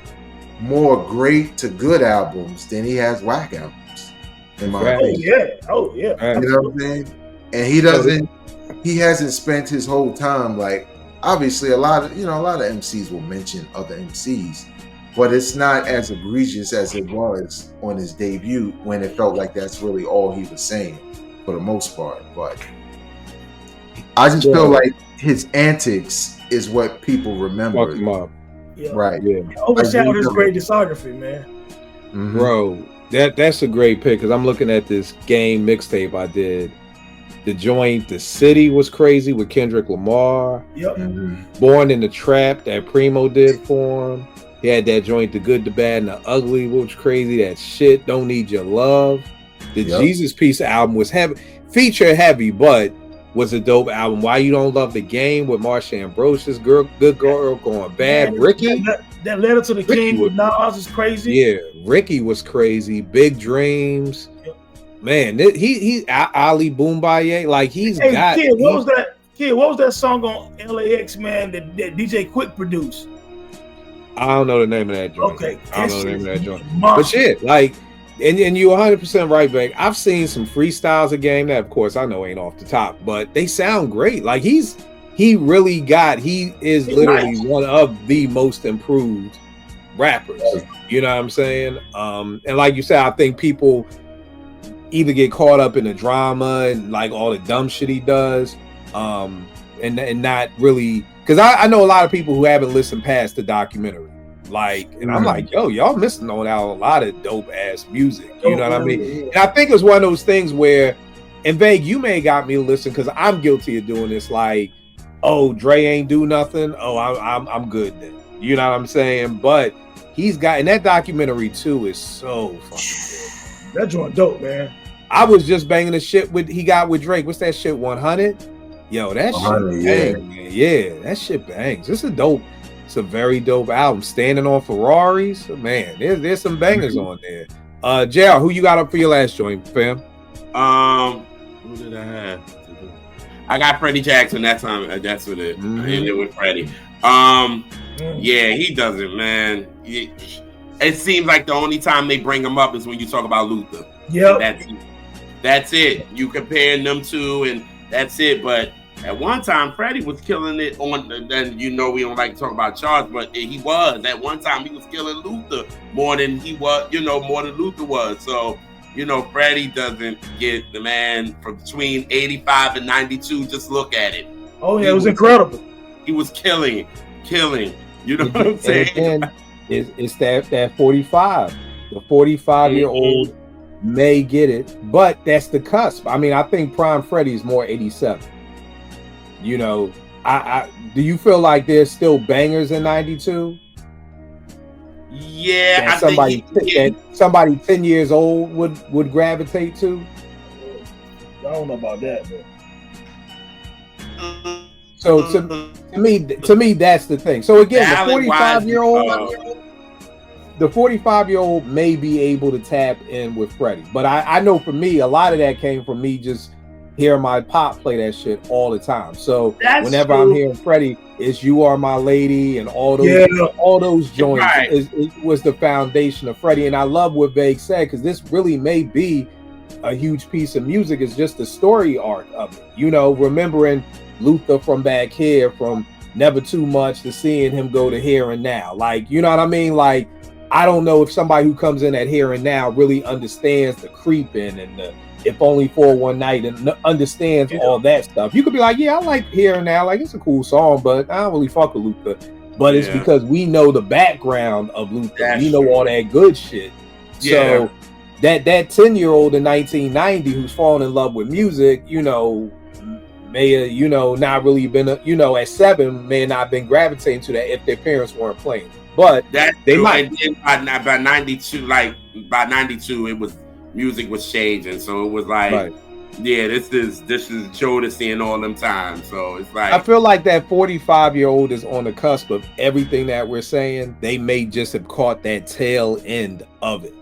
more great to good albums than he has whack albums, in my opinion. Oh yeah. You know what I'm saying? And he hasn't spent his whole time, like, obviously a lot of MCs will mention other MCs, but it's not as egregious as it was on his debut when it felt like that's really all he was saying for the most part. But I just feel like his antics is what people remember. Fuck him up. Yeah. Right. Yeah. Overshadowed his great discography, man. Mm-hmm. Bro, That's a great pick because I'm looking at this Game mixtape I did. The joint, The City was crazy with Kendrick Lamar. Yep. Born in the Trap that Primo did for him. He had that joint, The Good, the Bad, and the Ugly, which was crazy. That Shit, Don't Need Your Love. The Jesus Piece album was heavy, feature heavy, but was a dope album. Why You Don't Love the Game with Marsha Ambrosius, Good Girl Going Bad. Man, Ricky. That Letter to the Ricky King with Nas is crazy. Yeah, Ricky was crazy. Big Dreams. Man, he Ali Boombaye, like he's got. Kid, what was that? Kid, what was that song on LAX, man? That DJ Quick produced. I don't know the name of that joint. Okay, I don't know the name of that joint. But shit, like, and you're 100% right, Beck. I've seen some freestyles of Game that, of course, I know ain't off the top, but they sound great. Like he is literally one of the most improved rappers. You know what I'm saying? And like you said, I think people either get caught up in the drama and like all the dumb shit he does, and not really, because I know a lot of people who haven't listened past the documentary, like, and I'm like, yo, y'all missing on out a lot of dope ass music, you know what I mean? And I think it's one of those things where, and Vague, you may got me to listen because I'm guilty of doing this, like, oh, Dre ain't do nothing, oh, I'm good then, you know what I'm saying? But he's got, and that documentary too is so fucking good. That joint dope, man. I was just banging the shit he got with Drake. What's that shit? 100? Yo, that shit bangs. Yeah, that shit bangs. It's a very dope album. Standing on Ferraris, man. There's some bangers on there. JR, who you got up for your last joint, fam? Who did I have? I got Freddie Jackson that time. That's what it. I ended with Freddie. Yeah, he does it, man. It seems like the only time they bring him up is when you talk about Luther. Yeah, that's it. You comparing them two, and that's it. But at one time, Freddie was killing it on. And we don't like to talk about charts, but he was at one time he was killing Luther more than he was. More than Luther was. So Freddie doesn't get the man from between 85 and 92. Just look at it. Oh yeah, it was incredible. He was killing. You know what I'm saying? And it's that 45. The 45-year-old may get it, but that's the cusp. I mean, I think Prime Freddie is more 87. I do you feel like there's still bangers in 92? Yeah, that somebody 10 years old would gravitate to. I don't know about that, but so to me, that's the thing. So again, the 45-year-old may be able to tap in with Freddie, but I know for me, a lot of that came from me just hearing my pop play that shit all the time. So whenever I'm hearing Freddie, it's You Are My Lady and all those joints, right. it was the foundation of Freddie. And I love what Vague said, because this really may be a huge piece of music. It's just the story arc of it. Remembering Luther from back here, from Never Too Much to seeing him go to Here and Now. Like, you know what I mean? Like, I don't know if somebody who comes in at Here and Now really understands the creeping and the If Only for One Night and understands all that stuff. You could be like, yeah, I like Here and Now. Like, it's a cool song, but I don't really fuck with Luther. But it's because we know the background of Luther. We know all that good shit. So that 10-year-old in 1990 who's falling in love with music, may not really been at 7 may not have been gravitating to that if their parents weren't playing. But they might. And then by 92, it was music was changing, so it was like, this is Jodeci and all them times. So it's like, I feel like that 45-year-old is on the cusp of everything that we're saying. They may just have caught that tail end of it,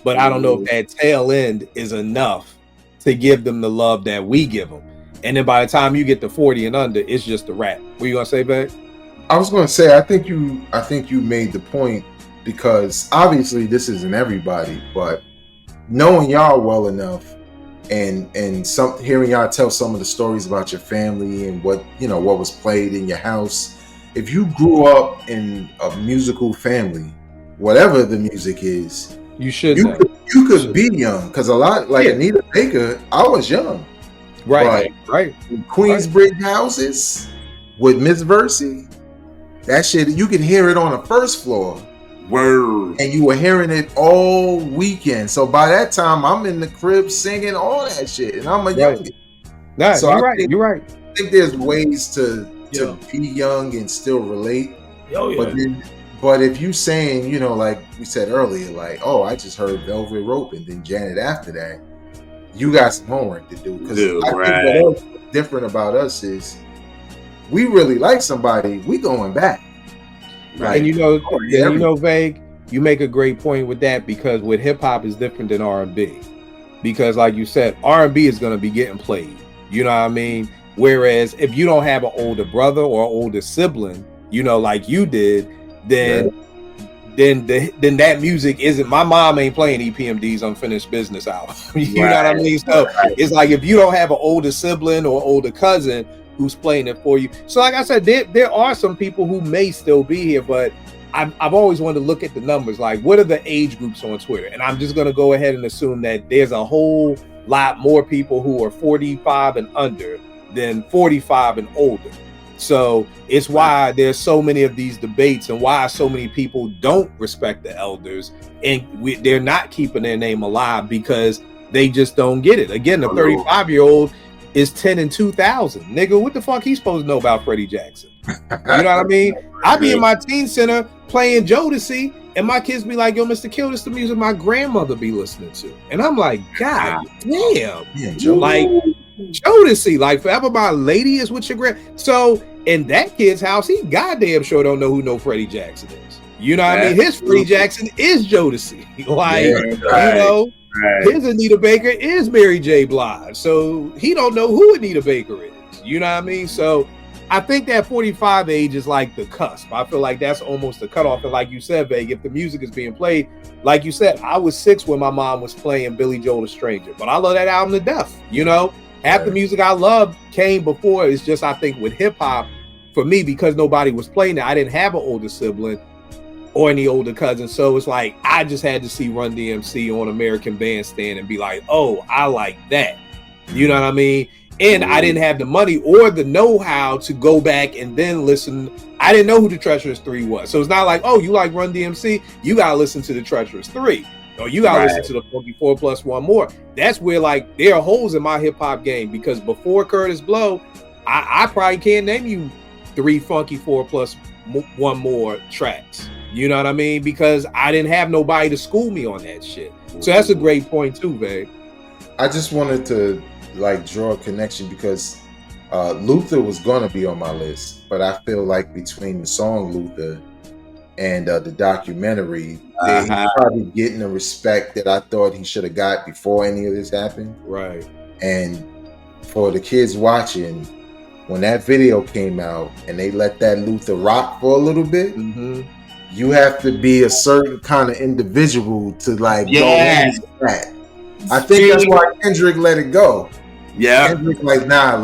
but I don't know if that tail end is enough to give them the love that we give them. And then by the time you get to 40 and under, it's just a wrap. What you gonna say, Beck? I was gonna say, I think you made the point, because obviously this isn't everybody, but knowing y'all well enough and hearing y'all tell some of the stories about your family and what was played in your house. If you grew up in a musical family, whatever the music is, you could be young, because a lot like Anita Baker, I was young. Right. Queensbridge houses with Miss Versi, that shit, you could hear it on the first floor Word. And you were hearing it all weekend. So by that time, I'm in the crib singing all that shit, and I'm a young. Nah, So you're right. I think there's ways to be young and still relate. Oh yeah. But if you saying, you know, like we said earlier, like, oh, I just heard Velvet Rope and then Janet after that, you got some homework to do. Because I think what's different about us is we really like somebody, we going back. Right. And you know, Vague, you make a great point with that, because with hip hop is different than R&B. Because like you said, R&B is going to be getting played. You know what I mean? Whereas if you don't have an older brother or older sibling, you know, like you did, then that music isn't. My mom ain't playing EPMD's Unfinished Business album. You know what I mean? So it's like if you don't have an older sibling or older cousin who's playing it for you. So like I said, there are some people who may still be here, but I've always wanted to look at the numbers. Like, what are the age groups on Twitter? And I'm just going to go ahead and assume that there's a whole lot more people who are 45 and under than 45 and older. So it's why there's so many of these debates, and why so many people don't respect the elders, and they're not keeping their name alive because they just don't get it. Again, the 35-year-old is 10 in 2000. Nigga, what the fuck he's supposed to know about Freddie Jackson? You know what I mean? I be in my teen center playing Jodeci, and my kids be like, yo, Mr. Kill, this the music my grandmother be listening to. And I'm like, God damn. Like, Jodeci, like Forever My Lady is with your grand. So in that kid's house, he goddamn sure don't know who no Freddie Jackson is. You know what I mean? His Freddie Jackson is Jodeci. Like, you know, his Anita Baker is Mary J. Blige. So he don't know who Anita Baker is. You know what I mean? So I think that 45 age is like the cusp. I feel like that's almost the cutoff. And like you said, Veg, if the music is being played, like you said, I was 6 when my mom was playing Billy Joel, A Stranger. But I love that album to death, you know? Half the music I love came before. It's just, I think with hip hop, for me, because nobody was playing it, I didn't have an older sibling or any older cousin. So it's like, I just had to see Run DMC on American Bandstand and be like, oh, I like that. You know what I mean? And I didn't have the money or the know-how to go back and then listen. I didn't know who the Treacherous 3 was. So it's not like, oh, you like Run DMC? You got to listen to the Treacherous 3. Or you got to listen to the Funky 4 plus 1 more. That's where, like, there are holes in my hip-hop game, because before Curtis Blow, I probably can't name you 3 Funky 4 plus 1 more tracks. You know what I mean? Because I didn't have nobody to school me on that shit. So that's a great point too, babe. I just wanted to like draw a connection, because Luther was gonna be on my list, but I feel like between the song Luther and the documentary, he's probably getting the respect that I thought he should have got before any of this happened. Right. And for the kids watching, when that video came out and they let that Luther rock for a little bit, you have to be a certain kind of individual to like go into that. I think that's why Kendrick let it go. Yeah. Kendrick like, nah,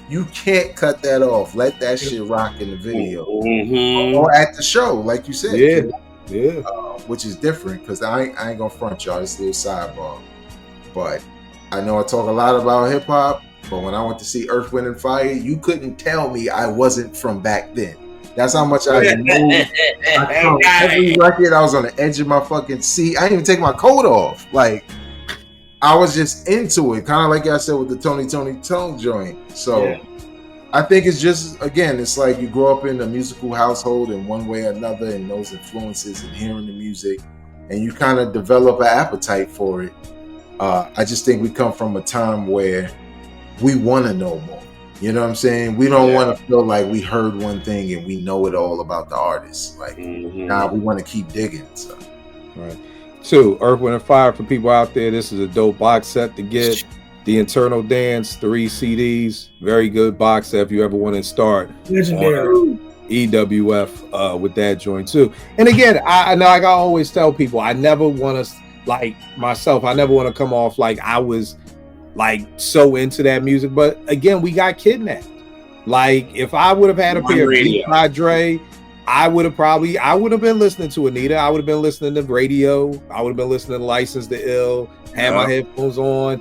you can't cut that off. Let that shit rock in the video. Or at the show, like you said. Yeah. Which is different, because I ain't gonna front y'all. This little sidebar. But I know I talk a lot about hip hop, but when I went to see Earth, Wind and Fire, you couldn't tell me I wasn't from back then. That's how much I knew. Every record, I was on the edge of my fucking seat. I didn't even take my coat off. Like, I was just into it, kind of like I said with the Toni Tone joint. So I think it's just, again, it's like you grow up in a musical household in one way or another, and those influences and hearing the music, and you kind of develop an appetite for it. I just think we come from a time where we want to know more. You know what I'm saying? We don't want to feel like we heard one thing and we know it all about the artist. Like, nah, we want to keep digging. So. Right. 2, Earth, Wind and Fire, for people out there, this is a dope box set to get. The Internal Dance, 3 CDs, very good box set if you ever want to start. Legendary. EWF with that joint too. And again, I know, like I always tell people, I never want to, like myself, I never want to come off like I was like so into that music, but again, we got kidnapped. Like, if I would have had a pair of Beats by Dre, I would have been listening to Anita. I would have been listening to radio. I would have been listening to License to Ill, had my headphones on.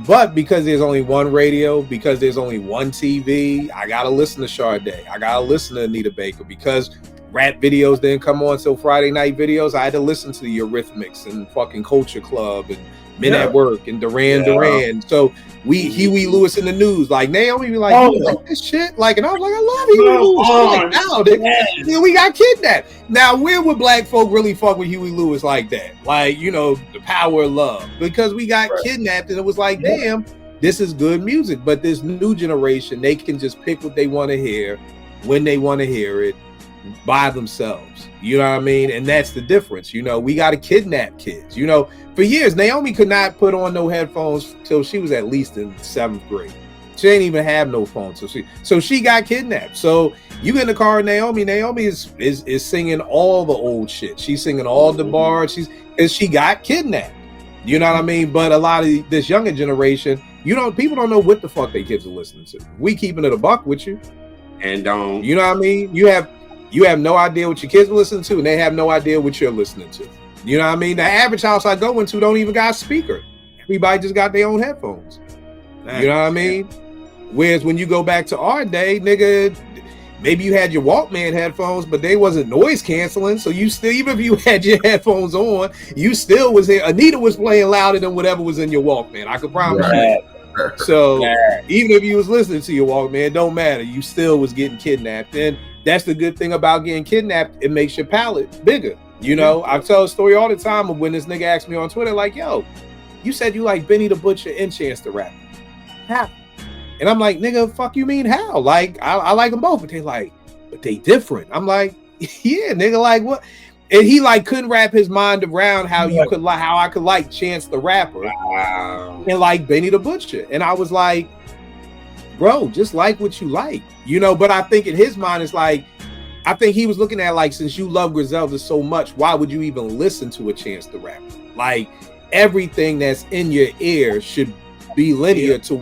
But because there's only one radio, because there's only one TV, I gotta listen to Sade. I gotta listen to Anita Baker, because rap videos didn't come on till Friday night videos. I had to listen to the Eurythmics and fucking Culture Club and Men at Work and Duran. So Huey Lewis in the News. Like Naomi be like, you like this shit? Like, and I was like, I love Huey Lewis. Like, now we got kidnapped. Now, where would black folk really fuck with Huey Lewis like that? Like, you know, the power of love. Because we got kidnapped and it was like, damn, this is good music. But this new generation, they can just pick what they want to hear when they want to hear it by themselves. You know what I mean? And that's the difference. You know, we got to kidnap kids. You know, for years, Naomi could not put on no headphones till she was at least in 7th grade. She didn't even have no phone. So she got kidnapped. So you get in the car with Naomi is singing all the old shit. She's singing all DeBarge. She got kidnapped. You know what I mean? But a lot of this younger generation, people don't know what the fuck their kids are listening to. We keeping it a buck with you. And don't. You know what I mean? You have no idea what your kids are listening to, and they have no idea what you're listening to. You know what I mean? The average house I go into don't even got a speaker. Everybody just got their own headphones. You know what I mean? Whereas when you go back to our day, nigga, maybe you had your Walkman headphones, but they wasn't noise canceling. So you still, even if you had your headphones on, you still was here. Anita was playing louder than whatever was in your Walkman. I could promise you. So even if you was listening to your Walkman, it don't matter. You still was getting kidnapped. And that's the good thing about getting kidnapped. It makes your palate bigger. You know, I tell a story all the time of when this nigga asked me on Twitter, like, yo, you said you like Benny the Butcher and Chance the Rapper. How? And I'm like, nigga, fuck you mean how? Like, I like them both, but they like, but they different. I'm like, yeah, nigga, like what? And he like couldn't wrap his mind around how you could like, how I could like Chance the Rapper and like Benny the Butcher. And I was like, bro, just like what you like, you know. But I think in his mind, it's like, I think he was looking at like, since you love Griselda so much, why would you even listen to a Chance the Rapper? Like, everything that's in your ear should be linear to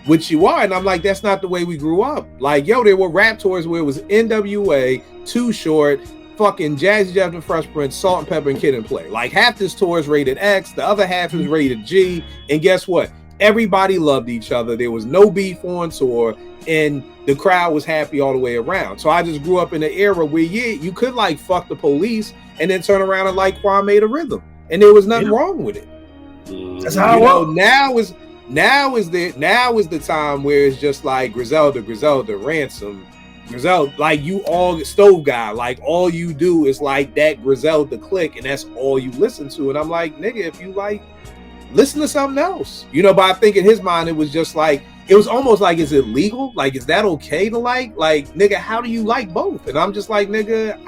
what you are. And I'm like, that's not the way we grew up. Like, yo, there were rap tours where it was NWA, Too Short, fucking Jazzy Jeff and Fresh Prince, Salt and Pepper and Kid and Play. Like, half this tour is rated X, the other half is rated G. And guess what? Everybody loved each other. There was no beef on tour, and the crowd was happy all the way around. So I just grew up in an era where, you could like fuck the police and then turn around and like Kwame the Rhythm, and there was nothing wrong with it. That's how it was. Now is the time where it's just like Griselda, Ransom, Griselda, like you all Stove Guy, like all you do is like that Griselda click, and that's all you listen to. And I'm like, nigga, if you like, listen to something else, you know. But I think in his mind it was just like, it was almost like, is it legal? Like, is that okay to like, nigga, how do you like both? And I'm just like, nigga,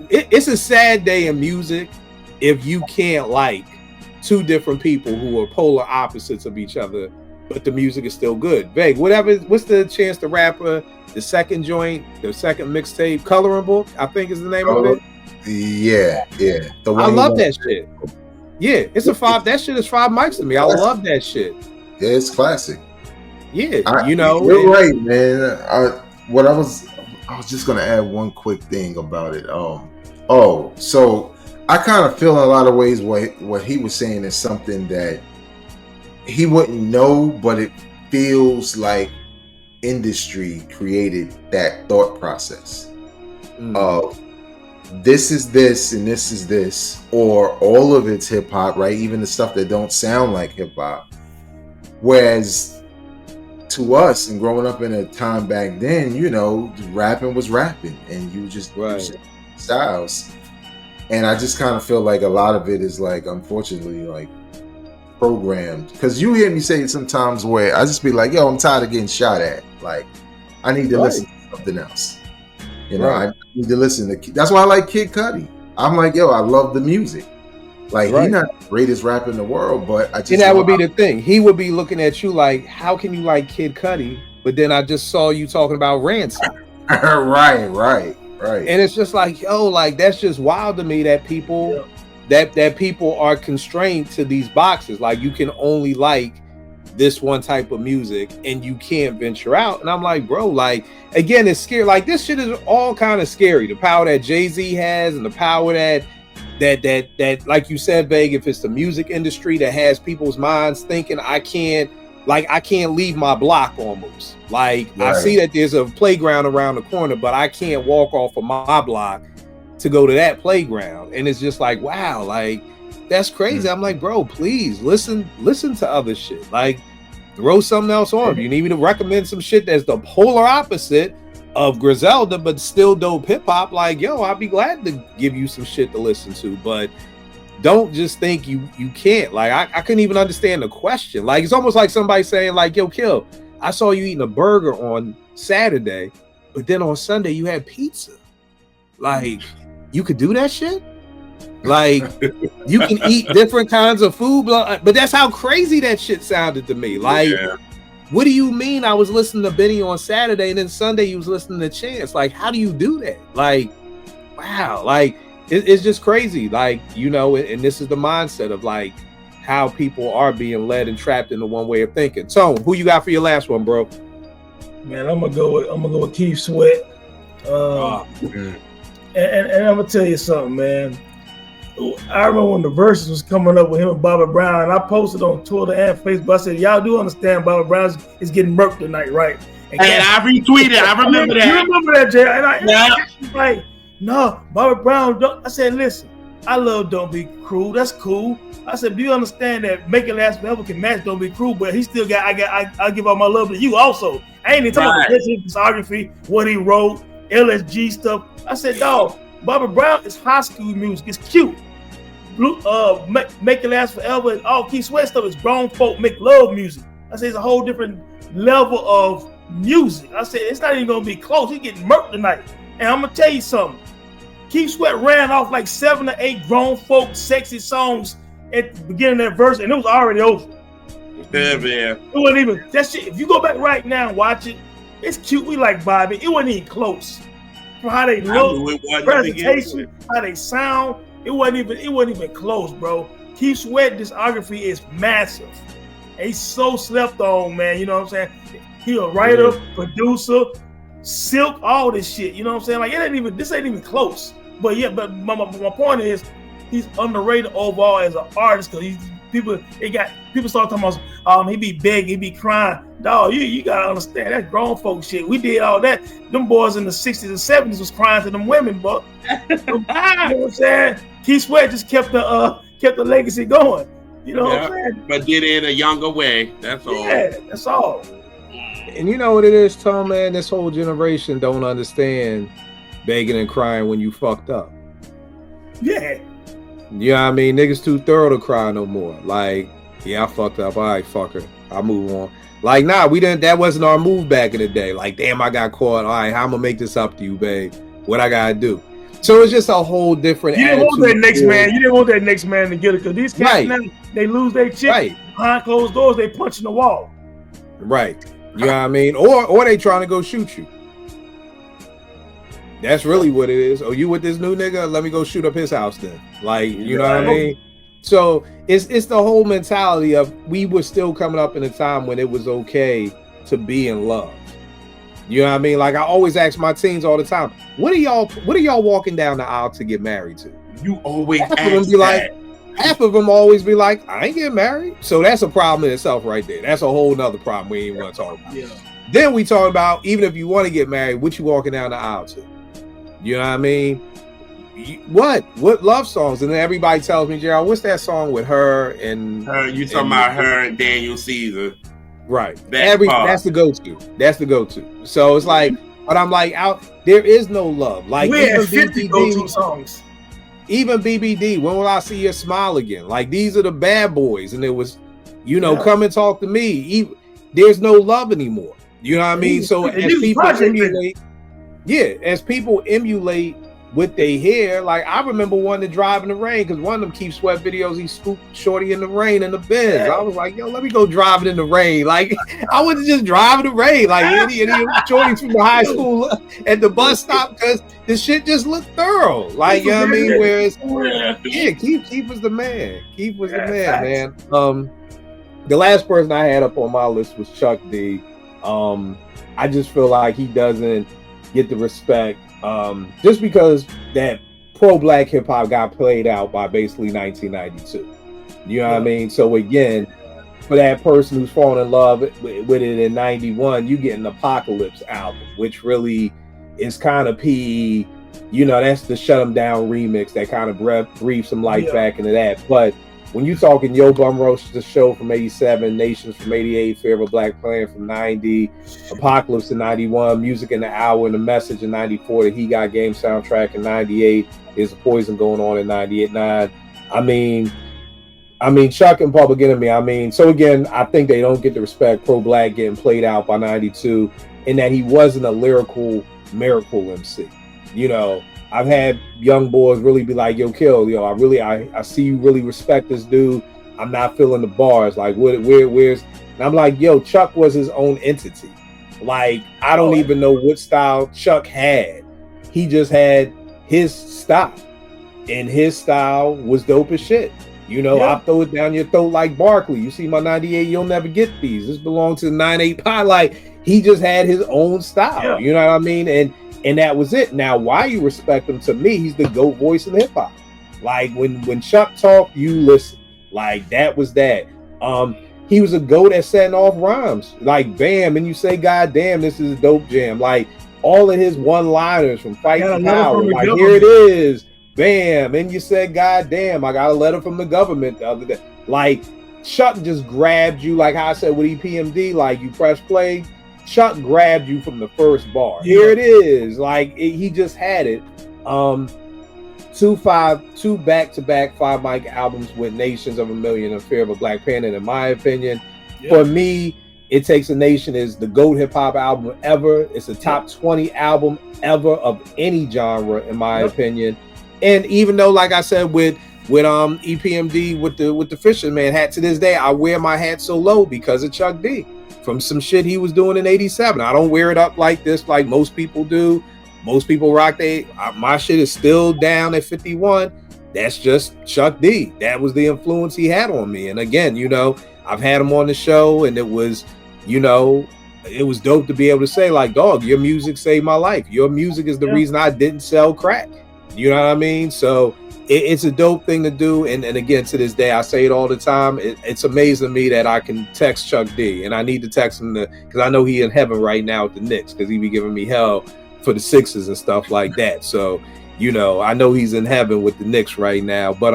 it's a sad day in music if you can't like two different people who are polar opposites of each other, but the music is still good. Vague, whatever. What's the Chance the Rapper? The second joint, the second mixtape, Coloring Book, I think is the name of it. Yeah. I love that shit. Yeah, it's a 5. That shit is 5 mics to me. I love that shit. Yeah, it's classic. Yeah, you know. You're right, man. I was just gonna add one quick thing about it. So I kind of feel in a lot of ways what he was saying is something that he wouldn't know, but it feels like industry created that thought process of this is this and this is this, or all of it's hip hop, right? Even the stuff that don't sound like hip hop. Whereas to us, and growing up in a time back then, you know, rapping was rapping, and you just styles. And I just kind of feel like a lot of it is like, unfortunately, like programmed. Because you hear me say it sometimes where I just be like, yo, I'm tired of getting shot at. Like, I need to listen to something else. You know, I need to listen to. That's why I like Kid Cudi. I'm like, yo, I love the music. Like, he's not the greatest rapper in the world, but I just. And that would be the thing. He would be looking at you like, how can you like Kid Cudi? But then I just saw you talking about Ransom. Right. And it's just like, yo, like that's just wild to me that people that people are constrained to these boxes. Like, you can only like this one type of music and you can't venture out. And I'm like, bro, like, again, it's scary. Like, this shit is all kind of scary. The power that Jay-Z has and the power that like you said, Vague, if it's the music industry that has people's minds thinking, I can't like I can't leave my block almost. Like I Right. see that there's a playground around the corner, but I can't walk off of my block to go to that playground. And it's just like, wow, like that's crazy. I'm like, bro, please listen to other shit. Like throw something else on. If you need me to recommend some shit that's the polar opposite of Griselda, but still dope hip hop, like, yo, I'll be glad to give you some shit to listen to. But don't just think you can't. Like I couldn't even understand the question. Like it's almost like somebody saying, like, yo, Kill, I saw you eating a burger on Saturday, but then on Sunday you had pizza. Like you could do that shit? Like you can eat different kinds of food, but that's how crazy that shit sounded to me. Like, what do you mean I was listening to Benny on Saturday and then Sunday you was listening to Chance? Like, how do you do that? Like, wow, like it's just crazy. Like, you know, and this is the mindset of like how people are being led and trapped into one way of thinking. So, who you got for your last one, bro? Man, I'm gonna go with Keith Sweat. And I'm gonna tell you something, man. I remember when the verses was coming up with him and Bobby Brown, and I posted on Twitter and Facebook. I said, "Y'all do understand Bobby Brown is getting murked tonight, right?" And I retweeted. I remember that. You remember that, Jay? And I like, no, Bobby Brown. I said, listen, I love Don't Be Cruel. That's cool. I said, do you understand that Make It Last Forever can match Don't Be Cruel? But he still got. I give all my love to you also. I ain't even talking about his discography, what he wrote, LSG stuff. I said, dog, Bobby Brown is high school music. It's cute. Make It Last Forever and all Keith Sweat stuff is grown folk make love music. I say it's a whole different level of music. I said it's not even gonna be close. He's getting murked tonight. And I'm gonna tell you something. Keith Sweat ran off like 7 or 8 grown folk sexy songs at the beginning of that verse, and it was already over. Yeah, man. It wasn't even that shit. If you go back right now and watch it, it's cute. We like Bobby. It wasn't even close. From how they look, presentation, how they sound. It wasn't even close, bro. Keith Sweat discography is massive. And he's so slept on, man. You know what I'm saying? He a writer, producer, Silk, all this shit. You know what I'm saying? Like this ain't even close. But yeah, but my point is, he's underrated overall as an artist because people start talking about he be begging, he be crying. Dog, you gotta understand that's grown folk shit. We did all that. Them boys in the 60s and 70s was crying to them women, but you know what I'm saying? Keith Sweat just kept the legacy going. You know what I'm saying? But did it in a younger way. That's all. Yeah, that's all. And you know what it is, Tom, man? This whole generation don't understand begging and crying when you fucked up. Yeah. You know what I mean? Niggas too thorough to cry no more. Like, yeah, I fucked up. All right, fucker. I'll move on. Like, nah, that wasn't our move back in the day. Like, damn, I got caught. All right, how I'm gonna make this up to you, babe? What I gotta do? So it's just a whole different You didn't want that next man. You didn't want that next man to get it because these cats now, they lose their chick behind closed doors. They punching the wall. Right. You know what I mean? Or they trying to go shoot you. That's really what it is. Oh, you with this new nigga? Let me go shoot up his house then. Like, you know what I mean? So it's the whole mentality of we were still coming up in a time when it was okay to be in love. You know what I mean? Like I always ask my teens all the time, what are y'all walking down the aisle to get married to? You always half of them always be like, I ain't getting married. So that's a problem in itself right there. That's a whole nother problem we ain't want to talk about. Yeah. Then we talk about even if you want to get married, what you walking down the aisle to? You know what I mean? What love songs? And then everybody tells me, Gerald, what's that song with her and her? You talking about her and Daniel Caesar? Right. That's the go-to. That's the go-to. So it's like, but I'm like, there is no love. Like we have 50 go-to songs. Even BBD, when will I see your smile again? Like these are the bad boys, and it was, come and talk to me. There's no love anymore. You know what I mean? So as people emulate what they hear, like I remember wanting to drive in the rain because one of them Keith Sweat videos, he scooped Shorty in the rain in the Benz. I was like, yo, let me go driving in the rain. Like I wouldn't just drive in the rain like any Shorty from the high school at the bus stop because the shit just looked thorough. Like, you know what I mean? Whereas, Keith was the man. Keith was the man, man. The last person I had up on my list was Chuck D. I just feel like he doesn't get the respect just because that pro-black hip-hop got played out by basically 1992. You know what I mean? So again, for that person who's falling in love with it in 91, you get an Apocalypse album, which really is kind of PE. You know, that's the Shut 'Em Down remix that kind of breathed some life back into that. But when you talking Yo Bum Rush, the show from 87, Nations from 88, Fear of a Black Planet from 90, Apocalypse in 91, Music in the Hour and the Message in 94, the He Got Game soundtrack in 98, Is the Poison going on in 98.9. I mean, Chuck and Public Enemy. So again, I think they don't get the respect Pro Black getting played out by 92, in that he wasn't a lyrical miracle MC. You know, I've had young boys really be like, yo, Kill, yo, I see you really respect this dude. I'm not feeling the bars. Like, where's, and I'm like, yo, Chuck was his own entity. Like, I don't even know what style Chuck had. He just had his style, and his style was dope as shit. You know, I throw it down your throat like Barkley. You see my 98, you'll never get these. This belongs to the 98 Pi. Like, he just had his own style. You know what I mean? And that was it. Now, why you respect him, to me, he's the GOAT voice in hip hop. Like, when Chuck talked, you listen. Like, that was that. He was a GOAT at setting off rhymes. Like, bam, and you say, God damn, this is a dope jam. Like, all of his one-liners from Fight to Power. Like, here it is. Bam. And you said, God damn, I got a letter from the government the other day. Like, Chuck just grabbed you, like how I said with EPMD, like, you press play. Chuck grabbed you from the first bar. Here it is. Like, he just had it. Two back-to-back 5-mic albums with Nations of a Million and Fear of a Black Panther. In my opinion, for me, It Takes a Nation is the GOAT hip-hop album ever. It's the top 20 album ever of any genre, in my opinion. And even though, like I said, with EPMD, with the Fisherman hat, to this day, I wear my hat so low because of Chuck D. From some shit he was doing in 87. I don't wear it up like this like most people do. Most people rock my shit is still down at 51. That's just Chuck D. That was the influence he had on me. And again, you know, I've had him on the show, and it was, you know, it was dope to be able to say, like, dog, your music saved my life. Your music is the reason I didn't sell crack. You know what I mean? So it's a dope thing to do. And again, to this day, I say it all the time. It's amazing to me that I can text Chuck D, and I need to text him because I know he in heaven right now at the Knicks, because he be giving me hell for the Sixers and stuff like that. So, you know, I know he's in heaven with the Knicks right now. But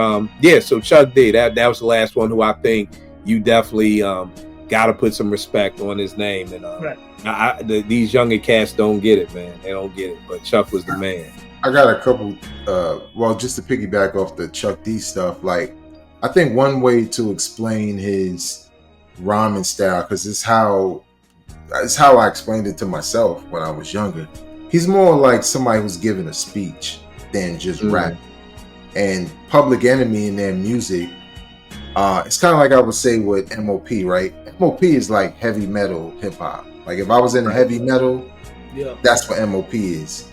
so Chuck D, that was the last one who I think you definitely got to put some respect on his name. And these younger cats don't get it, man. They don't get it. But Chuck was the man. I got a couple, just to piggyback off the Chuck D stuff, like, I think one way to explain his rhyming style, because it's how I explained it to myself when I was younger. He's more like somebody who's giving a speech than just rap. And Public Enemy in their music, it's kind of like I would say with MOP, right? MOP is like heavy metal hip hop. Like, if I was in heavy metal, that's what MOP is.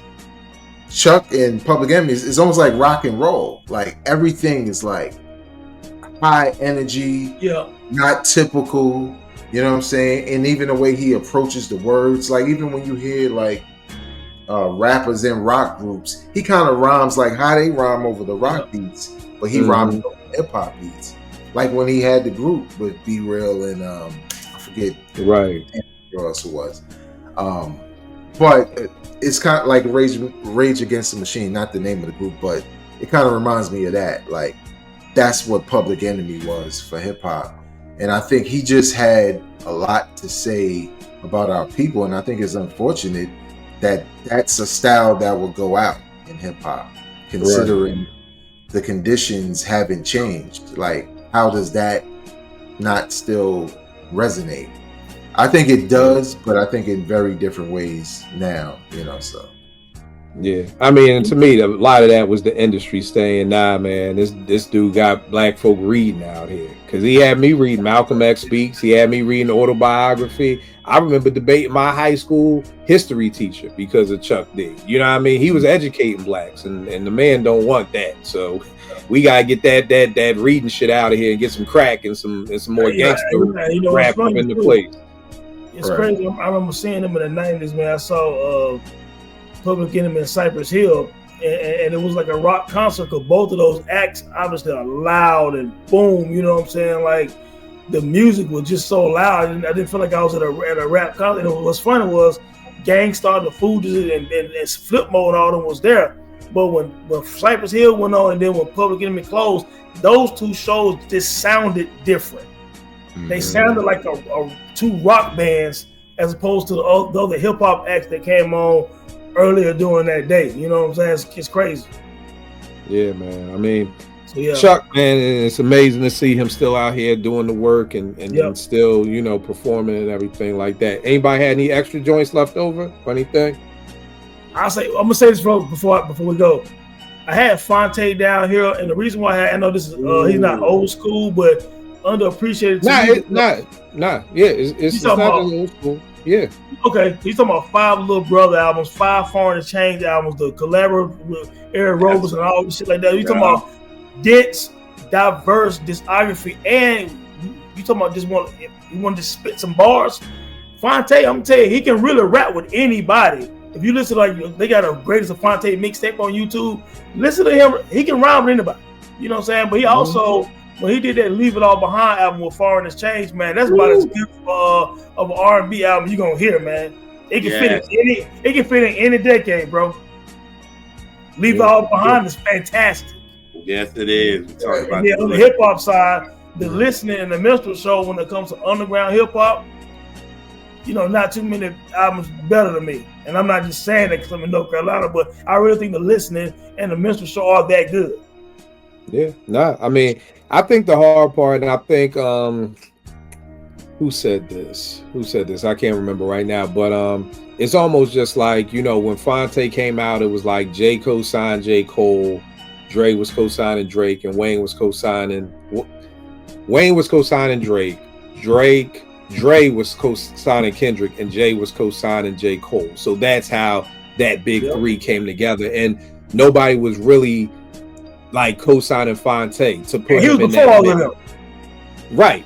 Chuck and Public Enemy is almost like rock and roll. Like, everything is like high energy, not typical, you know what I'm saying? And even the way he approaches the words, like, even when you hear like rappers in rock groups, he kind of rhymes like how they rhyme over the rock beats, but he rhymes over hip hop beats. Like when he had the group with Be Real and I forget who else it was. But it's kind of like Rage Against the Machine, not the name of the group, but it kind of reminds me of that. Like, that's what Public Enemy was for hip hop. And I think he just had a lot to say about our people. And I think it's unfortunate that that's a style that will go out in hip hop, considering the conditions haven't changed. Like, how does that not still resonate? I think it does, but I think in very different ways now, you know, so. Yeah, I mean, to me, a lot of that was the industry saying, nah, man, this dude got black folk reading out here. Because he had me reading Malcolm X Speaks. He had me reading autobiography. I remember debating my high school history teacher because of Chuck D. You know what I mean? He was educating blacks, and the man don't want that. So we got to get that reading shit out of here and get some crack and some more gangster rap up into place. It's crazy. I remember seeing him in the 90s, man. I saw Public Enemy in Cypress Hill, and it was like a rock concert because both of those acts obviously are loud and boom, you know what I'm saying? Like, the music was just so loud, and I didn't feel like I was at a rap concert. And what's funny was Gang started, the Food and Flip Mode and all them was there. But when Cypress Hill went on and then when Public Enemy closed, those two shows just sounded different. Mm-hmm. They sounded like two rock bands as opposed to the other hip hop acts that came on earlier during that day. You know what I'm saying? It's crazy. Yeah, man. I mean, so, yeah. Chuck, man, it's amazing to see him still out here doing the work and still, you know, performing and everything like that. Anybody had any extra joints left over or anything? I'm gonna say this before we go. I had Fonte down here, and the reason why I know this is he's not old school, but underappreciated. It's not old school. Yeah. Okay, he's talking about 5 Little Brother albums, 5 Foreign Exchange albums, the collaborative with Eric Roberts and all this shit like that. You talking about dense, diverse discography, and you talking about you want to spit some bars. Fonte, I'm gonna tell you, he can really rap with anybody. If you listen, like they got a Greatest of Fonte mixtape on YouTube, listen to him. He can rhyme with anybody. You know what I'm saying? But he also, when he did that Leave It All Behind album with Foreign Exchange, man, that's about as good of an R&B album you gonna hear, man. It can fit in any decade, bro. Leave It All Behind is fantastic. Yes, it is. On the hip hop side, the listening and the minstrel show when it comes to underground hip hop, you know, not too many albums better than me. And I'm not just saying that because I'm in North Carolina, but I really think the listening and the minstrel show are that good. Yeah, I mean, I think the hard part, and I think who said this? I can't remember right now, but it's almost just like, you know, when Fonte came out, it was like J. co-signed J. Cole, Dre was co-signing Drake, and Wayne was co-signing Drake. Dre was co-signing Kendrick, and Jay was co-signing J. Cole. So that's how that big three came together, and nobody was really like co-signing Fonte to put him in that middle. Right.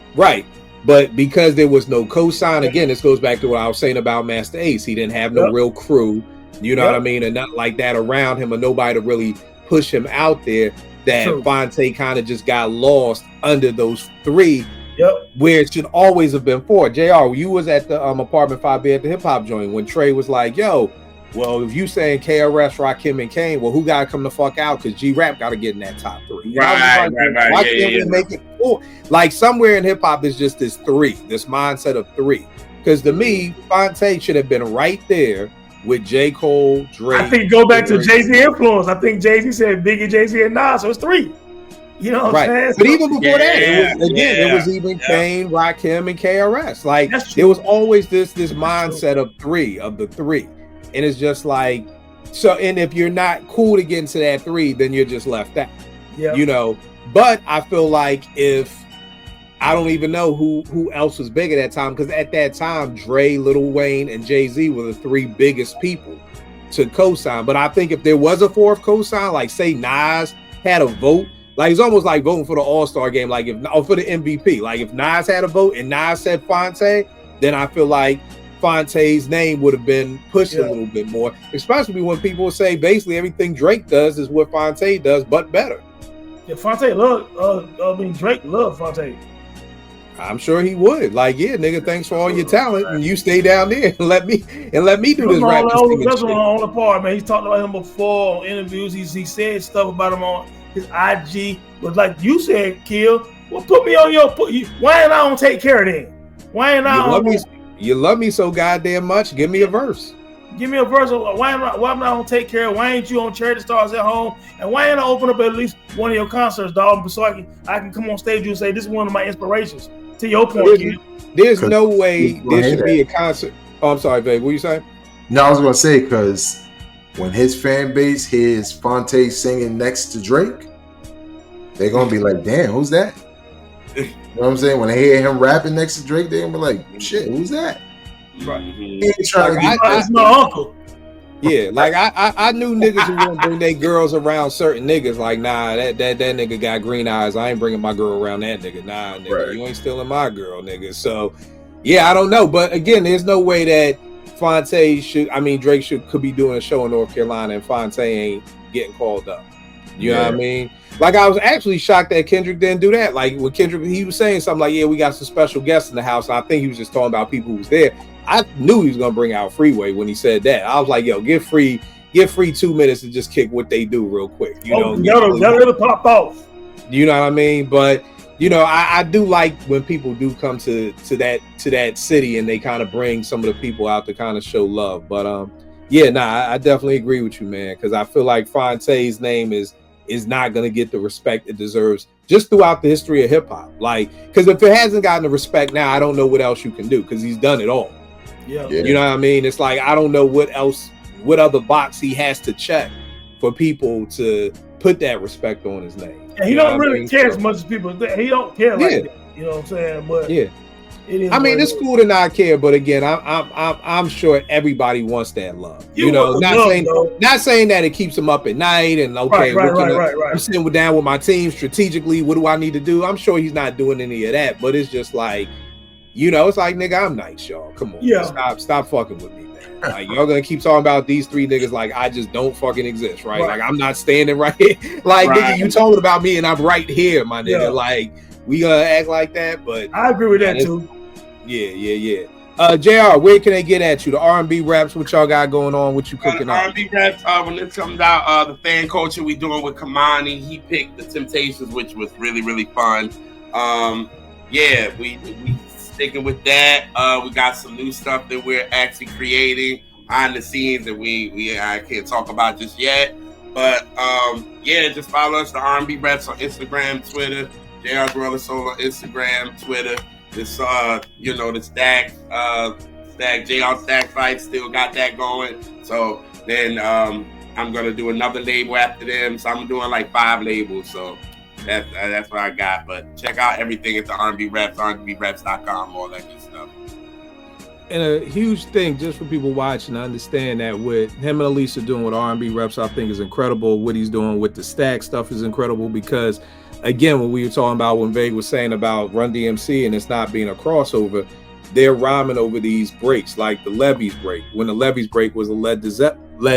But because there was no co-sign, again, this goes back to what I was saying about Master Ace. He didn't have no real crew, you know what I mean, and not like that around him, and nobody to really push him out there. That Fonte kind of just got lost under those three. Where it should always have been 4. JR, you was at the apartment 5B at the hip hop joint when Trey was like, yo, well, if you saying KRS, Rakim, and Kane, well, who gotta come the fuck out? Because G-Rap gotta get in that top 3. Right. Why can't we make it 4? Like somewhere in hip hop is just this mindset of 3. Because to me, Fonte should have been right there with J. Cole, Drake. I think go back to Jay-Z influence. I think Jay-Z said Biggie, Jay-Z, and Nas, so it's 3. You know what I'm saying? But even before that, it was even Kane, Rakim, and KRS. Like there was always this mindset of 3, of the 3. And it's just like, so, and if you're not cool to get into that 3, then you're just left out. You know, but I feel like I don't even know who else was big at that time, because at that time, Dre, Lil Wayne, and Jay-Z were the 3 biggest people to co-sign. But I think if there was a 4th co-sign, like say Nas had a vote, like it's almost like voting for the All-Star game, like for the MVP. Like if Nas had a vote and Nas said Fonte, then I feel like Fonte's name would have been pushed a little bit more, especially when people say basically everything Drake does is what Fonte does, but better. Yeah, Fonte Drake loved Fonte. I'm sure he would. Like, yeah, nigga, thanks for all your talent, and you stay down there and let me do this rap. That's the only part, man. He's talked about him before on interviews. He said stuff about him on his IG, but like you said, Kill, well, put me on why ain't I don't take care of them? Why ain't I you love me so goddamn much, give me a verse. Give me a verse. Why am I don't take care of? Why ain't you on Charity Stars at home? And why ain't I open up at least one of your concerts, dog, so I can come on stage and say this is one of my inspirations. To your point, there's no way there should be a concert. Oh, I'm sorry, babe. What you say? No, I was gonna say, because when his fan base hears Fonte singing next to Drake, they're gonna be like, "Damn, who's that?" You know what I'm saying? When they hear him rapping next to Drake, they're gonna be like, "Shit, who's that?" Right. He ain't trying to it's my uncle. Yeah, like I knew niggas who wouldn't bring their girls around certain niggas. Like, nah, that nigga got green eyes. I ain't bringing my girl around that nigga. Nah, nigga, you ain't stealing my girl, nigga. So, yeah, I don't know. But again, there's no way that Drake could be doing a show in North Carolina and Fonte ain't getting called up. You know what I mean? Like, I was actually shocked that Kendrick didn't do that. Like, when Kendrick, he was saying something like, yeah, we got some special guests in the house. And I think he was just talking about people who was there. I knew he was going to bring out Freeway when he said that. I was like, yo, give free 2 minutes to just kick what they do real quick. You know, that'll pop off. You know what I mean? But, you know, I do like when people do come to that city and they kind of bring some of the people out to kind of show love. But, I definitely agree with you, man, because I feel like Fonte's name is not going to get the respect it deserves just throughout the history of hip hop. Like, because if it hasn't gotten the respect now, I don't know what else you can do, because he's done it all. Yeah. You know what I mean? It's like, I don't know what other box he has to check for people to put that respect on his name. And he don't really care as much as people think. He don't care like that. You know what I'm saying? But yeah. I mean, it's cool to not care, but again, I'm sure everybody wants that love. You know, not saying that it keeps them up at night and okay, I'm sitting down with my team strategically. What do I need to do? I'm sure he's not doing any of that, but it's just like, you know, it's like, nigga, I'm nice, y'all. Come on, stop fucking with me, man. Like, y'all gonna keep talking about these three niggas like I just don't fucking exist, right? Like, I'm not standing right here. Like, nigga, you talking about me and I'm right here, my nigga. Yeah. Like, we gonna act like that, but I agree with that too. Yeah. JR, where can they get at you? The R&B raps, what y'all got going on? What you cooking up? R&B raps, when this comes out, the fan culture we doing with Kamani, he picked the Temptations, which was really, really fun. We sticking with that. We got some new stuff that we're actually creating behind the scenes that I can't talk about just yet. But just follow us, the R&B raps on Instagram, Twitter, JR Gorilla Soul on Instagram, Twitter. This the Stack JR Stack fight still got that going. So then I'm gonna do another label after them. So I'm doing like 5 labels. So that's what I got. But check out everything at the R&B Raps, RBRaps.com, all that good stuff. And a huge thing just for people watching to understand that what him and Elisa doing with R&B Reps, I think is incredible. What he's doing with the Stack stuff is incredible because, again, when we were talking about when Vague was saying about Run DMC and it's not being a crossover, they're rhyming over these breaks, like the Levees break. When the Levees break was a Led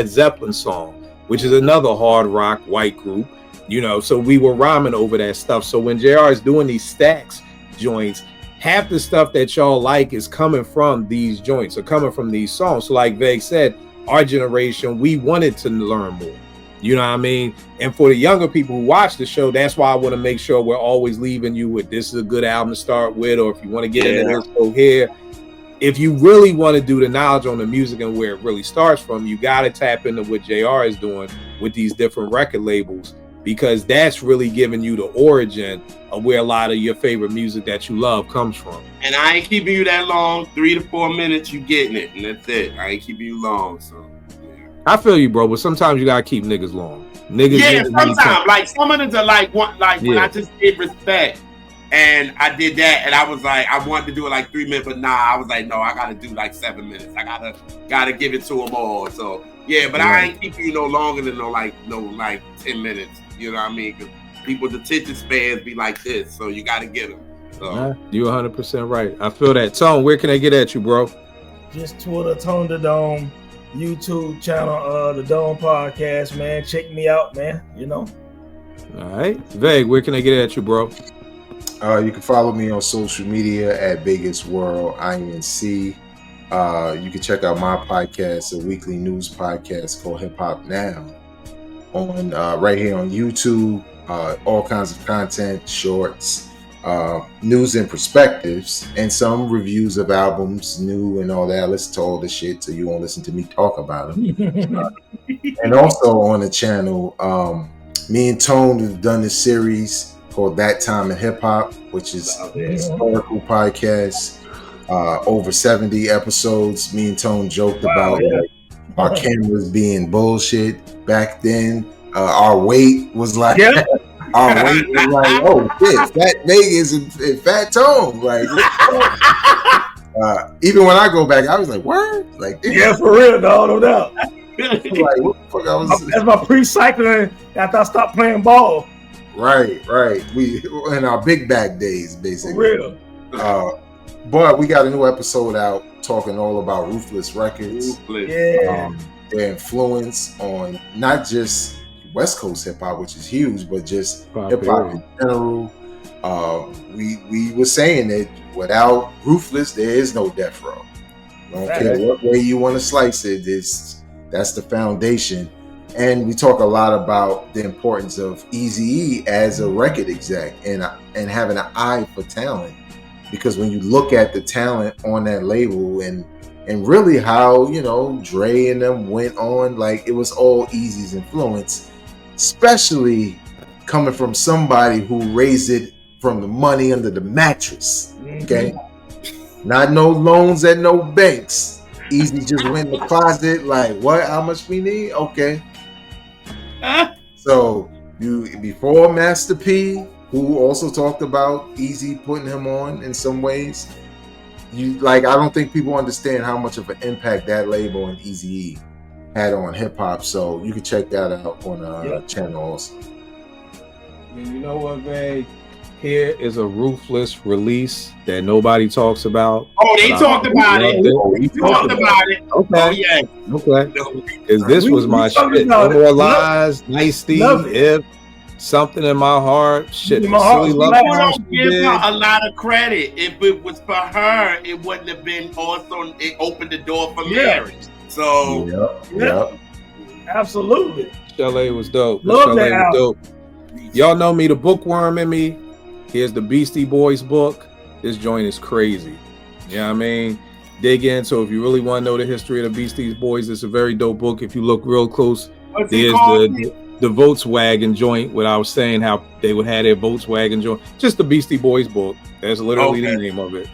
Zeppelin song, which is another hard rock white group, you know, so we were rhyming over that stuff. So when JR is doing these Stacks joints, half the stuff that y'all like is coming from these joints or coming from these songs. So like Vague said, our generation, we wanted to learn more. You know what I mean? And for the younger people who watch the show, that's why I want to make sure we're always leaving you with this is a good album to start with, or if you want to get into this, go here. If you really want to do the knowledge on the music and where it really starts from, you got to tap into what JR is doing with these different record labels, because that's really giving you the origin of where a lot of your favorite music that you love comes from. And I ain't keeping you that long. 3 to 4 minutes, you getting it, and that's it. I ain't keeping you long, so. I feel you, bro, but sometimes you gotta keep niggas long. Niggas sometimes. Like some of them are when I just did Respect and I did that and I was like, I wanted to do it like 3 minutes, but I was like, no, I gotta do like 7 minutes. I gotta give it to them all. So but I ain't keeping you no longer than no 10 minutes. You know what I mean? Because people's attention spans be like this, so you gotta get them. So you're 100% right. I feel that. Tone, where can they get at you, bro? Just Twitter, Tone the Dome. YouTube channel, the Dome Podcast, man. Check me out, man. You know. All right, Vague, where can I get at you, bro? You can follow me on social media at Biggest World INC. You can check out my podcast, a weekly news podcast called Hip Hop Now, on right here on YouTube. All kinds of content, shorts, news and perspectives, and some reviews of albums, new and all that. I listen to all this shit, so you won't listen to me talk about them. And also on the channel, me and Tone have done this series called That Time in Hip Hop, which is a historical podcast. Over 70 episodes. Me and Tone joked about our cameras being bullshit back then. Our weight was like. Our weight was like, oh shit, Fat Vegas and Fat Tone. Like, even when I go back, I was like, what? Like, yeah, for real, dog, no doubt. Like, what the fuck I was? That's my pre-cycling after I stopped playing ball. Right. We in our big bag days, basically. For real. But we got a new episode out talking all about Ruthless Records. Yeah. Their influence on not just West Coast hip hop, which is huge, but just Pop hip hop period. in general. We were saying that without Ruthless, there is no Death Row. I don't care what way you want to slice it. That's the foundation. And we talk a lot about the importance of Eazy-E as a record exec and having an eye for talent. Because when you look at the talent on that label and really how, you know, Dre and them went on, like it was all Eazy's influence, especially coming from somebody who raised it from the money under the mattress. Okay. Not no loans at no banks. Eazy just went in the closet, like, what? How much we need? Okay. So you before Master P, who also talked about Eazy putting him on in some ways. You like, I don't think people understand how much of an impact that label and Eazy-E had on hip hop. So you can check that out on our channel also. And you know what, man? Here is a Ruthless release that nobody talks about. Oh, they talked about it. We talked about it. Okay. Oh, yeah. Okay. Because this was my shit. No More Lies, Nice Steve, If, Something in My Heart. Shit. My heart. Silly Love People Song don't she give did. her a lot of credit. If it was for her, it wouldn't have been also, it opened the door for marriage. So, Yep. Absolutely. Chalet was dope. Love Chalet that was dope. Y'all know me, the bookworm in me. Here's the Beastie Boys book. This joint is crazy. You know what I mean? Dig in. So if you really want to know the history of the Beastie Boys, it's a very dope book. If you look real close, what's there's it called? the Volkswagen joint, what I was saying, how they would have their Volkswagen joint. Just the Beastie Boys book. That's literally the name of it.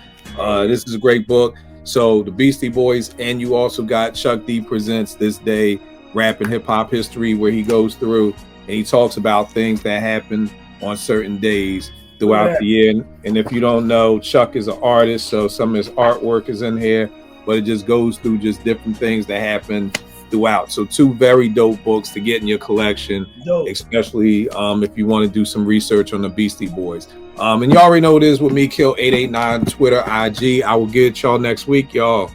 This is a great book. So the Beastie Boys, and you also got Chuck D Presents This Day, Rap and Hip Hop History, where he goes through and he talks about things that happen on certain days throughout the year. And if you don't know, Chuck is an artist, so some of his artwork is in here, but it just goes through just different things that happen throughout. So 2 very dope books to get in your collection, especially if you want to do some research on the Beastie Boys. And you already know what it is with me, Kill 889, Twitter, IG. I will get y'all next week, y'all.